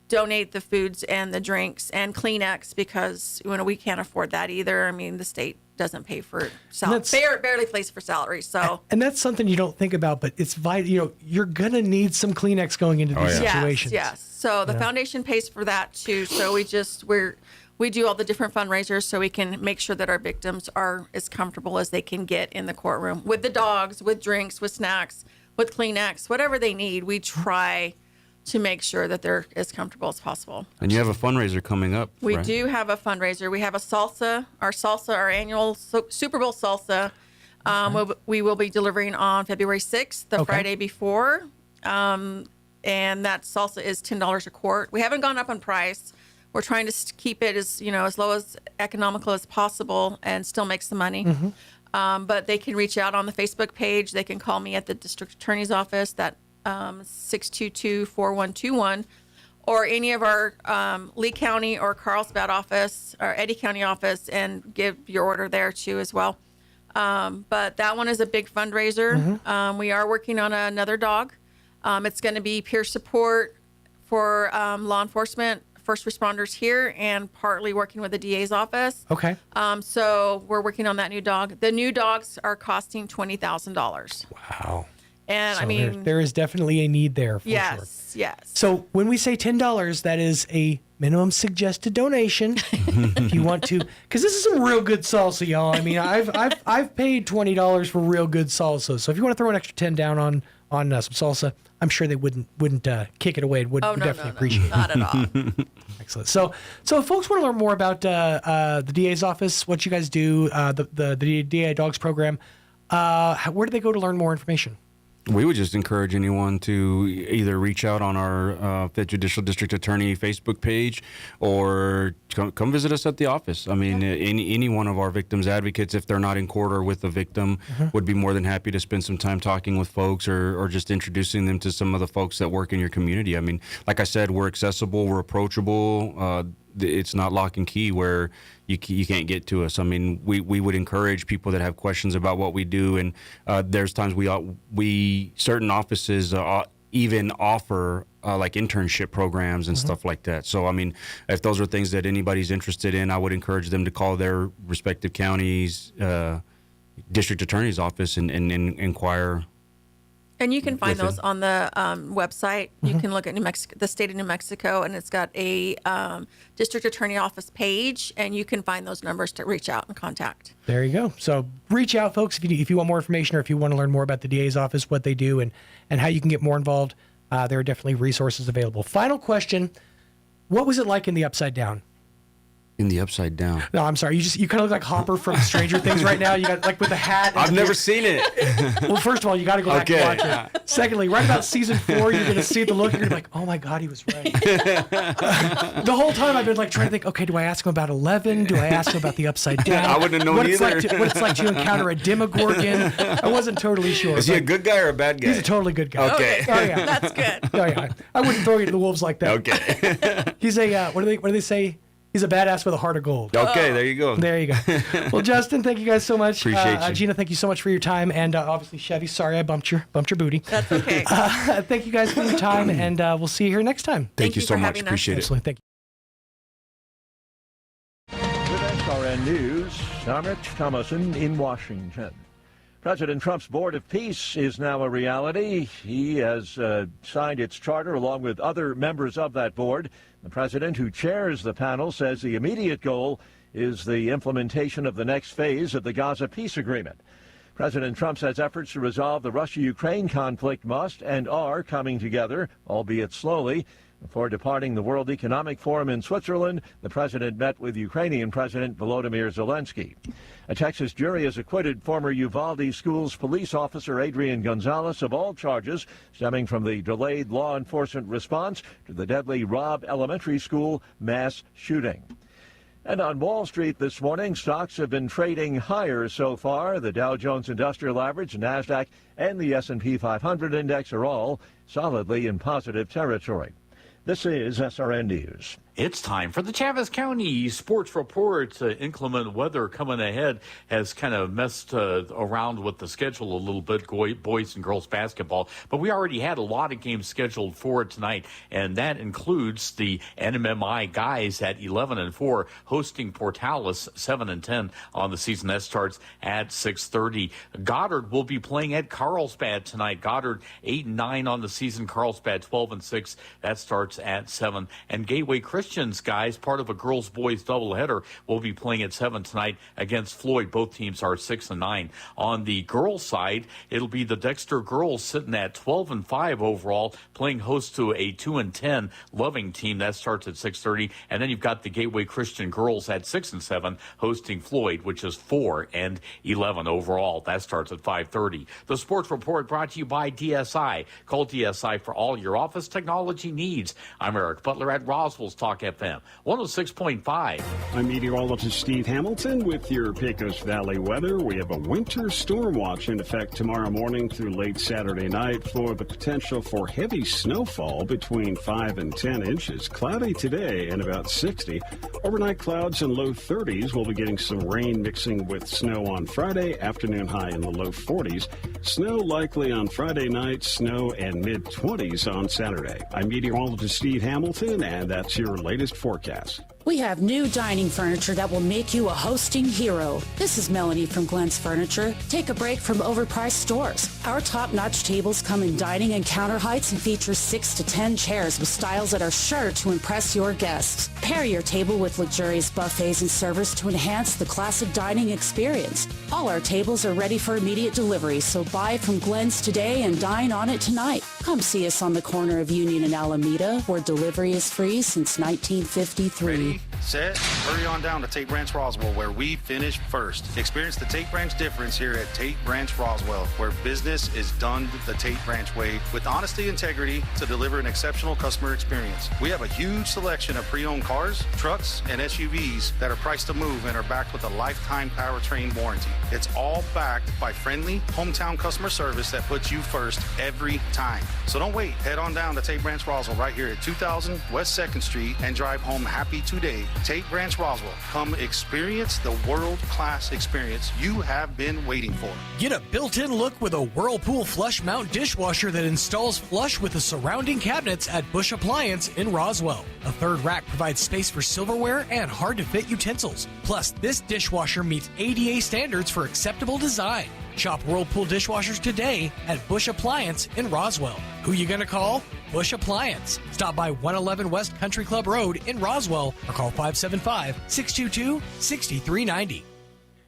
donate the foods and the drinks and Kleenex because we can't afford that either. The state doesn't pay for salary, barely pays for salary. So, and that's something you don't think about, but it's vital. You're gonna need some Kleenex going into these situations. Yes. So the foundation pays for that too. So we do all the different fundraisers so we can make sure that our victims are as comfortable as they can get in the courtroom with the dogs, with drinks, with snacks, with Kleenex, whatever they need. We try to make sure that they're as comfortable as possible. And you have a fundraiser coming up. We do have a fundraiser. We have a salsa, our annual Super Bowl salsa. We will be delivering on February 6th, the Friday before. And that salsa is $10 a quart. We haven't gone up on price. We're trying to keep it as low as economical as possible and still make some money. But they can reach out on the Facebook page. They can call me at the district attorney's office. That 622-4121, or any of our Lee County or Carlsbad office or Eddy County office and give your order there too as well. But that one is a big fundraiser. We are working on another dog. It's going to be peer support for law enforcement, first responders here, and partly working with the DA's office. Okay. So we're working on that new dog. The new dogs are costing $20,000. Wow. And so there is definitely a need there for sure. Yes. So when we say $10, that is a minimum suggested donation. If you want to, because this is some real good salsa, y'all. I've paid $20 for real good salsa. So if you want to throw an extra 10 down on some salsa, I'm sure they wouldn't kick it away. Would definitely appreciate it. Not at all. Excellent. So if folks want to learn more about the DA's office, what you guys do, the DA Dogs program, where do they go to learn more information? We would just encourage anyone to either reach out on our Fifth Judicial District Attorney Facebook page or come visit us at the office. Any one of our victims advocates, if they're not in court or with the victim, would be more than happy to spend some time talking with folks or just introducing them to some of the folks that work in your community. Like I said, we're accessible, we're approachable. It's not lock and key where you can't get to us. We would encourage people that have questions about what we do, and there's times certain offices even offer like internship programs and stuff like that. So, I mean, if those are things that anybody's interested in, I would encourage them to call their respective counties, district attorney's office and inquire. And you can find those on the website. You can look at New Mexico, the state of New Mexico, and it's got a district attorney office page, and you can find those numbers to reach out and contact. There you go. So reach out, folks, if you want more information or if you want to learn more about the DA's office, what they do, and how you can get more involved. There are definitely resources available. Final question. What was it like in the Upside Down? In the Upside Down. No, I'm sorry. You kind of look like Hopper from Stranger Things right now. You got like with the hat. I've never seen it. Well, first of all, you got to go back and watch it. Secondly, right about season 4, you're going to see the look. You're going to be like, oh my God, he was right. The whole time I've been like trying to think, okay, do I ask him about 11? Do I ask him about the Upside Down? I wouldn't have known either. What it's like to encounter a Demogorgon. I wasn't totally sure. Is he a good guy or a bad guy? He's a totally good guy. Okay. Oh, yeah. That's good. Oh, yeah. I wouldn't throw you to the wolves like that. Okay. He's a, what do they say? He's a badass with a heart of gold. Okay, there you go. There you go. Well, Justin, thank you guys so much. Appreciate you. Gina, thank you so much for your time. And obviously, Chevy, sorry I bumped your booty. That's okay. Thank you guys for your time, and we'll see you here next time. Thank you so much. Appreciate it. Absolutely. Thank you. With SRN News, I'm Rich Thomason in Washington. President Trump's Board of Peace is now a reality. He has signed its charter along with other members of that board. The president, who chairs the panel, says the immediate goal is the implementation of the next phase of the Gaza peace agreement. President Trump says efforts to resolve the Russia-Ukraine conflict must and are coming together, albeit slowly. Before departing the World Economic Forum in Switzerland, the president met with Ukrainian President Volodymyr Zelensky. A Texas jury has acquitted former Uvalde Schools police officer Adrian Gonzalez of all charges stemming from the delayed law enforcement response to the deadly Robb Elementary School mass shooting. And on Wall Street this morning, stocks have been trading higher so far. The Dow Jones Industrial Average, NASDAQ, and the S&P 500 index are all solidly in positive territory. This is SRN News. It's time for the Chaves County Sports Report. Inclement weather coming ahead has kind of messed around with the schedule a little bit, boys and girls basketball. But we already had a lot of games scheduled for tonight, and that includes the NMMI guys at 11-4 hosting Portales 7-10 on the season. That starts at 6:30. Goddard will be playing at Carlsbad tonight. Goddard 8-9 on the season. Carlsbad 12-6. That starts at 7. And Gateway Christians guys, part of a girls-boys doubleheader, will be playing at 7 tonight against Floyd. Both teams are 6-9. On the girls' side, it'll be the Dexter girls sitting at 12-5 overall, playing host to a 2-10 Loving team. That starts at 6:30. And then you've got the Gateway Christian girls at 6-7 hosting Floyd, which is 4-11 overall. That starts at 5:30. The Sports Report brought to you by DSI. Call DSI for all your office technology needs. I'm Eric Butler at Roswell's Talk FM 106.5. I'm meteorologist Steve Hamilton with your Pecos Valley weather. We have a winter storm watch in effect tomorrow morning through late Saturday night for the potential for heavy snowfall between 5 and 10 inches. Cloudy today and about 60. Overnight clouds and low 30s. We'll be getting some rain mixing with snow on Friday. Afternoon high in the low 40s. Snow likely on Friday night. Snow and mid-20s on Saturday. I'm meteorologist Steve Hamilton, and that's your latest forecast. We have new dining furniture that will make you a hosting hero. This is Melanie from Glenn's Furniture. Take a break from overpriced stores. Our top-notch tables come in dining and counter heights and feature 6 to 10 chairs with styles that are sure to impress your guests. Pair your table with luxurious buffets and servers to enhance the classic dining experience. All our tables are ready for immediate delivery, so buy from Glenn's today and dine on it tonight. Come see us on the corner of Union and Alameda, where delivery is free since 1953. Set, hurry on down to Tate Branch Roswell, where we finish first. Experience the Tate Branch difference here at Tate Branch Roswell, where business is done the Tate Branch way with honesty and integrity to deliver an exceptional customer experience. We have a huge selection of pre-owned cars, trucks, and SUVs that are priced to move and are backed with a lifetime powertrain warranty. It's all backed by friendly hometown customer service that puts you first every time. So don't wait. Head on down to Tate Branch Roswell right here at 2000 West 2nd Street and drive home happy today. today. Tate Branch Roswell. Come experience the world-class experience you have been waiting for. Get a built-in look with a Whirlpool flush mount dishwasher that installs flush with the surrounding cabinets at Bush Appliance in Roswell. A third rack provides space for silverware and hard-to-fit utensils. Plus, this dishwasher meets ADA standards for acceptable design. Shop Whirlpool dishwashers today at Bush Appliance in Roswell. Who you gonna call? Bush Appliance. Stop by 111 West Country Club Road in Roswell or call 575-622-6390.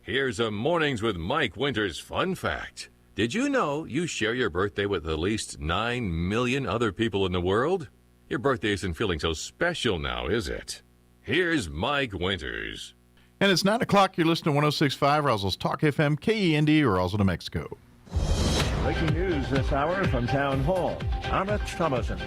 Here's a Mornings with Mike Winters fun fact. Did you know you share your birthday with at least 9 million other people in the world? Your birthday isn't feeling so special now, is it? Here's Mike Winters. And it's 9 o'clock. You're listening to 106.5 Roswell's Talk FM, KEND, Roswell, New Mexico. Breaking news this hour from Town Hall. I'm Rich Thomason.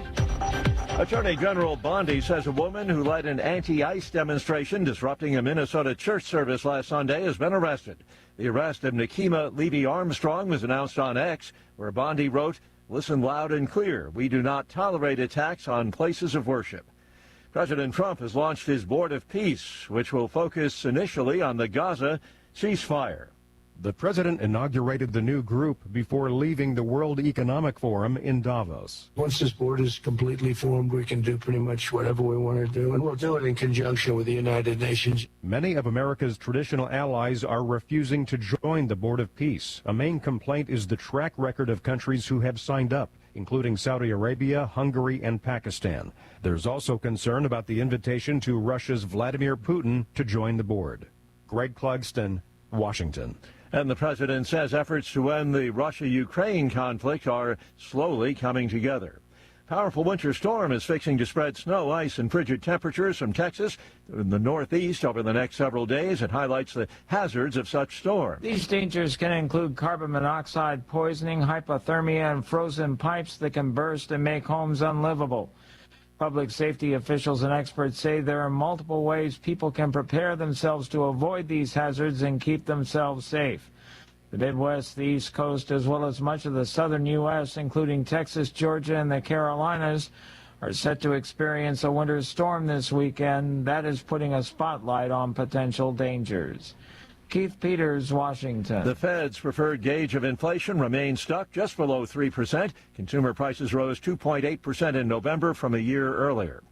Attorney General Bondi says a woman who led an anti-ICE demonstration disrupting a Minnesota church service last Sunday has been arrested. The arrest of Nikema Levy-Armstrong was announced on X, where Bondi wrote, "Listen loud and clear. We do not tolerate attacks on places of worship." President Trump has launched his Board of Peace, which will focus initially on the Gaza ceasefire. The president inaugurated the new group before leaving the World Economic Forum in Davos. Once this board is completely formed, we can do pretty much whatever we want to do, and we'll do it in conjunction with the United Nations. Many of America's traditional allies are refusing to join the Board of Peace. A main complaint is the track record of countries who have signed up, including Saudi Arabia, Hungary, and Pakistan. There's also concern about the invitation to Russia's Vladimir Putin to join the board. Greg Clugston, Washington. And the president says efforts to end the Russia-Ukraine conflict are slowly coming together. Powerful winter storm is fixing to spread snow, ice, and frigid temperatures from Texas to the northeast over the next several days. It highlights the hazards of such storms. These dangers can include carbon monoxide poisoning, hypothermia, and frozen pipes that can burst and make homes unlivable. Public safety officials and experts say there are multiple ways people can prepare themselves to avoid these hazards and keep themselves safe. The Midwest, the East Coast, as well as much of the southern U.S., including Texas, Georgia, and the Carolinas, are set to experience a winter storm this weekend. That is putting a spotlight on potential dangers. Keith Peters, Washington. The Fed's preferred gauge of inflation remains stuck just below 3%. Consumer prices rose 2.8% in November from a year earlier.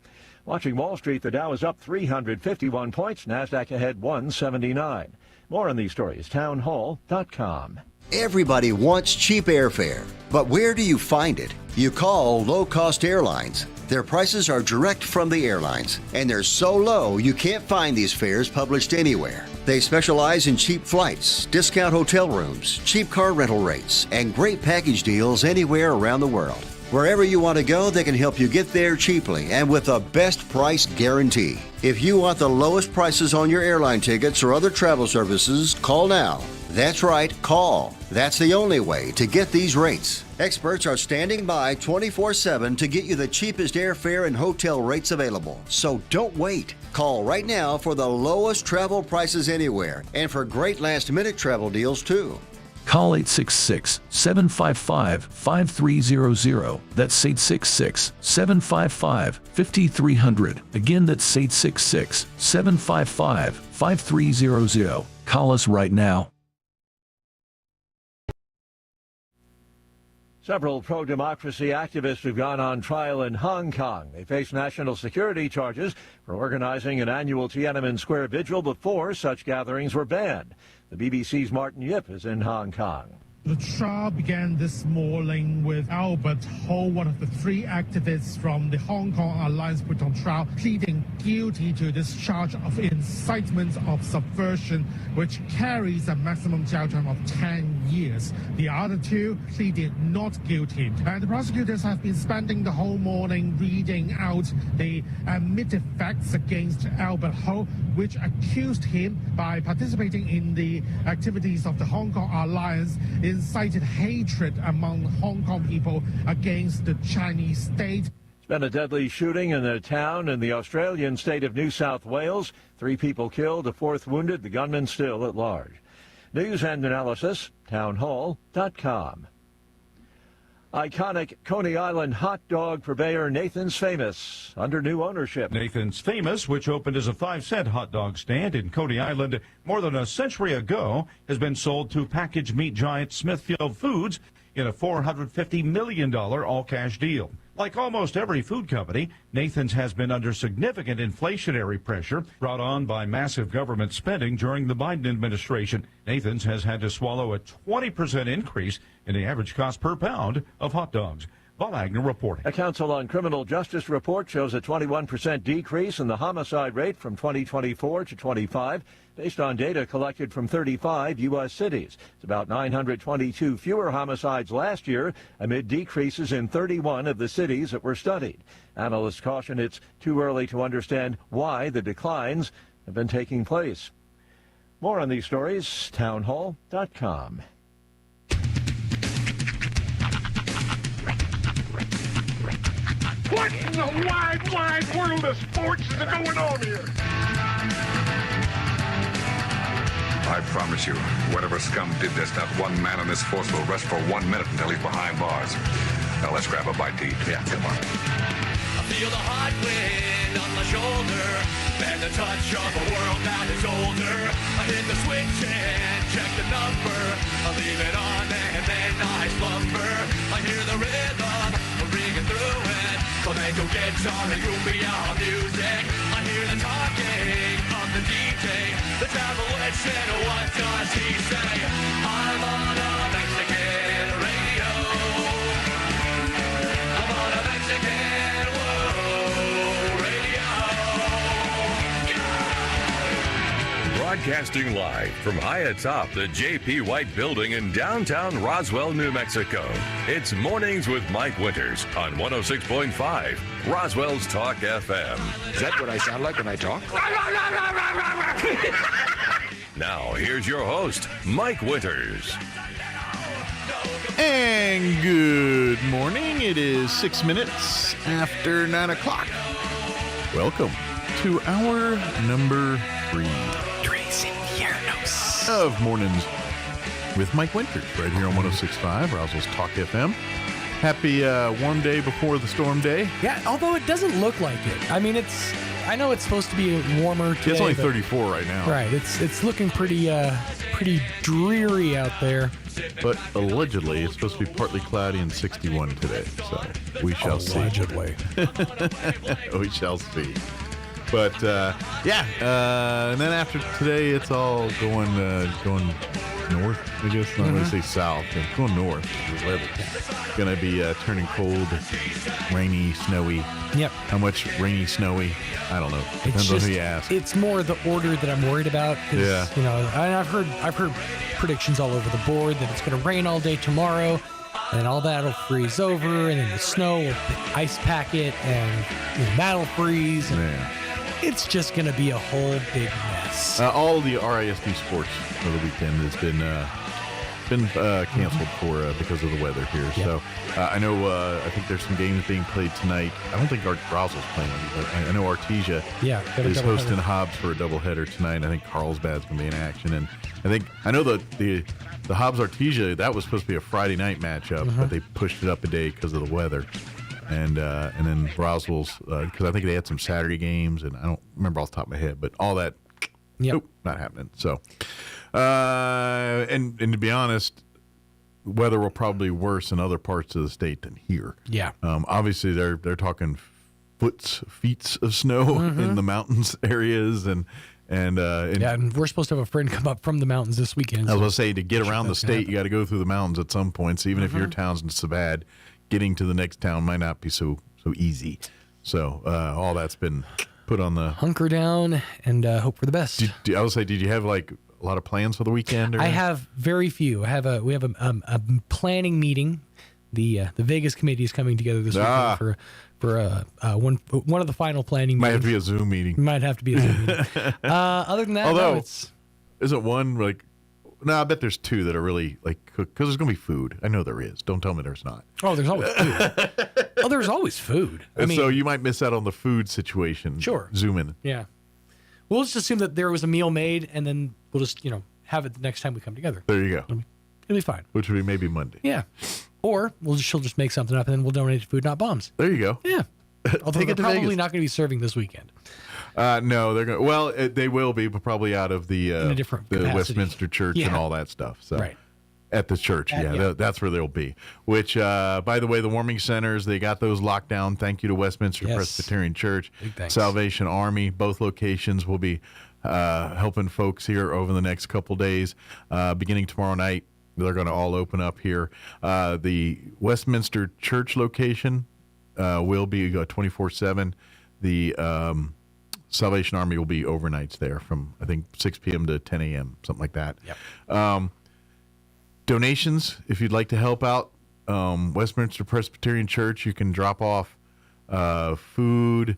Watching Wall Street, the Dow is up 351 points. NASDAQ ahead 179. More on these stories, townhall.com. Everybody wants cheap airfare, but where do you find it? You call low-cost airlines. Their prices are direct from the airlines, and they're so low you can't find these fares published anywhere. They specialize in cheap flights, discount hotel rooms, cheap car rental rates, and great package deals anywhere around the world. Wherever you want to go, they can help you get there cheaply and with a best price guarantee. If you want the lowest prices on your airline tickets or other travel services, call now. That's right, call. That's the only way to get these rates. Experts are standing by 24/7 to get you the cheapest airfare and hotel rates available. So don't wait. Call right now for the lowest travel prices anywhere and for great last-minute travel deals too. Call 866-755-5300. That's 866-755-5300. Again, that's 866-755-5300. Call us right now. Several pro-democracy activists have gone on trial in Hong Kong. They face national security charges for organizing an annual Tiananmen Square vigil before such gatherings were banned. The BBC's Martin Yip is in Hong Kong. The trial began this morning with Albert Ho, one of the three activists from the Hong Kong Alliance, put on trial, pleading guilty to this charge of incitement of subversion, which carries a maximum jail term of 10 years. The other two pleaded not guilty. And the prosecutors have been spending the whole morning reading out the admitted facts against Albert Ho, which accused him, by participating in the activities of the Hong Kong Alliance, incited hatred among Hong Kong people against the Chinese state. It's been a deadly shooting in a town in the Australian state of New South Wales. 3 people killed, a 4th wounded, the gunman still at large. News and analysis, townhall.com. Iconic Coney Island hot dog purveyor Nathan's Famous under new ownership. Nathan's Famous, which opened as a 5-cent hot dog stand in Coney Island more than a century ago, has been sold to packaged meat giant Smithfield Foods in a $450 million all-cash deal. Like almost every food company, Nathan's has been under significant inflationary pressure brought on by massive government spending during the Biden administration. Nathan's has had to swallow a 20% increase in the average cost per pound of hot dogs. Bob Agnew reporting. A Council on Criminal Justice report shows a 21% decrease in the homicide rate from 2024 to 25, based on data collected from 35 U.S. cities. It's about 922 fewer homicides last year, amid decreases in 31 of the cities that were studied. Analysts caution it's too early to understand why the declines have been taking place. More on these stories, townhall.com. What in the wide, wide world of sports is going on here? I promise you, whatever scum did this, not one man on this force will rest for 1 minute until he's behind bars. Now let's grab a bite to eat. Yeah, come on. I feel the hot wind on my shoulder and the touch of a world that is older. I hit the switch and check the number. I leave it on and then I slumber. I hear the rhythm ringing through it. Flamenco guitar and cumbia music. I hear the talking of the DJ. The travel witch and what does he say? I'm on a Mexican radio. I'm on a Mexican radio. Broadcasting live from high atop the J.P. White Building in downtown Roswell, New Mexico. It's Mornings with Mike Winters on 106.5 Roswell's Talk FM. Is that what I sound like when I talk? Now, here's your host, Mike Winters. And good morning. It is 6 minutes after 9 o'clock. Welcome to hour number 3 of Mornings with Mike Winters right here on 106.5 Roswell's Talk FM. Happy warm day before the storm day. Yeah, although it doesn't look like it. I mean, I know it's supposed to be warmer today. It's only 34 right now. Right. It's looking pretty dreary out there. But allegedly, it's supposed to be partly cloudy and 61 today. So we shall see. Allegedly. We shall see. But and then after today, it's all going north. I guess not really say south. It's going north. The weather's going to be turning cold, rainy, snowy. Yep. How much rainy, snowy? I don't know. Depends on who you ask. It's more the order that I'm worried about. Yeah. You know, I've heard predictions all over the board that it's going to rain all day tomorrow, and all that'll freeze over, and then the snow will ice pack it, and that'll freeze. And it's just going to be a whole big mess. All the RISD sports for the weekend has been canceled for because of the weather here. Yep. So I know I think there's some games being played tonight. I don't think Roswell's playing, but I know Artesia is hosting Hobbs for a doubleheader tonight. I think Carlsbad's going to be in action, and I know the Hobbs Artesia, that was supposed to be a Friday night matchup, but they pushed it up a day because of the weather. And then Roswell's, because I think they had some Saturday games, and I don't remember off the top of my head, but all that, not happening. So, and to be honest, weather will probably be worse in other parts of the state than here. Yeah. Obviously, they're talking feet of snow in the mountains areas, and we're supposed to have a friend come up from the mountains this weekend. I was going to say, to get around the state, you got to go through the mountains at some point. So even if your town's not so bad, getting to the next town might not be so easy. So all that's been put on the hunker down and hope for the best. I would say, did you have like a lot of plans for the weekend? Or? I have very few. We have a planning meeting. The Vegas committee is coming together this weekend for one of the final planning meetings. Might have to be a Zoom meeting. Might have to be a Zoom meeting. Other than that, although isn't one like? No, I bet there's two that are really like cooked, because there's going to be food. I know there is. Don't tell me there's not. Oh, there's always food. There's always food. So you might miss out on the food situation. Sure. Zoom in. Yeah. We'll just assume that there was a meal made, and then we'll just have it the next time we come together. There you go. It'll be fine. Which would be maybe Monday. Yeah. Or she'll just make something up and then we'll donate to Food Not Bombs. There you go. Yeah. Although they're probably Vegas. not going to be serving this weekend. No, they're going. Well, they will be, but probably out of the Westminster Church and all that stuff. So right. At the church, that's where they'll be. Which, by the way, the warming centers, they got those locked down. Thank you to Westminster Presbyterian Church, Salvation Army. Both locations will be helping folks here over the next couple days. Beginning tomorrow night, they're going to all open up here. The Westminster Church location will be 24/7. The Salvation Army will be overnights there from, I think, 6 p.m. to 10 a.m., something like that. Yep. Donations, if you'd like to help out, Westminster Presbyterian Church, you can drop off food,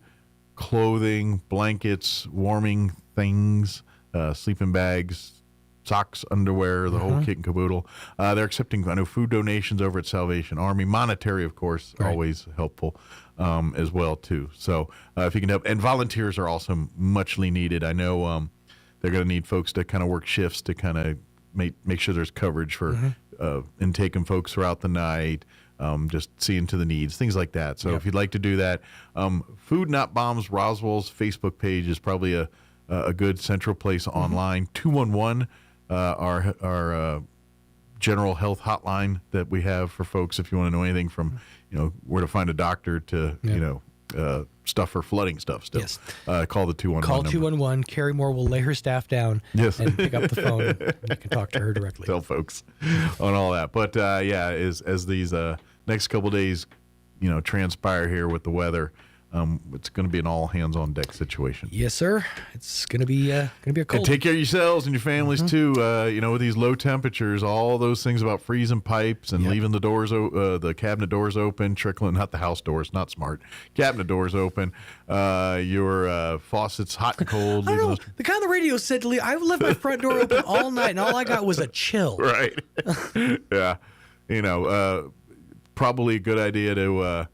clothing, blankets, warming things, sleeping bags, socks, underwear, the whole kit and caboodle. They're accepting, I know, food donations over at Salvation Army. Monetary, of course, always helpful as well, too. So if you can help. And volunteers are also muchly needed. I know they're going to need folks to kind of work shifts to kind of make sure there's coverage for intaking folks throughout the night, just seeing to the needs, things like that. So if you'd like to do that, Food Not Bombs Roswell's Facebook page is probably a good central place online. 211, our general health hotline that we have for folks if you want to know anything from, where to find a doctor to, stuff for flooding stuff still. Yes. Call the 211 Call number. 211. Carrie Moore will lay her staff down and pick up the phone. And you can talk to her directly. Tell folks on all that. But, as these next couple of days, transpire here with the weather, it's going to be an all hands on deck situation. Yes, sir. It's going to be a cold. And take care of yourselves and your families too. With these low temperatures, all those things about freezing pipes and leaving the doors, the cabinet doors open, trickling, not the house doors, not smart. Cabinet doors open. Your faucets hot and cold. I don't know. The guy on the radio said to leave. I left my front door open all night, and all I got was a chill. Right. Yeah. Probably a good idea to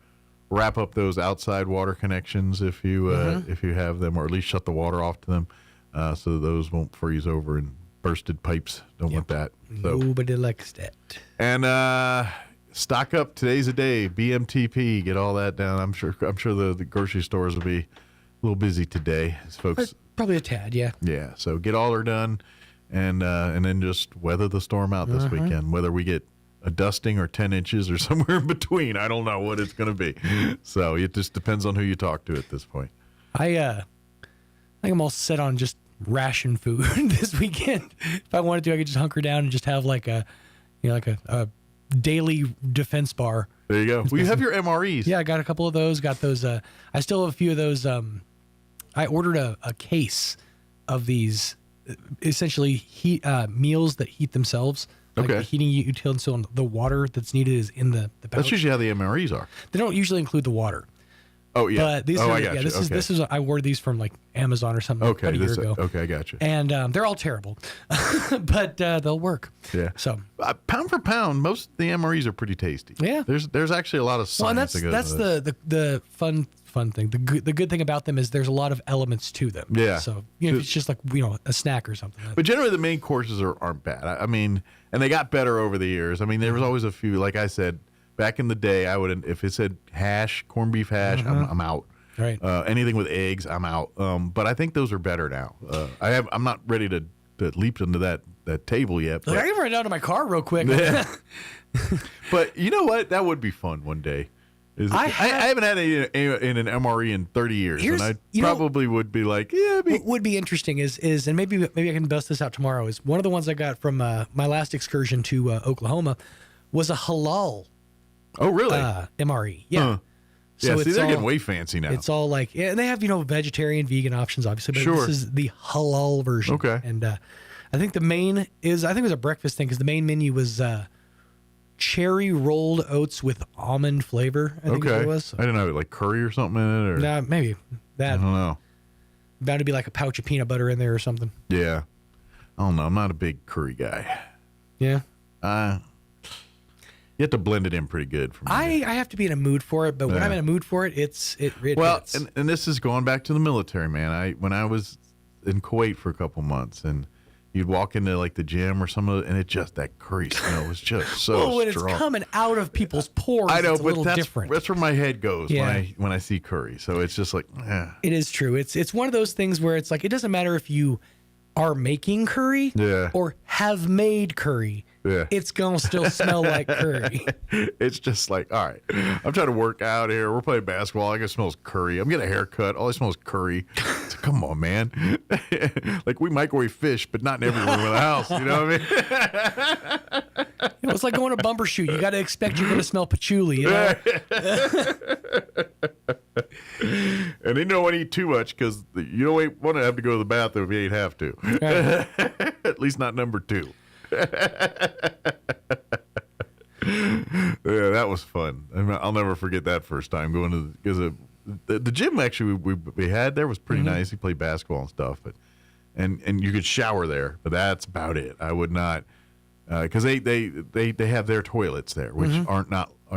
wrap up those outside water connections if you have them, or at least shut the water off to them so that those won't freeze over and bursted pipes. Don't want that. So, nobody likes that. And stock up. Today's a day. BMTP. Get all that down. I'm sure the grocery stores will be a little busy today, as folks. Probably a tad, yeah. Yeah. So get all are done, and then just weather the storm out this weekend. Whether we get a dusting or 10 inches or somewhere in between. I don't know what it's going to be. So it just depends on who you talk to at this point. I think I'm all set on just ration food this weekend. If I wanted to, I could just hunker down and just have like a daily defense bar. There you go. Well, you have your MREs. Yeah, I got a couple of those. Got those. I still have a few of those. I ordered a case of these essentially meals that heat themselves. Like the heating utensil and the water that's needed is in the pouch. That's usually how the MREs are. They don't usually include the water. Oh, yeah. But these I got you. This is I ordered these from like Amazon or something about a year ago. Okay, I got you. And they're all terrible, but they'll work. Yeah. So pound for pound, most of the MREs are pretty tasty. Yeah. There's actually a lot of science. Well, and that's the fun thing. The good thing about them is there's a lot of elements to them. Yeah. So if it's just like a snack or something. But generally, the main courses aren't bad. I mean, and they got better over the years. I mean, there was always a few. Like I said, back in the day, I would, if it said hash, corned beef hash, I'm out. Right. Anything with eggs, I'm out. But I think those are better now. I'm not ready to leap into that table yet. But, I can run down to my car real quick. Yeah. But you know what? That would be fun one day. I haven't had in an MRE in 30 years, and I probably would be like, yeah. What would be interesting is, and maybe I can bust this out tomorrow, is one of the ones I got from my last excursion to Oklahoma was a halal. Oh, really? MRE. Yeah. Huh. So they're getting way fancy now. It's all like, and they have, vegetarian, vegan options, obviously, but sure. This is the halal version. Okay. And I think the main is, it was a breakfast thing, because the main menu was cherry rolled oats with almond flavor, I think it was. I didn't know, like curry or something in it? Or? Nah, maybe that. I don't know. Bound to be like a pouch of peanut butter in there or something. Yeah. I don't know. I'm not a big curry guy. Yeah. You have to blend it in pretty good for me. I have to be in a mood for it, but when I'm in a mood for it, it well, hits. And this is going back to the military, man. When I was in Kuwait for a couple months, and you'd walk into like the gym or something, and it just that curry smell was just so when strong. it's coming out of people's pores, I know, it's a but little that's different. That's where my head goes Yeah. when I see curry. So it's just like, It is true. It's one of those things where it's like it doesn't matter if you are making curry or have made curry. Yeah. It's gonna still smell like curry. It's just like, all right, I'm trying to work out here. We're playing basketball. I guess it smells curry. I'm getting a haircut. All I smell is curry. It's like, come on, man. Like we microwave fish, but not in every room of the house. You know what I mean? It's like going to bumper shoot. You got to expect you're going to smell patchouli. You know? And you don't want to eat too much because you don't want to have to go to the bathroom if you ain't have to. Right. At least not number 2. Yeah, that was fun. I'll never forget that first time going to because the gym actually we had there was pretty nice. We played basketball and stuff, but and you could shower there, but that's about it. I would not because they have their toilets there, which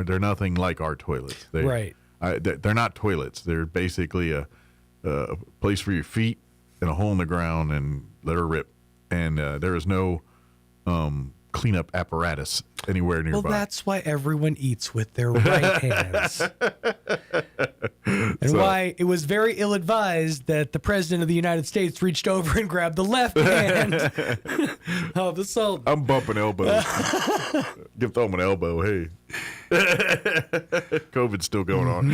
they're nothing like our toilets. Right. They're not toilets. They're basically a place for your feet and a hole in the ground and let her rip. And there is no cleanup apparatus anywhere nearby. Well, that's why everyone eats with their right hands. And why it was very ill-advised that the President of the United States reached over and grabbed the left hand of the soldier. I'm bumping elbows. Give Tom an elbow, hey. COVID's still going on.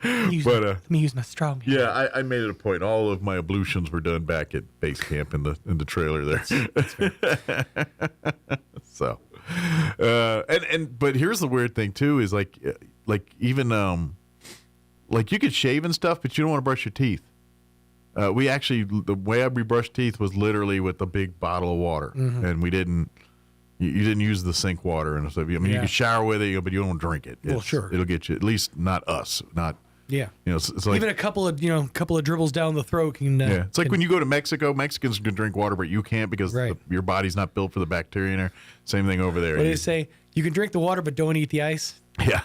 Let me use my strong hand. Yeah, I made it a point. All of my ablutions were done back at base camp in the trailer there. That's fair. So, but here's the weird thing too is like even like you could shave and stuff, but you don't want to brush your teeth. We actually the way we brushed teeth was literally with a big bottle of water, and we didn't. You didn't use the sink water and stuff. I mean, you can shower with it, but you don't drink it. Well, sure. It'll get you, at least not us, not. Yeah. You know, it's like even a couple of dribbles down the throat can. Yeah. It's like when you go to Mexico, Mexicans can drink water, but you can't because your body's not built for the bacteria in there. Same thing over there. What do they say? You can drink the water, but don't eat the ice. Yeah.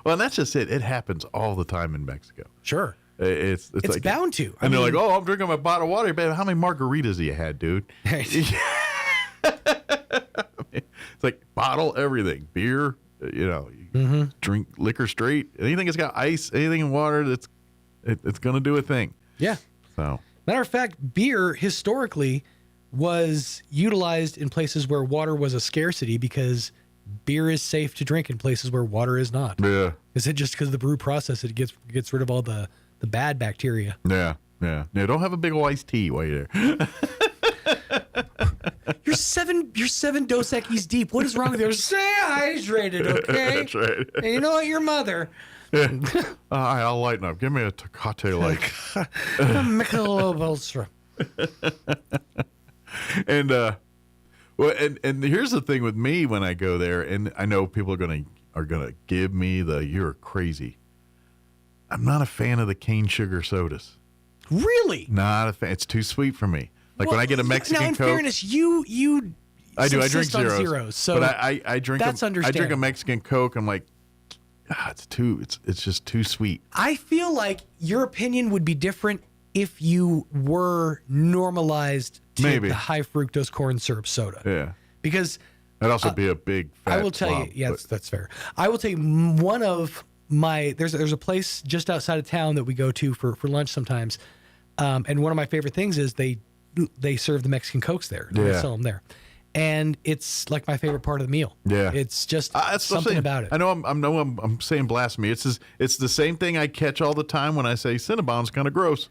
Well, and that's just it. It happens all the time in Mexico. Sure. It's like, bound to. And they're like, oh, I'm drinking my bottle of water. Babe, how many margaritas have you had, dude? It's like bottle everything, beer, drink liquor straight, anything that's got ice, anything in water, it's going to do a thing. Yeah. So, matter of fact, beer historically was utilized in places where water was a scarcity because beer is safe to drink in places where water is not. Yeah. Is it just because of the brew process it gets rid of all the bad bacteria? Yeah. Don't have a big old iced tea while you're there. You're seven Dos Equis deep. What is wrong with you? Stay hydrated, okay? That's right. And you know what? Your mother. I'll lighten up. Give me a Tecate like. Michelob Ultra. And and here's the thing with me when I go there, and I know people are gonna give me you're crazy. I'm not a fan of the cane sugar sodas. Really? Not a fan. It's too sweet for me. Like when I get a Mexican now, in Coke. Fairness, you I do. I drink on zeros. So but I drink. That's I drink understandable. a Mexican Coke. I'm like, it's just too sweet. I feel like your opinion would be different if you were normalized to the high fructose corn syrup soda. Yeah. Because that'd also be a big fat I will tell slob, you, yes, that's fair. I will tell you one of my there's a place just outside of town that we go to for lunch sometimes. And one of my favorite things is they serve the Mexican Cokes there. They sell them there. And it's like my favorite part of the meal. Yeah, it's just something about it. I know I'm saying blasphemy. It's the same thing I catch all the time when I say Cinnabon's kind of gross.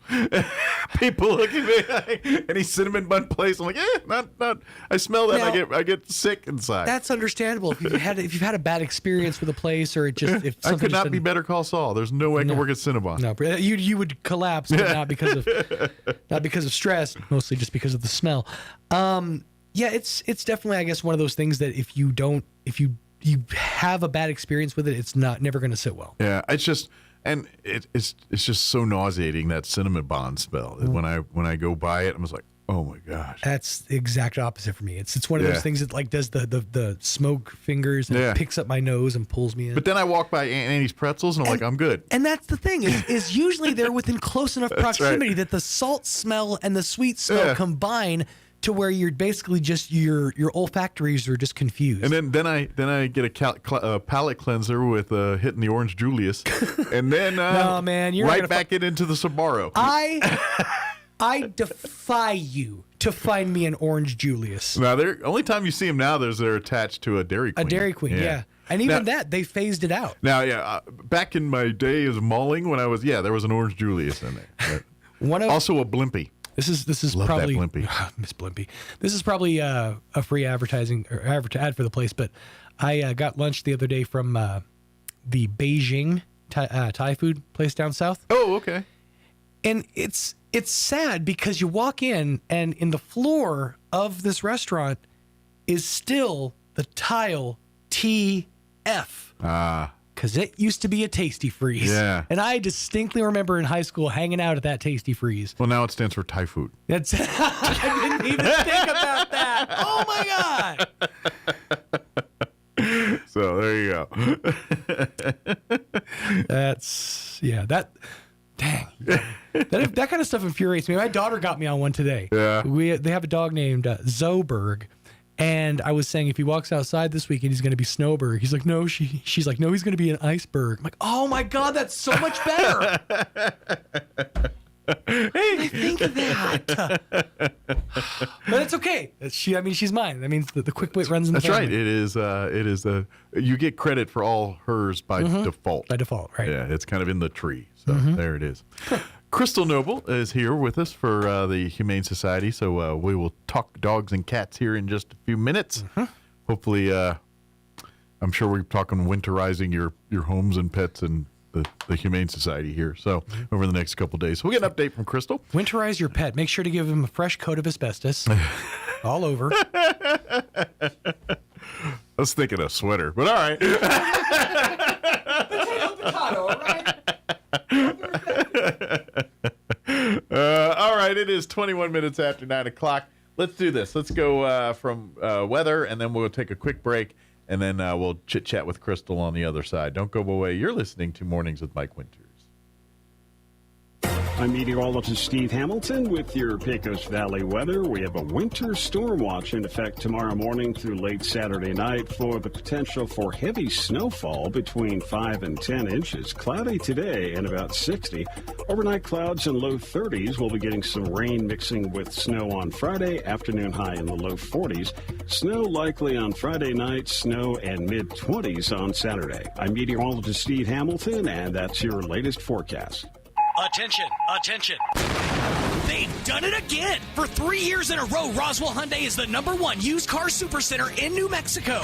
People look at me any cinnamon bun place. I'm like, not. I smell that. Now, I get sick inside. That's understandable if you've had a bad experience with a place or it just if I could not be Better Call Saul. There's no way I can work at Cinnabon. No, you would collapse, but not because of stress, mostly just because of the smell. Yeah, it's definitely, I guess, one of those things that if you have a bad experience with it, it's never going to sit well. Yeah, it's just it's just so nauseating, that cinnamon bond smell. When I go buy it, I'm just like, Oh my gosh. That's the exact opposite for me. It's one of those things that like does the smoke fingers and it picks up my nose and pulls me in. But then I walk by Aunt Annie's pretzels and I'm like, I'm good. And that's the thing is usually they're within close enough proximity that the salt smell and the sweet smell combine to where you're basically just your olfactories are just confused. And then I get a palate cleanser with hitting the Orange Julius, and then no man, you're right back into the Sbarro. I defy you to find me an Orange Julius. Now, only time you see them now, they're attached to a Dairy Queen. A Dairy Queen, yeah. And even they phased it out. Now, back in my days of malling, when I was, there was an Orange Julius in there. Also a Blimpie. This is Love probably that Blimpie. Miss Blimpie. This is probably a free advertising or ad for the place, but I got lunch the other day from the Beijing Thai food place down south. Oh, okay. And it's sad because you walk in and in the floor of this restaurant is still the tile TF. Because it used to be a Tasty Freeze. Yeah. And I distinctly remember in high school hanging out at that Tasty Freeze. Well, now it stands for Thai food. I didn't even think about that. Oh, my God. So there you go. Dang. That kind of stuff infuriates me. My daughter got me on one today. Yeah. They have a dog named Zoberg. And I was saying if he walks outside this weekend, he's going to be Snowberg. He's like, no, she's like, no, he's going to be an iceberg. I'm like, oh my God, that's so much better. I think of that. But it's okay. She's mine. That means the quick wit runs in the family. That's right. It is. You get credit for all hers by default. By default, right? Yeah, it's kind of in the tree. So there it is. Crystal Noble is here with us for the Humane Society, so we will talk dogs and cats here in just a few minutes. Hopefully, I'm sure we're talking winterizing your homes and pets and the Humane Society here. So over the next couple of days, we'll get an update from Crystal. Winterize your pet. Make sure to give him a fresh coat of asbestos all over. I was thinking a sweater, but all right. Potato, all right? All right, it is 21 minutes after 9 o'clock. Let's do this. Let's go from weather, and then we'll take a quick break, and then we'll chit-chat with Crystal on the other side. Don't go away. You're listening to Mornings with Mike Winters. I'm meteorologist Steve Hamilton with your Pecos Valley weather. We have a winter storm watch in effect tomorrow morning through late Saturday night for the potential for heavy snowfall between 5 and 10 inches. Cloudy today and about 60. Overnight clouds and low 30s. We'll be getting some rain mixing with snow on Friday. Afternoon high in the low 40s. Snow likely on Friday night. Snow and mid-20s on Saturday. I'm meteorologist Steve Hamilton, and that's your latest forecast. Attention, attention. They've done it again. For 3 years in a row, Roswell Hyundai is the #1 used car supercenter in New Mexico.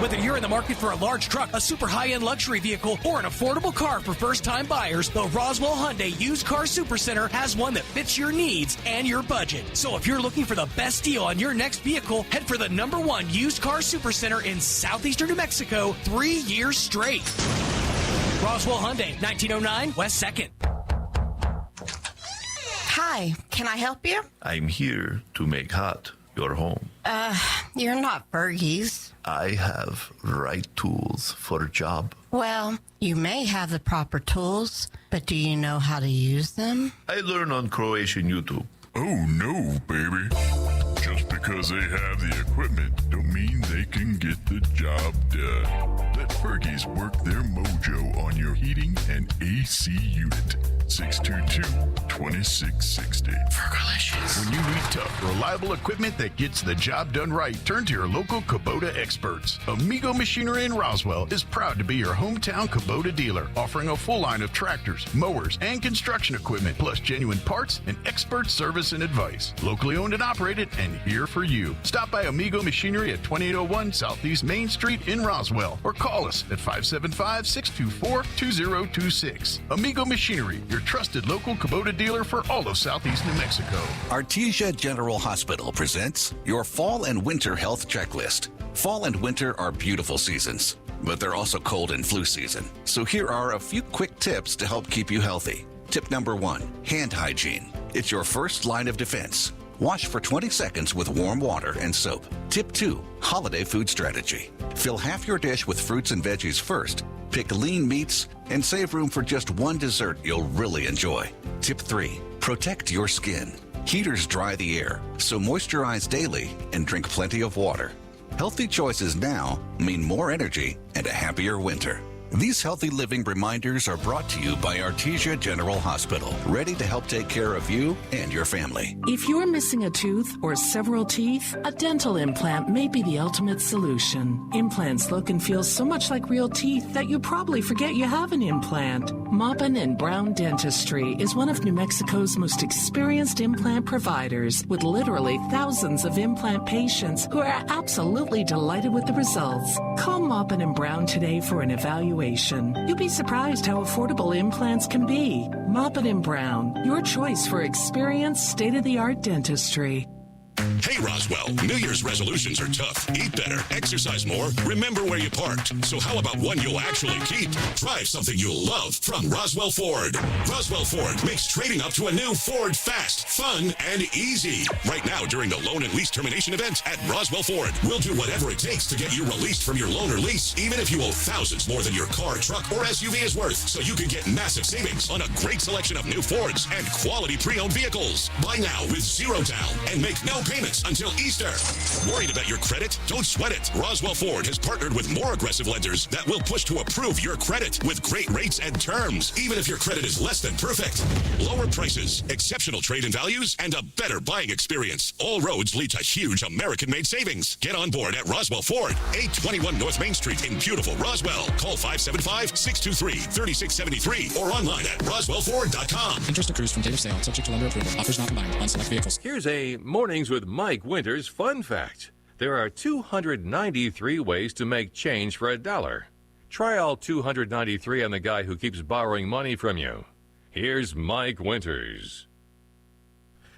Whether you're in the market for a large truck, a super high-end luxury vehicle, or an affordable car for first-time buyers, the Roswell Hyundai Used Car Supercenter has one that fits your needs and your budget. So if you're looking for the best deal on your next vehicle, head for the #1 used car supercenter in southeastern New Mexico 3 years straight. Roswell Hyundai, 1909 West 2nd. Hi, can I help you? I'm here to make hot your home. You're not Fergie's. I have right tools for job. Well, you may have the proper tools, but do you know how to use them? I learn on Croatian YouTube. Oh no, baby. Just because they have the equipment don't mean they can get the job done. Let Fergie's work their mojo on your heating and AC unit. 622-2660. Fergalicious. When you need tough, reliable equipment that gets the job done right, turn to your local Kubota experts. Amigo Machinery in Roswell is proud to be your hometown Kubota dealer, offering a full line of tractors, mowers, and construction equipment, plus genuine parts and expert service and advice. Locally owned and operated and here for you. Stop by Amigo Machinery at 2801 Southeast Main Street in Roswell or call us at 575-624-2026. Amigo Machinery, your trusted local Kubota dealer for all of Southeast New Mexico. Artesia General Hospital presents your fall and winter health checklist. Fall and winter are beautiful seasons, but they're also cold and flu season. So here are a few quick tips to help keep you healthy. Tip number 1, hand hygiene. It's your first line of defense. Wash for 20 seconds with warm water and soap. Tip 2, holiday food strategy. Fill half your dish with fruits and veggies first. Pick lean meats and save room for just one dessert you'll really enjoy. Tip 3, protect your skin. Heaters dry the air, so moisturize daily and drink plenty of water. Healthy choices now mean more energy and a happier winter. These healthy living reminders are brought to you by Artesia General Hospital, ready to help take care of you and your family. If you're missing a tooth or several teeth, a dental implant may be the ultimate solution. Implants look and feel so much like real teeth that you probably forget you have an implant. Maupin and Brown Dentistry is one of New Mexico's most experienced implant providers, with literally thousands of implant patients who are absolutely delighted with the results. Call Maupin and Brown today for an evaluation. You'll be surprised how affordable implants can be. Maupin and Brown, your choice for experienced, state-of-the-art dentistry. Hey Roswell, New Year's resolutions are tough. Eat better, exercise more, remember where you parked. So how about one you'll actually keep? Drive something you'll love from Roswell Ford. Roswell Ford makes trading up to a new Ford fast, fun, and easy. Right now during the loan and lease termination event at Roswell Ford, we'll do whatever it takes to get you released from your loan or lease, even if you owe thousands more than your car, truck, or SUV is worth. So you can get massive savings on a great selection of new Fords and quality pre-owned vehicles. Buy now with zero down and make no payments until Easter. Worried about your credit? Don't sweat it. Roswell Ford has partnered with more aggressive lenders that will push to approve your credit with great rates and terms, even if your credit is less than perfect. Lower prices, exceptional trade-in values, and a better buying experience. All roads lead to huge American-made savings. Get on board at Roswell Ford, 821 North Main Street in beautiful Roswell. Call 575-623-3673 or online at roswellford.com. Interest accrues from date of sale, subject to lender approval. Offers not combined on select vehicles. Here's a Mornings with Mike Winters fun fact. There are 293 ways to make change for $1. Try all 293 on the guy who keeps borrowing money from you. Here's Mike Winters.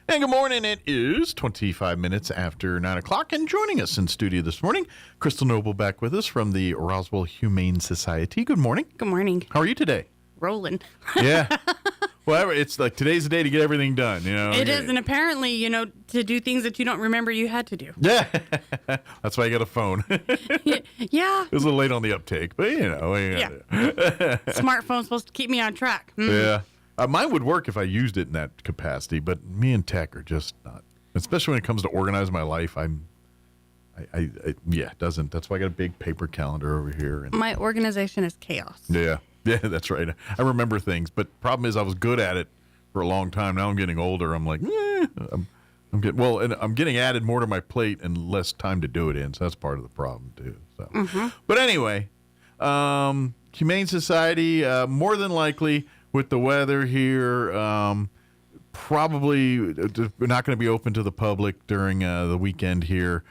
And good morning. It is 25 minutes after 9 o'clock. And joining us in studio this morning, Crystal Noble back with us from the Roswell Humane Society. Good morning. Good morning. How are you today? Rolling. Yeah. Well, it's like today's the day to get everything done, you know. It is, and apparently, to do things that you don't remember you had to do. Yeah. That's why I got a phone. Yeah. It was a little late on the uptake, but Yeah. Smartphone's supposed to keep me on track. Yeah. Mine would work if I used it in that capacity, but me and tech are just not. Especially when it comes to organizing my life, it doesn't. That's why I got a big paper calendar over here. And, my organization is chaos. Yeah. Yeah, that's right. I remember things, but problem is I was good at it for a long time. Now I'm getting older. I'm like, I'm getting added more to my plate and less time to do it in. So that's part of the problem too. So, But anyway, Humane Society, more than likely with the weather here, probably we're not going to be open to the public during the weekend here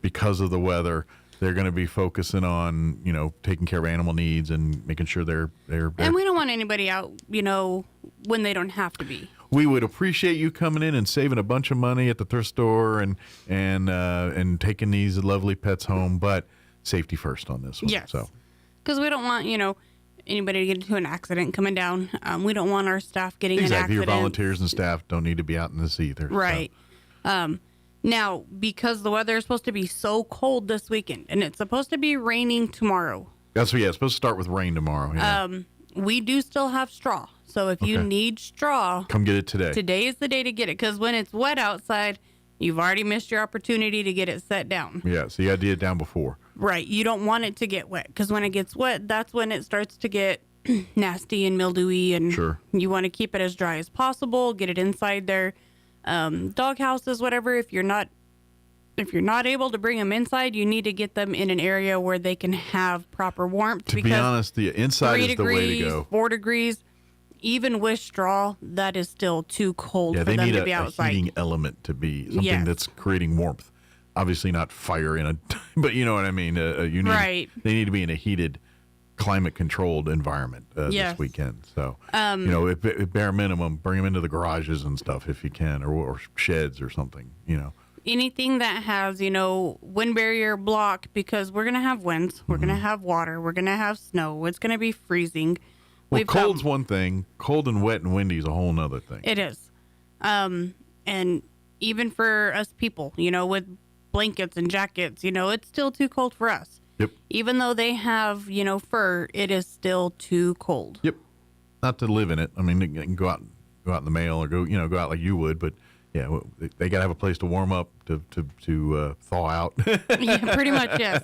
because of the weather. They're going to be focusing on, taking care of animal needs and making sure they're. And we don't want anybody out, when they don't have to be. We would appreciate you coming in and saving a bunch of money at the thrift store and taking these lovely pets home, but safety first on this one. Yes. So. Because we don't want, anybody to get into an accident coming down. We don't want our staff getting in accidents. accidents. Your volunteers and staff don't need to be out in this either. Right. So. Now, because the weather is supposed to be so cold this weekend, and it's supposed to be raining tomorrow. It's supposed to start with rain tomorrow. Yeah. We do still have straw. So if you need straw, come get it today. Today is the day to get it, because when it's wet outside, you've already missed your opportunity to get it set down. Yeah, so you got to get it down before. Right. You don't want it to get wet, because when it gets wet, that's when it starts to get nasty and mildewy, and you want to keep it as dry as possible, get it inside there. Dog houses, whatever, if you're not able to bring them inside, you need to get them in an area where they can have proper warmth. To be honest, the inside is the way to go. 4 degrees, even with straw, that is still too cold for them to be outside. Yeah, they need a heating element to be something that's creating warmth. Obviously not fire in a, but you know what I mean. They need to be in a heated, climate-controlled environment this weekend. So, at bare minimum, bring them into the garages and stuff if you can, or sheds or something, Anything that has, wind barrier block, because we're going to have winds, we're going to have water, we're going to have snow, it's going to be freezing. Well, cold's one thing. Cold and wet and windy is a whole nother thing. It is. And even for us people, with blankets and jackets, it's still too cold for us. Yep. Even though they have, fur, it is still too cold. Yep. Not to live in it. I mean, they can go out in the mail or go out like you would, but yeah, they got to have a place to warm up to thaw out. Yeah, pretty much, yes.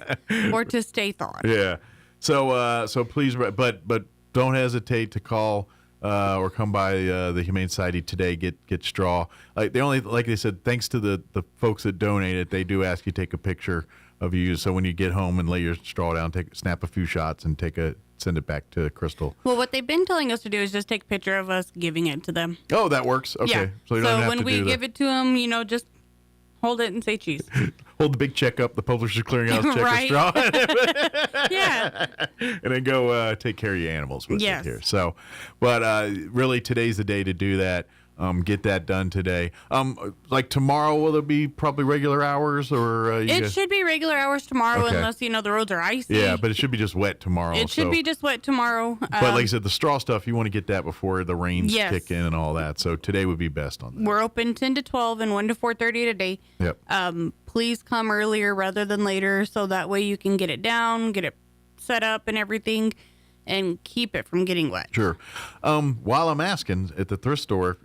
Or to stay thawed. Yeah. So please, but don't hesitate to call or come by the Humane Society today. Get straw. Like they said, thanks to the folks that donate it, they do ask you to take a picture of you. So when you get home and lay your straw down, snap a few shots and send it back to Crystal. Well, what they've been telling us to do is just take a picture of us giving it to them. Oh, that works. Okay. Yeah. So you don't have when to we do give it to them, just hold it and say cheese. Hold the big check up, the Publishers Clearinghouse check Right. of straw. Yeah. And then go take care of your animals with Yes. it here. So, but really today's the day to do that. Get that done today. Like tomorrow, will there be probably regular hours or? It should be regular hours tomorrow, Okay. unless the roads are icy. Yeah, but it should be just wet tomorrow. It should be just wet tomorrow. But like I said, the straw stuff, you want to get that before the rains Yes. kick in and all that. So today would be best on that. We're open 10 to 12 and 1 to 4:30 today. Yep. Please come earlier rather than later, so that way you can get it down, get it set up and everything, and keep it from getting wet. Sure. While I'm asking, at the thrift store,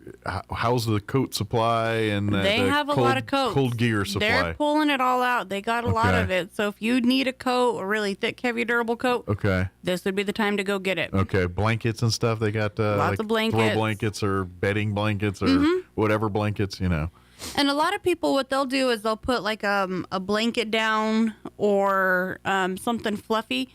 how's the coat supply and They the have a cold, lot of coats. cold gear supply? They're pulling it all out. They got a lot Okay. of it. So if you need a coat, a really thick, heavy, durable coat, Okay. this would be the time to go get it. Okay. Blankets and stuff. They got Lots of blankets. throw blankets or bedding blankets or whatever blankets, And a lot of people, what they'll do is they'll put like a blanket down or something fluffy,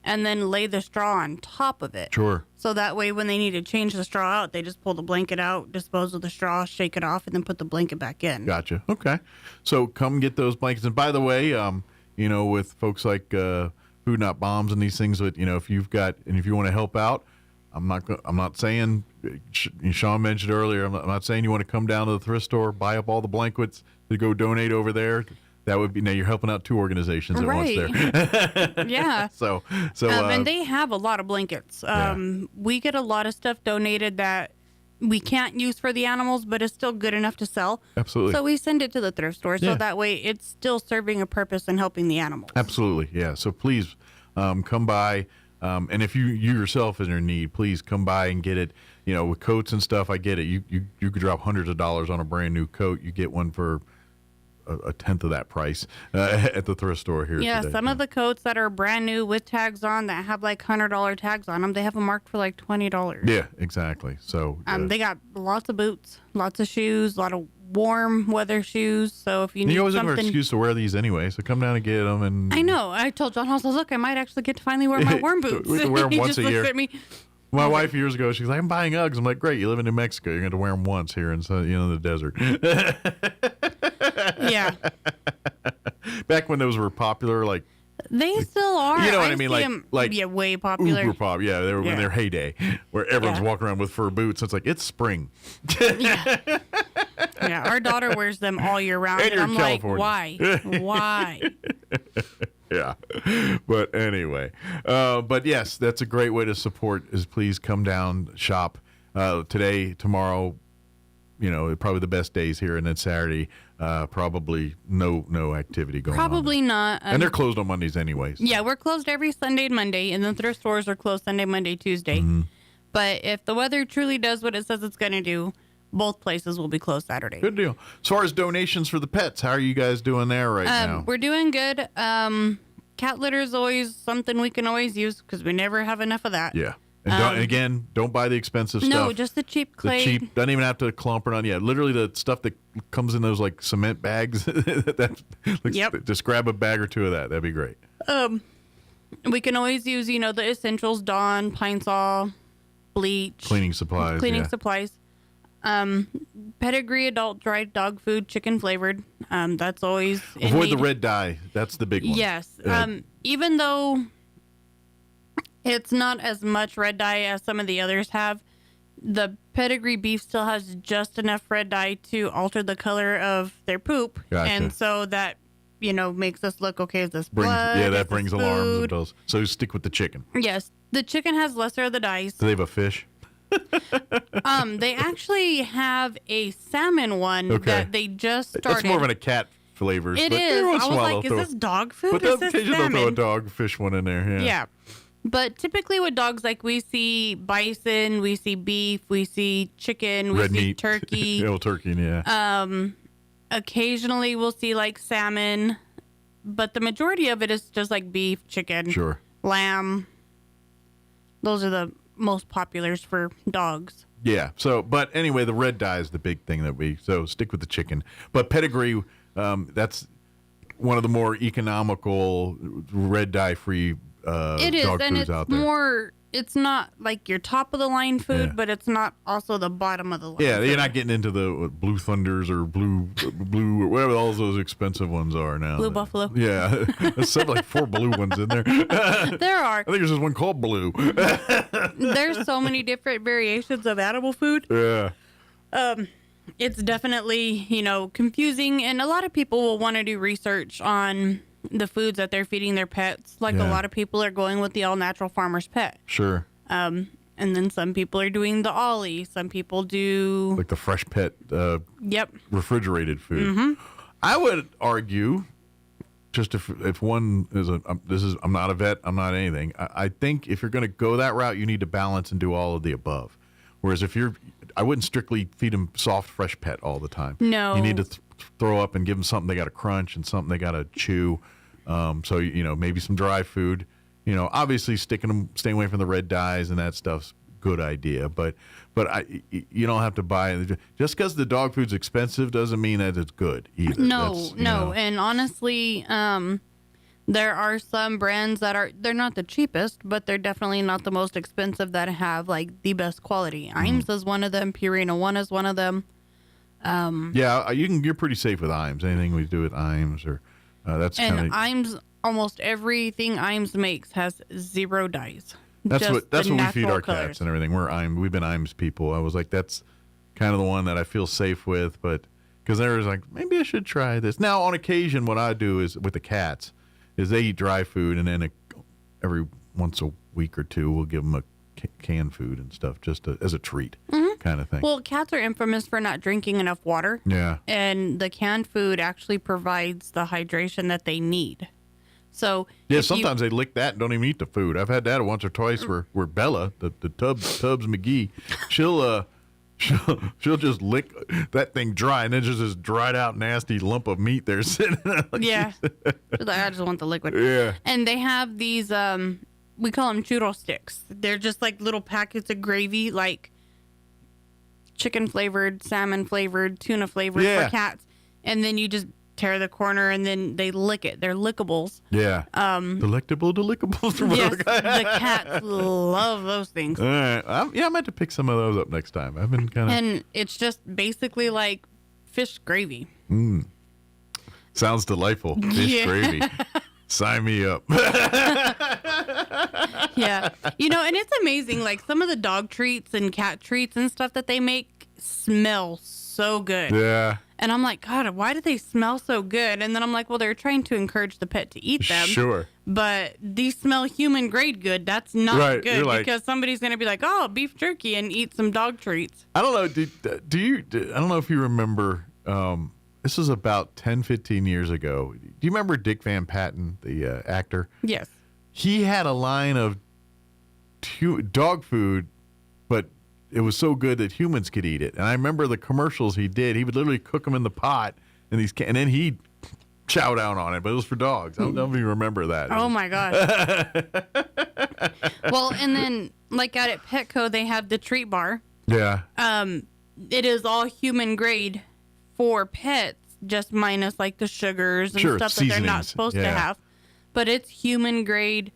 and then lay the straw on top of it. Sure. So that way, when they need to change the straw out, they just pull the blanket out, dispose of the straw, shake it off, and then put the blanket back in. Gotcha. Okay. So come get those blankets. And by the way, with folks like Food Not Bombs and these things, that if you've got and if you want to help out, I'm not saying. Sean mentioned earlier. I'm not saying you want to come down to the thrift store, buy up all the blankets to go donate over there. That would be now you're helping out two organizations at once there. Yeah. So and they have a lot of blankets. We get a lot of stuff donated that we can't use for the animals, but it's still good enough to sell. Absolutely. So we send it to the thrift store, so Yeah. that way it's still serving a purpose and helping the animals. Absolutely, yeah. So please come by, and if you yourself is in need, please come by and get it. With coats and stuff, I get it. You could drop hundreds of dollars on a brand new coat. You get one for a tenth of that price at the thrift store here. Yeah, today. some of the coats that are brand new with tags on that have like $100 tags on them, they have them marked for like $20. Yeah, exactly. So they got lots of boots, lots of shoes, a lot of warm weather shoes. So if you need you always something, have an excuse to wear these anyway. So come down and get them. And I know. I told John House, look, I might actually get to finally wear my warm boots. We can wear 'em He once just a looks year. at me. My wife years ago, she's like, "I'm buying Uggs." I'm like, "Great, you live in New Mexico. You're going to wear them once here in the desert." Yeah. Back when those were popular, like They still are. You know what I mean? see Like- 'em, like yeah, way popular. uber pop. Yeah, they were in their heyday, where everyone's Yeah. walking around with fur boots. It's like it's spring. Yeah, our daughter wears them all year round, And and you're I'm in like, California. why? Why? Yeah, but anyway, but yes, that's a great way to support. Is please come down, shop today, tomorrow. Probably the best days here, and then Saturday, probably no activity going on. Probably not. And they're closed on Mondays anyways. Yeah, we're closed every Sunday and Monday, and the thrift stores are closed Sunday, Monday, Tuesday. Mm-hmm. But if the weather truly does what it says it's going to do, both places will be closed Saturday. Good deal. As far as donations for the pets, how are you guys doing there right now? We're doing good. Cat litter is always something we can always use because we never have enough of that. Yeah. And don't buy the expensive stuff. No, just the cheap clay. The cheap, doesn't even have to clump it on. Yeah, literally the stuff that comes in those like cement bags. Just grab a bag or two of that. That'd be great. We can always use, the essentials: Dawn, Pine Sol, bleach, Cleaning supplies. supplies. Pedigree adult dried dog food, chicken flavored. That's always in Avoid the need. red dye. That's the big one. Yes. Even though it's not as much red dye as some of the others have, the pedigree beef still has just enough red dye to alter the color of their poop. Gotcha. And so that, makes us look, okay, is this blood? Is that brings this alarms and food? bells. So stick with the chicken. Yes. The chicken has lesser of the dyes. Do they have a fish? They actually have a salmon one that they just started. That's more of a cat flavors. It but is. I was like, is this dog food? But Is this occasionally salmon? they'll throw a dogfish one in there. Yeah. But typically with dogs, like we see bison, we see beef, we see chicken, we Red see meat. turkey. Old turkey, yeah. Occasionally we'll see like salmon, but the majority of it is just like beef, chicken, Sure. lamb. Those are the most populars for dogs. Yeah. So, but anyway, the red dye is the big thing so stick with the chicken. But pedigree, that's one of the more economical red dye free It is, dog and foods it's out there. more. It's not like your top of the line food, but it's not also the bottom of the line. Yeah, food. you're not getting into the Blue Thunders or blue or whatever all those expensive ones are now. Blue Buffalo. Yeah, there's like 4 blue ones in there. There are. I think there's just one called Blue. There's so many different variations of animal food. Yeah. It's definitely, confusing, and a lot of people will want to do research on the foods that they're feeding their pets. Like a lot of people are going with the all-natural farmer's pet. Sure. And then some people are doing the Ollie. Some people do Like the fresh pet refrigerated food. Mm-hmm. I would argue, just if one is I'm not a vet, I'm not anything. I think if you're going to go that route, you need to balance and do all of the above. Whereas I wouldn't strictly feed them soft, fresh pet all the time. No. You need to throw up and give them something they got to crunch and something they got to chew. So, maybe some dry food. Obviously staying away from the red dyes and that stuff's good idea. But you don't have to buy just because the dog food's expensive doesn't mean that it's good either. No. And honestly, there are some brands they're not the cheapest, but they're definitely not the most expensive that have like the best quality. Iams is one of them. Purina One is one of them. You're pretty safe with Iams. Anything we do with Iams or that's kind of. And Iams, almost everything Iams makes has 0 dyes. That's what we feed our colors. cats and everything. We've been Iams people. I was like, that's kind of the one that I feel safe with, but because there was like, maybe I should try this. Now, on occasion, what I do is with the cats is they eat dry food, and then every once a week or two, we'll give them a canned food and stuff just as a treat kind of thing. Well, cats are infamous for not drinking enough water. Yeah. And the canned food actually provides the hydration that they need. So sometimes they lick that and don't even eat the food. I've had that once or twice where Bella, the Tubbs McGee, she'll just lick that thing dry, and then just this dried out nasty lump of meat there sitting there. Yeah. I just want the liquid. Yeah. And they have these we call them churro sticks. They're just like little packets of gravy, like chicken flavored, salmon flavored, tuna flavored for cats. And then you just tear the corner and then they lick it. They're lickables. Yeah. Delectable. Yes, the cats love those things. All right. I meant to pick some of those up next time. I've been kind of. And it's just basically like fish gravy. Sounds delightful. Fish gravy. Sign me up. Yeah. And it's amazing. Like some of the dog treats and cat treats and stuff that they make smell so good. Yeah. And I'm like, God, why do they smell so good? And then I'm like, well, they're trying to encourage the pet to eat them. Sure. But these smell human grade good. That's not good because somebody's going to be like, oh, beef jerky and eat some dog treats. I don't know. I don't know if you remember. This was about 10, 15 years ago. Do you remember Dick Van Patten, the actor? Yes. He had a line of dog food, but it was so good that humans could eat it. And I remember the commercials he did. He would literally cook them in the pot, and then he'd chow down on it. But it was for dogs. I don't know if you remember that. Oh, my gosh. Well, and then, like out at Petco, they have the treat bar. Yeah. It is all human grade for pets, just minus like the sugars and stuff that they're not supposed to have. But it's human grade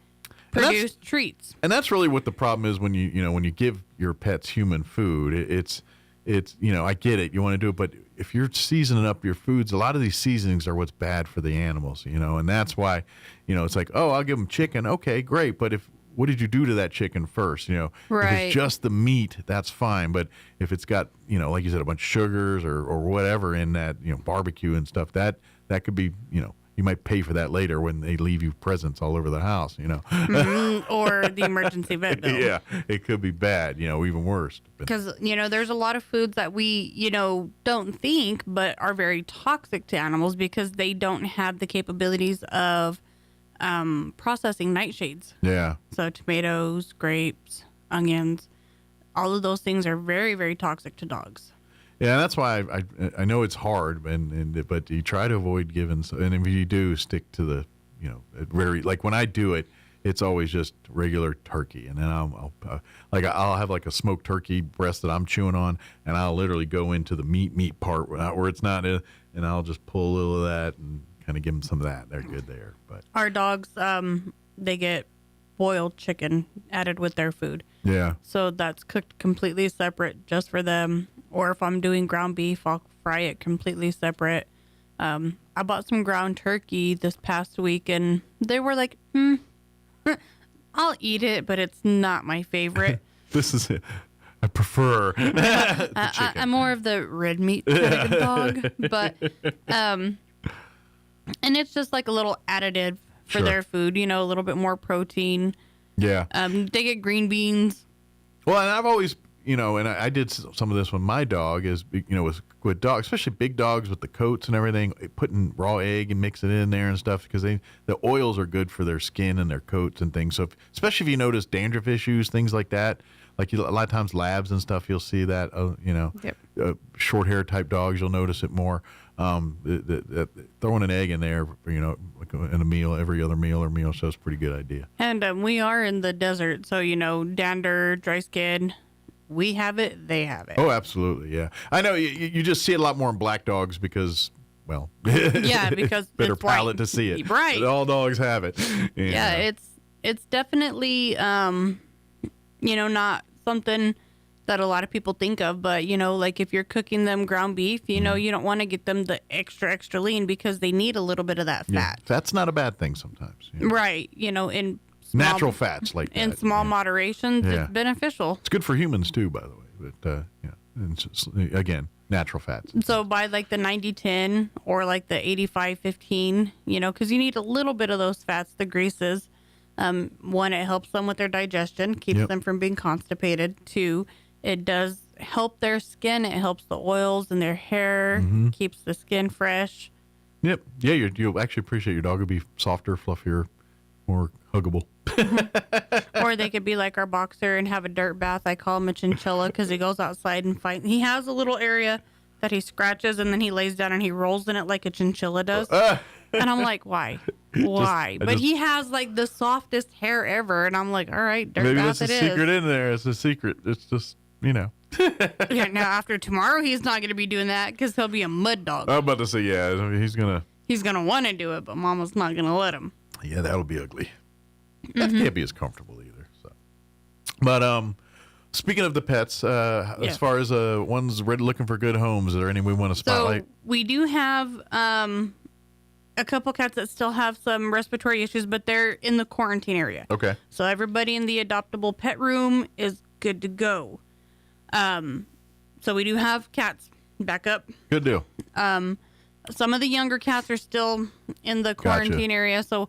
produced treats. And that's really what the problem is when you give your pets human food. It's I get it, you want to do it, but if you're seasoning up your foods, a lot of these seasonings are what's bad for the animals, and that's why, it's like, oh, I'll give them chicken, okay, great, but what did you do to that chicken first? Right. If it's just the meat, that's fine. But if it's got, like you said, a bunch of sugars or whatever in that, barbecue and stuff, that could be, you might pay for that later when they leave you presents all over the house, Or the emergency vet bill. Yeah, it could be bad, even worse. Because, there's a lot of foods that we, don't think, but are very toxic to animals because they don't have the capabilities of processing nightshades. Yeah. So tomatoes, grapes, onions, all of those things are very, very toxic to dogs. Yeah, that's why I know it's hard, but you try to avoid giving. And if you do, stick to the, very, like when I do it, it's always just regular turkey, and then I'll have like a smoked turkey breast that I'm chewing on, and I'll literally go into the meat part where it's not, and I'll just pull a little of that and kind of give them some of that. They're good there. But our dogs, they get boiled chicken added with their food. Yeah. So that's cooked completely separate just for them. Or if I'm doing ground beef, I'll fry it completely separate. I bought some ground turkey this past week, and they were like, I'll eat it, but it's not my favorite. This is it. I prefer the chicken. I'm more of the red meat kind of dog, but and it's just like a little additive for their food, a little bit more protein. Yeah. They get green beans. Well, and I've always, and I did some of this with my dog is, with dogs, especially big dogs with the coats and everything, putting raw egg and mix it in there and stuff because the oils are good for their skin and their coats and things. So especially if you notice dandruff issues, things like that, like a lot of times labs and stuff, you'll see that, short hair type dogs, you'll notice it more. Throwing an egg in there, like in a meal, every other meal or meal, so it's a pretty good idea. And we are in the desert, so, dander, dry skin, we have it, they have it. Oh, absolutely, yeah. I know you just see it a lot more in black dogs because, well, yeah, because better it's palate white. to see it. Right. But all dogs have it. Yeah, it's definitely, not something that a lot of people think of, but like if you're cooking them ground beef, you don't want to get them the extra lean because they need a little bit of that fat. Yeah, that's not a bad thing sometimes. Right. In natural fats like that. In small moderations, it's beneficial. It's good for humans too, by the way. But and just, again, natural fats. So by like the 90-10 or like the 85-15, because you need a little bit of those fats, the greases. One, it helps them with their digestion, keeps them from being constipated. Two, it does help their skin. It helps the oils in their hair, keeps the skin fresh. Yep. Yeah, you'll actually appreciate your dog will be softer, fluffier, more huggable. Or they could be like our boxer and have a dirt bath. I call him a chinchilla because he goes outside and fights. He has a little area that he scratches and then he lays down and he rolls in it like a chinchilla does. And I'm like, why? But he has like the softest hair ever. And I'm like, all right, dirt maybe bath that's a secret in there. It's a secret. It's just, Yeah, now after tomorrow, he's not going to be doing that because he'll be a mud dog. I'm about to say, he's going to want to do it, but Mama's not going to let him. Yeah, that'll be ugly. That can't be as comfortable either. So, but speaking of the pets, as far as ones looking for good homes, is there any we want to spotlight? So we do have a couple cats that still have some respiratory issues, but they're in the quarantine area. Okay. So everybody in the adoptable pet room is good to go. So we do have cats back up. Good deal. Some of the younger cats are still in the quarantine area, so.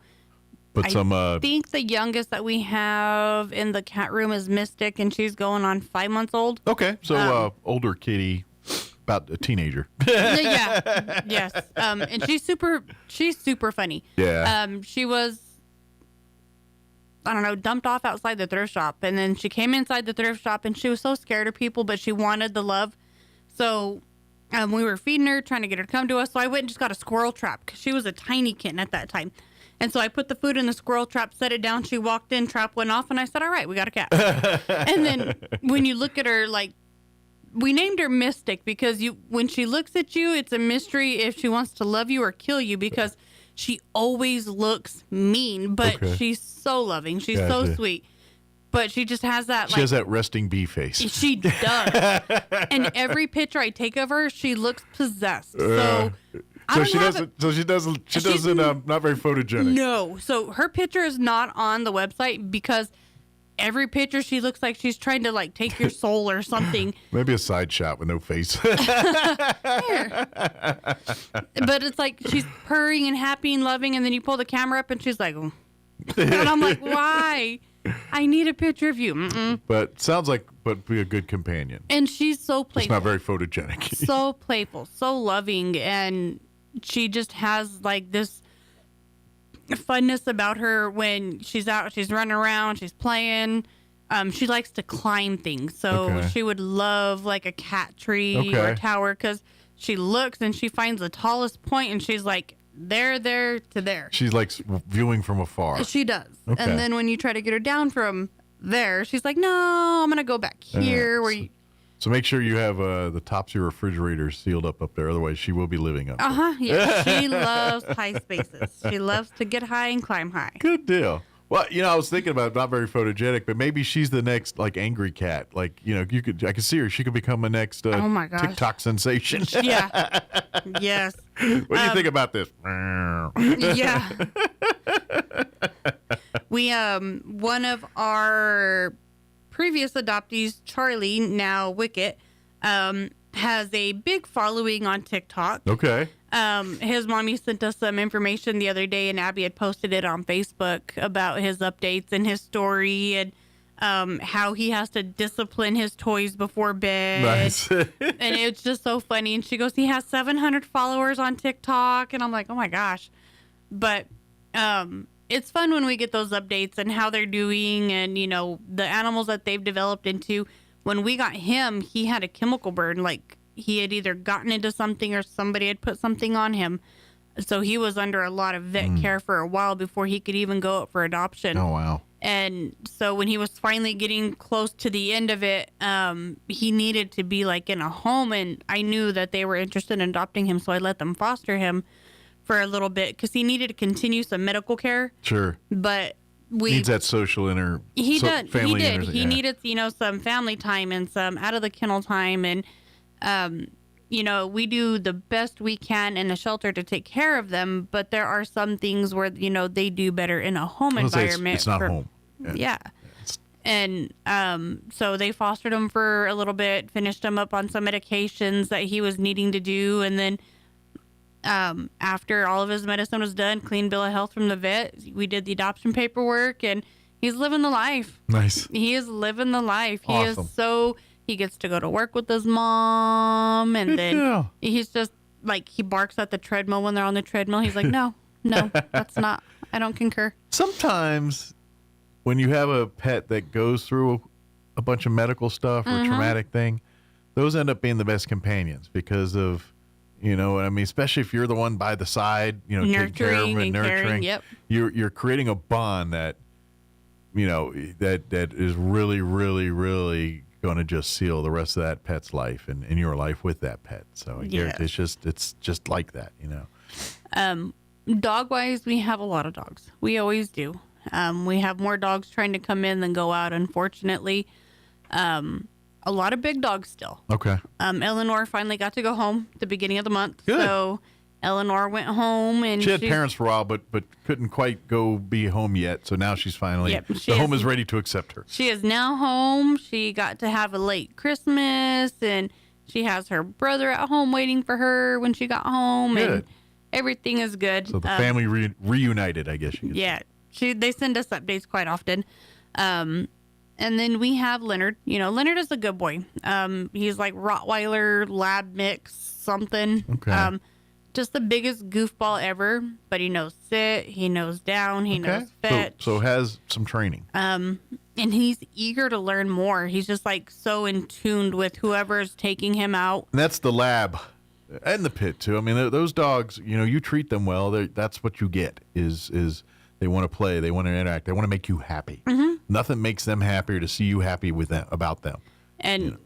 But I think the youngest that we have in the cat room is Mystic, and she's going on 5 months old. Okay, so older kitty, about a teenager. Yeah, yes. And she's super funny. Yeah. She was, dumped off outside the thrift shop, and then she came inside the thrift shop, and she was so scared of people, but she wanted the love. So we were feeding her, trying to get her to come to us. So I went and just got a squirrel trap because she was a tiny kitten at that time. And so I put the food in the squirrel trap, set it down. She walked in, trap went off, and I said, all right, we got a cat. And then when you look at her, we named her Mystic because when she looks at you, it's a mystery if she wants to love you or kill you because she always looks mean, but she's so loving. She's so sweet. But she just has that, she has that resting bee face. She does. And every picture I take of her, she looks possessed. She doesn't. Not very photogenic. No. So her picture is not on the website because every picture she looks like she's trying to like take your soul or something. Maybe a side shot with no face. But it's like she's purring and happy and loving, and then you pull the camera up and she's like, oh. And I'm like, why? I need a picture of you. Mm-mm. But sounds like, but be a good companion. And she's so playful. It's not very photogenic. So playful, so loving, and she just has like this funness about her when she's out, she's running around, she's playing. She likes to climb things, so she would love like a cat tree or a tower, because she looks and she finds the tallest point and she's like, there to there. She's like viewing from afar. She does. And then when you try to get her down from there, she's like, no, I'm gonna go back here where you. So make sure you have the tops of your refrigerator sealed up there. Otherwise, she will be living up there. Yeah, she loves high spaces. She loves to get high and climb high. Good deal. Well, I was thinking about not very photogenic, but maybe she's the next like angry cat. Like, I could see her. She could become a next oh my gosh. TikTok sensation. Yeah. Yes. What do you think about this? Yeah. We one of our previous adoptees, Charlie, now Wicket, has a big following on TikTok. Okay. His mommy sent us some information the other day, and Abby had posted it on Facebook about his updates and his story, and how he has to discipline his toys before bed. Nice. And it's just so funny. And she goes, he has 700 followers on TikTok. And I'm like, oh my gosh. But it's fun when we get those updates and how they're doing, and, the animals that they've developed into. When we got him, he had a chemical burn. Like, he had either gotten into something or somebody had put something on him. So he was under a lot of vet care for a while before he could even go up for adoption. Oh, wow. And so when he was finally getting close to the end of it, he needed to be like in a home. And I knew that they were interested in adopting him. So I let them foster him for a little bit because he needed to continue some medical care. Sure. But needs that social family. He needed, some family time and some out of the kennel time. And, we do the best we can in a shelter to take care of them. But there are some things where, they do better in a home environment. It's not home. Yeah. And so they fostered him for a little bit, finished him up on some medications that he was needing to do. And then after all of his medicine was done, clean bill of health from the vet, we did the adoption paperwork, and he's living the life. Nice. He is living the life. Awesome. He gets to go to work with his mom, and then he's just like, he barks at the treadmill when they're on the treadmill. He's like, no, that's not, I don't concur. Sometimes when you have a pet that goes through a bunch of medical stuff or traumatic thing, those end up being the best companions because of, especially if you're the one by the side, taking care of them and nurturing. Caring, yep. You're creating a bond that, that is really, really, really going to just seal the rest of that pet's life and your life with that pet. So it's just like that, Dog wise, we have a lot of dogs. We always do. We have more dogs trying to come in than go out, unfortunately. A lot of big dogs still. Okay. Eleanor finally got to go home at the beginning of the month. Good. So Eleanor went home, and she had parents for a while, but couldn't quite go be home yet. So now she's finally the home is ready to accept her. She is now home. She got to have a late Christmas, and she has her brother at home waiting for her when she got home. Good. And everything is good. So the family reunited, I guess you could say. They send us updates quite often. And then we have Leonard. Leonard is a good boy. He's like Rottweiler, lab mix, something. Okay. Just the biggest goofball ever, but he knows sit, he knows down, he knows fetch. So has some training. And he's eager to learn more. He's just like so in tune with whoever's taking him out. And that's the lab and the pit too. I mean, those dogs, you treat them well. That's what you get is they want to play, they want to interact, they want to make you happy. Mm-hmm. Nothing makes them happier to see you happy with them, about them. And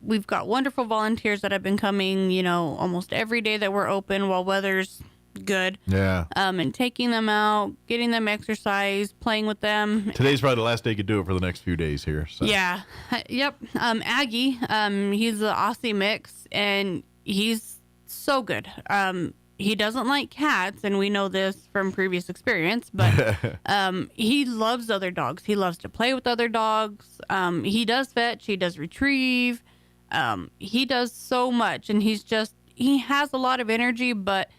we've got wonderful volunteers that have been coming, almost every day that we're open while weather's good. Yeah. And taking them out, getting them exercise, playing with them. Today's probably the last day you could do it for the next few days here. So. Yeah. Yep. Aggie, he's the Aussie mix, and he's so good. He doesn't like cats, and we know this from previous experience, but he loves other dogs. He loves to play with other dogs. He does fetch. He does retrieve. He does so much, and he has a lot of energy, but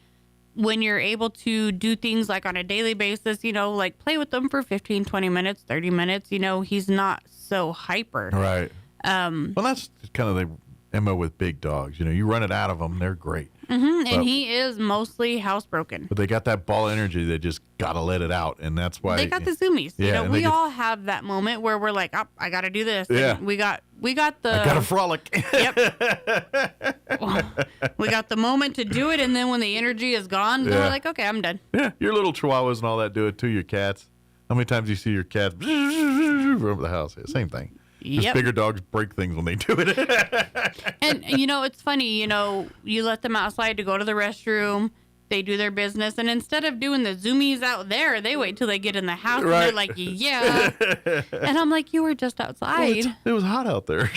when you're able to do things like on a daily basis, like play with them for 15, 20 minutes, 30 minutes, he's not so hyper. Right. Well, that's kind of the MO with big dogs. You run it out of them, they're great. Mm-hmm. And he is mostly housebroken. But they got that ball energy. They just got to let it out. And that's why. They got the zoomies. Yeah, we all have that moment where we're like, oh, I got to do this. Yeah. And we got the. I got to frolic. Yep. We got the moment to do it. And then when the energy is gone, then we're like, okay, I'm done. Yeah. Your little chihuahuas and all that do it too. Your cats. How many times do you see your cats over the house? Yeah, same thing. Just bigger dogs break things when they do it. And, it's funny, you let them outside to go to the restroom. They do their business. And instead of doing the zoomies out there, they wait till they get in the house. Right. And they're like, yeah. And I'm like, you were just outside. Well, it was hot out there.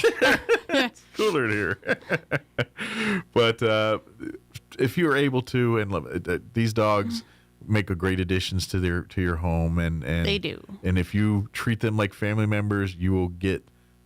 It's cooler in here. But if you're able to, and these dogs make a great additions to your home. And they do. And if you treat them like family members, you will get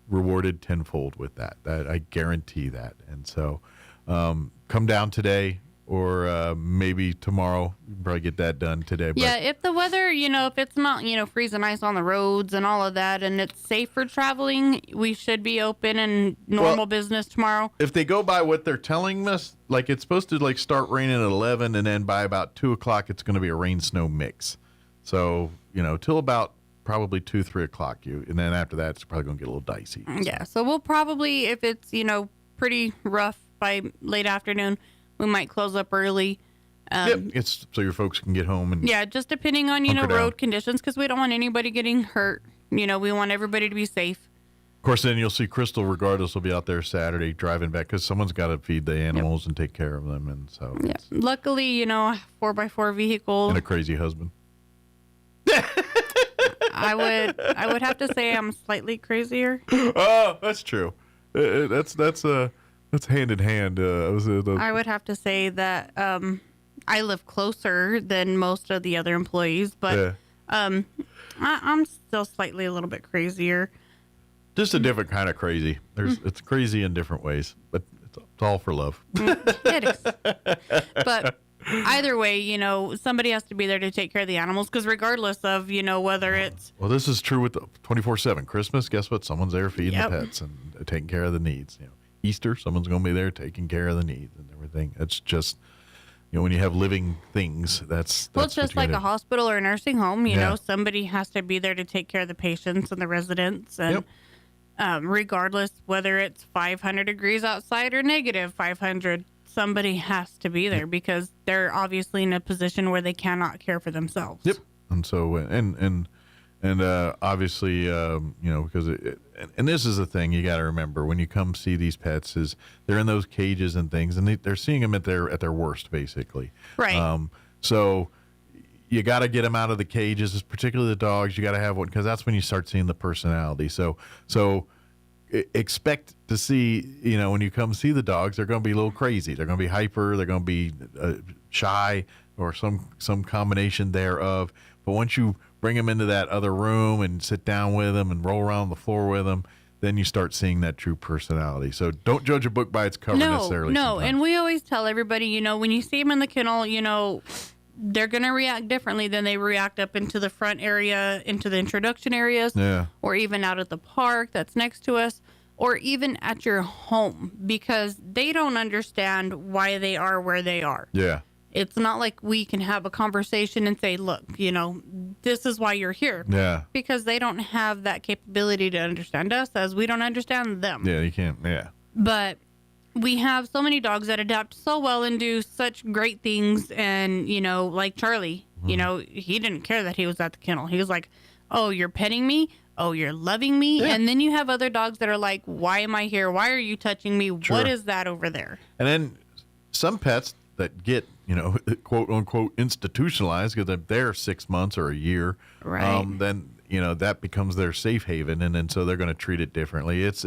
rewarded tenfold with that. I guarantee that. And so come down today or maybe tomorrow. You can probably get that done today. Yeah, if the weather, if it's not, freezing ice on the roads and all of that, and it's safe for traveling, we should be open and normal business tomorrow. If they go by what they're telling us, like it's supposed to start raining at 11, and then by about 2 o'clock, it's going to be a rain-snow mix. So, till about probably 2, 3 o'clock, and then after that, it's probably going to get a little dicey. Yeah, so we'll probably, if it's, pretty rough by late afternoon, we might close up early. It's so your folks can get home. And just depending on, road conditions, because we don't want anybody getting hurt. We want everybody to be safe. Of course, then you'll see Crystal, regardless, will be out there Saturday driving back because someone's got to feed the animals and take care of them. And so, luckily, 4x4 vehicle. And a crazy husband. I would have to say I'm slightly crazier. Oh, that's true. That's hand in hand. I would have to say that I live closer than most of the other employees, but I'm still slightly a little bit crazier. Just a different kind of crazy. It's crazy in different ways, but it's all for love. It is. But either way, somebody has to be there to take care of the animals, because regardless of, whether it's... Well, this is true with the 24/7. Christmas, guess what? Someone's there feeding the pets and taking care of the needs. Easter, someone's going to be there taking care of the needs and everything. It's just, when you have living things, that's well, it's just like a hospital or a nursing home. Somebody has to be there to take care of the patients and the residents. And regardless whether it's 500 degrees outside or negative 500, somebody has to be there because they're obviously in a position where they cannot care for themselves. Yep. And so, and obviously, because and this is the thing you got to remember when you come see these pets is they're in those cages and things, and they're seeing them at their worst, basically. Right. So you got to get them out of the cages, particularly the dogs. You got to have one because that's when you start seeing the personality. So expect to see, when you come see the dogs, they're going to be a little crazy. They're going to be hyper. They're going to be shy or some combination thereof. But once you bring them into that other room and sit down with them and roll around the floor with them, then you start seeing that true personality. So don't judge a book by its cover necessarily. No, sometimes. And we always tell everybody, when you see them in the kennel, they're going to react differently than they react up into the front area, into the introduction areas, or even out at the park that's next to us, or even at your home, because they don't understand why they are where they are. Yeah. It's not like we can have a conversation and say, look, this is why you're here. Yeah. Because they don't have that capability to understand us as we don't understand them. Yeah, you can't. Yeah. But we have so many dogs that adapt so well and do such great things. And, like Charlie, he didn't care that he was at the kennel. He was like, oh, you're petting me? Oh, you're loving me? Yeah. And then you have other dogs that are like, why am I here? Why are you touching me? Sure. What is that over there? And then some pets that get, quote unquote institutionalized because they're there 6 months or a year. Right. Then, that becomes their safe haven. And then so they're going to treat it differently. It's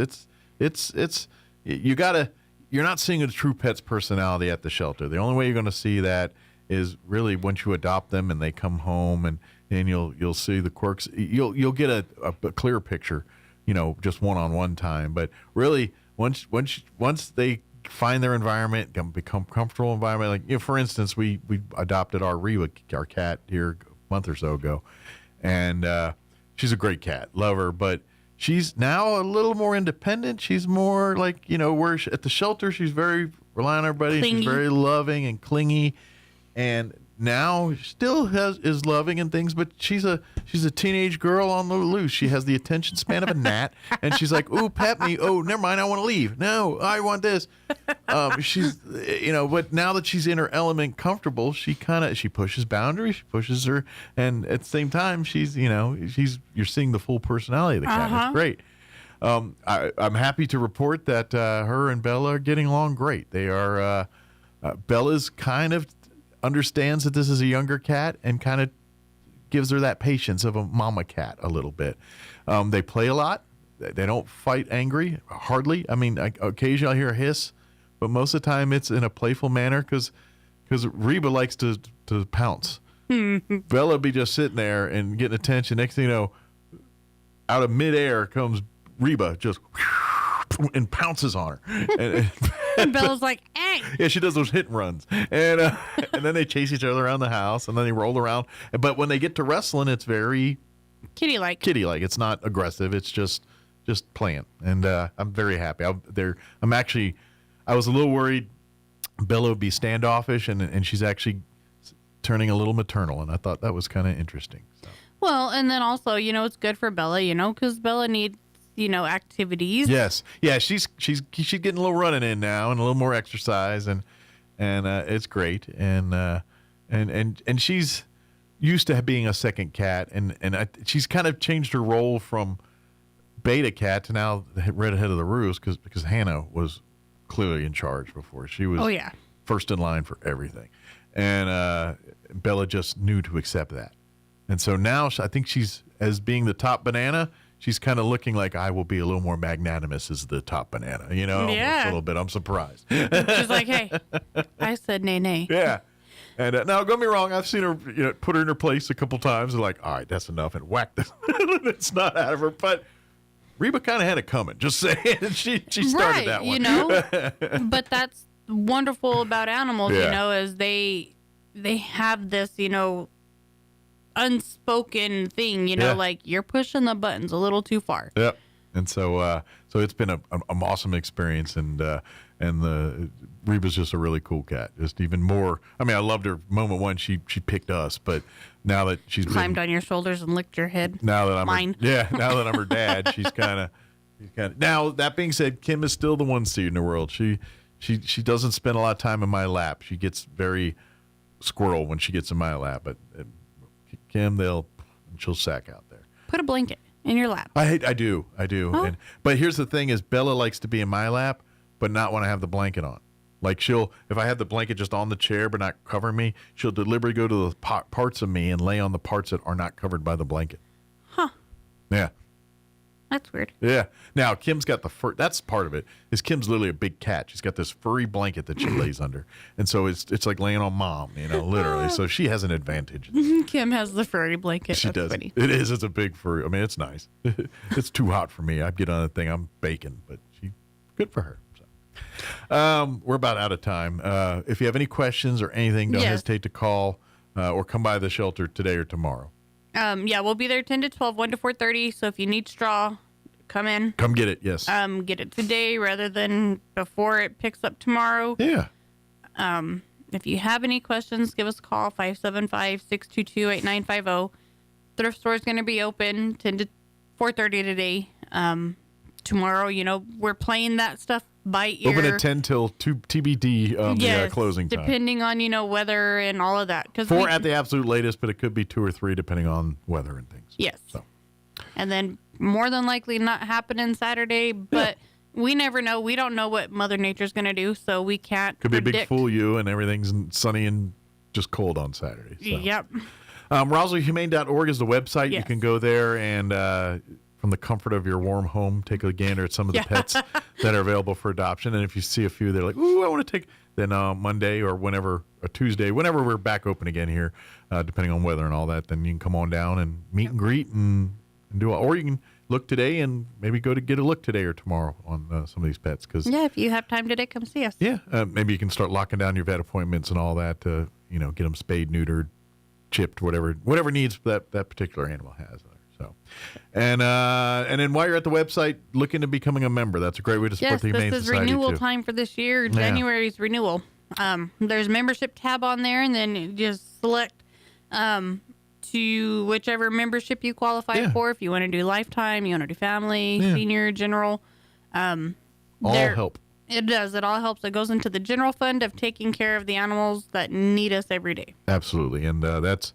you gotta you're not seeing a true pet's personality at the shelter. The only way you're going to see that is really once you adopt them and they come home, and you'll see the quirks. You'll get a clear picture, just one-on-one time. But really, once they find their environment, become comfortable environment. Like, for instance, we adopted our Reba, our cat, here a month or so ago, and she's a great cat, love her, but she's now a little more independent. She's more like, at the shelter, she's very reliant on everybody. Clingy. She's very loving and clingy, and now still is loving and things, but she's a teenage girl on the loose. She has the attention span of a gnat, and she's like, "Ooh, pet me. Oh, never mind. I want to leave. No, I want this." She's, but now that she's in her element, comfortable, she pushes boundaries. She pushes her, and at the same time, you're seeing the full personality of the cat. It's great. I'm happy to report that her and Bella are getting along great. They are. Bella's kind of understands that this is a younger cat and kind of gives her that patience of a mama cat a little bit. They play a lot. They don't fight angry, hardly. I mean, occasionally I'll hear a hiss, but most of the time it's in a playful manner because Reba likes to pounce. Bella be just sitting there and getting attention. Next thing you know, out of midair comes Reba, just and pounces on her. And Bella's like, "Hey!" Yeah, she does those hit and runs, and then they chase each other around the house, and then they roll around. But when they get to wrestling, it's very kitty-like. Kitty-like. It's not aggressive. It's just playing, and I'm very happy. I was a little worried Bella would be standoffish, and she's actually turning a little maternal, and I thought that was kind of interesting. So. Well, and then also, it's good for Bella, because Bella needs, activities. Yes. Yeah, she's getting a little running in now and a little more exercise, and it's great. And she's used to being a second cat, and she's kind of changed her role from beta cat to now redhead of the roost because Hannah was clearly in charge before. She was first in line for everything. And Bella just knew to accept that. And so now I think she's, as being the top banana, she's kind of looking like I will be a little more magnanimous as the top banana, almost a little bit. I'm surprised. She's like, "Hey, I said nay." Yeah. And now, don't get me wrong, I've seen her put her in her place a couple times and like, all right, that's enough, and whack this. It's not out of her. But Reba kind of had it coming, just saying. She started that one. But that's wonderful about animals, is they have this, unspoken thing, like you're pushing the buttons a little too far. Yep. And so it's been an awesome experience, and the Reba's just a really cool cat. Just even more. I mean, I loved her moment one. She picked us, but now that she's climbed on your shoulders and licked your head. Now that I'm mine. Now that I'm her dad, she's kind of. Now that being said, Kim is still the one seed in the world. She doesn't spend a lot of time in my lap. She gets very squirrel when she gets in my lap, but Kim, she'll sack out there. Put a blanket in your lap. I do. Oh. But here's the thing: is Bella likes to be in my lap, but not when I have the blanket on. Like if I have the blanket just on the chair but not covering me, she'll deliberately go to the parts of me and lay on the parts that are not covered by the blanket. Huh. Yeah. That's weird. Yeah. Now, Kim's got the fur. That's part of it. Is Kim's literally a big cat. She's got this furry blanket that she lays under. And so it's like laying on mom, literally. So she has an advantage. Kim has the furry blanket. She does. Funny. It is. It's a big furry. I mean, it's nice. It's too hot for me. I'd get on the thing. I'm baking, but good for her. So. We're about out of time. If you have any questions or anything, don't hesitate to call or come by the shelter today or tomorrow. We'll be there 10 to 12, 1 to 4:30. So if you need straw, come in. Come get it, yes. Get it today rather than before it picks up tomorrow. Yeah. If you have any questions, give us a call, 575-622-8950. Thrift store is going to be open 10 to 4:30 today. Tomorrow, we're playing that stuff by ear. Open at 10 till 2 TBD the closing time. Depending on, weather and all of that. 4 at the absolute latest, but it could be 2 or 3 depending on weather and things. Yes. So. And then more than likely not happening Saturday, but we never know. We don't know what Mother Nature's going to do, so we can't Could predict. be a big fool you, and everything's sunny and just cold on Saturday. So. Yep. RoswellHumane.org is the website. Yes. You can go there and from the comfort of your warm home, take a gander at some of the pets that are available for adoption. And if you see a few, they're like, ooh, I want to take, then Monday or whenever, or Tuesday, whenever we're back open again here, depending on weather and all that, then you can come on down and meet and greet and do it. Or you can look today and maybe go to get a look today or tomorrow on some of these pets. Yeah, if you have time today, come see us. Yeah, maybe you can start locking down your vet appointments and all that to, get them spayed, neutered, chipped, whatever needs that particular animal has. So, and then while you're at the website, look into becoming a member. That's a great way to support the Humane Society. Yes, this is renewal time for this year. January's renewal. There's a membership tab on there, and then you just select to whichever membership you qualify for. If you want to do lifetime, you want to do family, senior, general. All help. It does. It all helps. It goes into the general fund of taking care of the animals that need us every day. Absolutely, and that's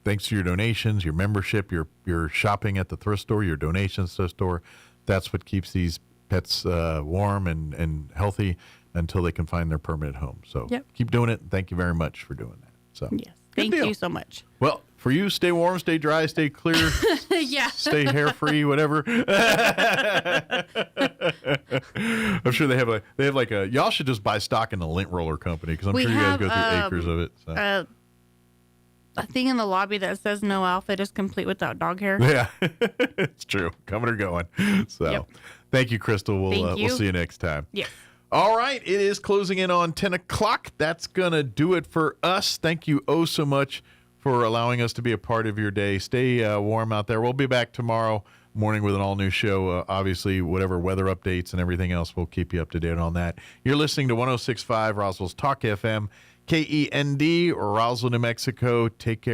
thanks to your donations, your membership, your shopping at the thrift store, your donations to the store. That's what keeps these pets warm and healthy until they can find their permanent home. So keep doing it. And thank you very much for doing that. So yes, thank you so much. Well, for you, stay warm, stay dry, stay clear, stay hair free, whatever. I'm sure they have like a. Y'all should just buy stock in the lint roller company because I'm sure you guys go through acres of it. So. A thing in the lobby that says no outfit is complete without dog hair. Yeah, it's true. Coming or going. So, thank you, Crystal. We'll see you next time. Yes. All right, it is closing in on 10 o'clock. That's going to do it for us. Thank you so much for allowing us to be a part of your day. Stay warm out there. We'll be back tomorrow morning with an all-new show. Obviously, whatever weather updates and everything else, we'll keep you up to date on that. You're listening to 106.5 Roswell's Talk FM, KEND, Roswell, New Mexico. Take care.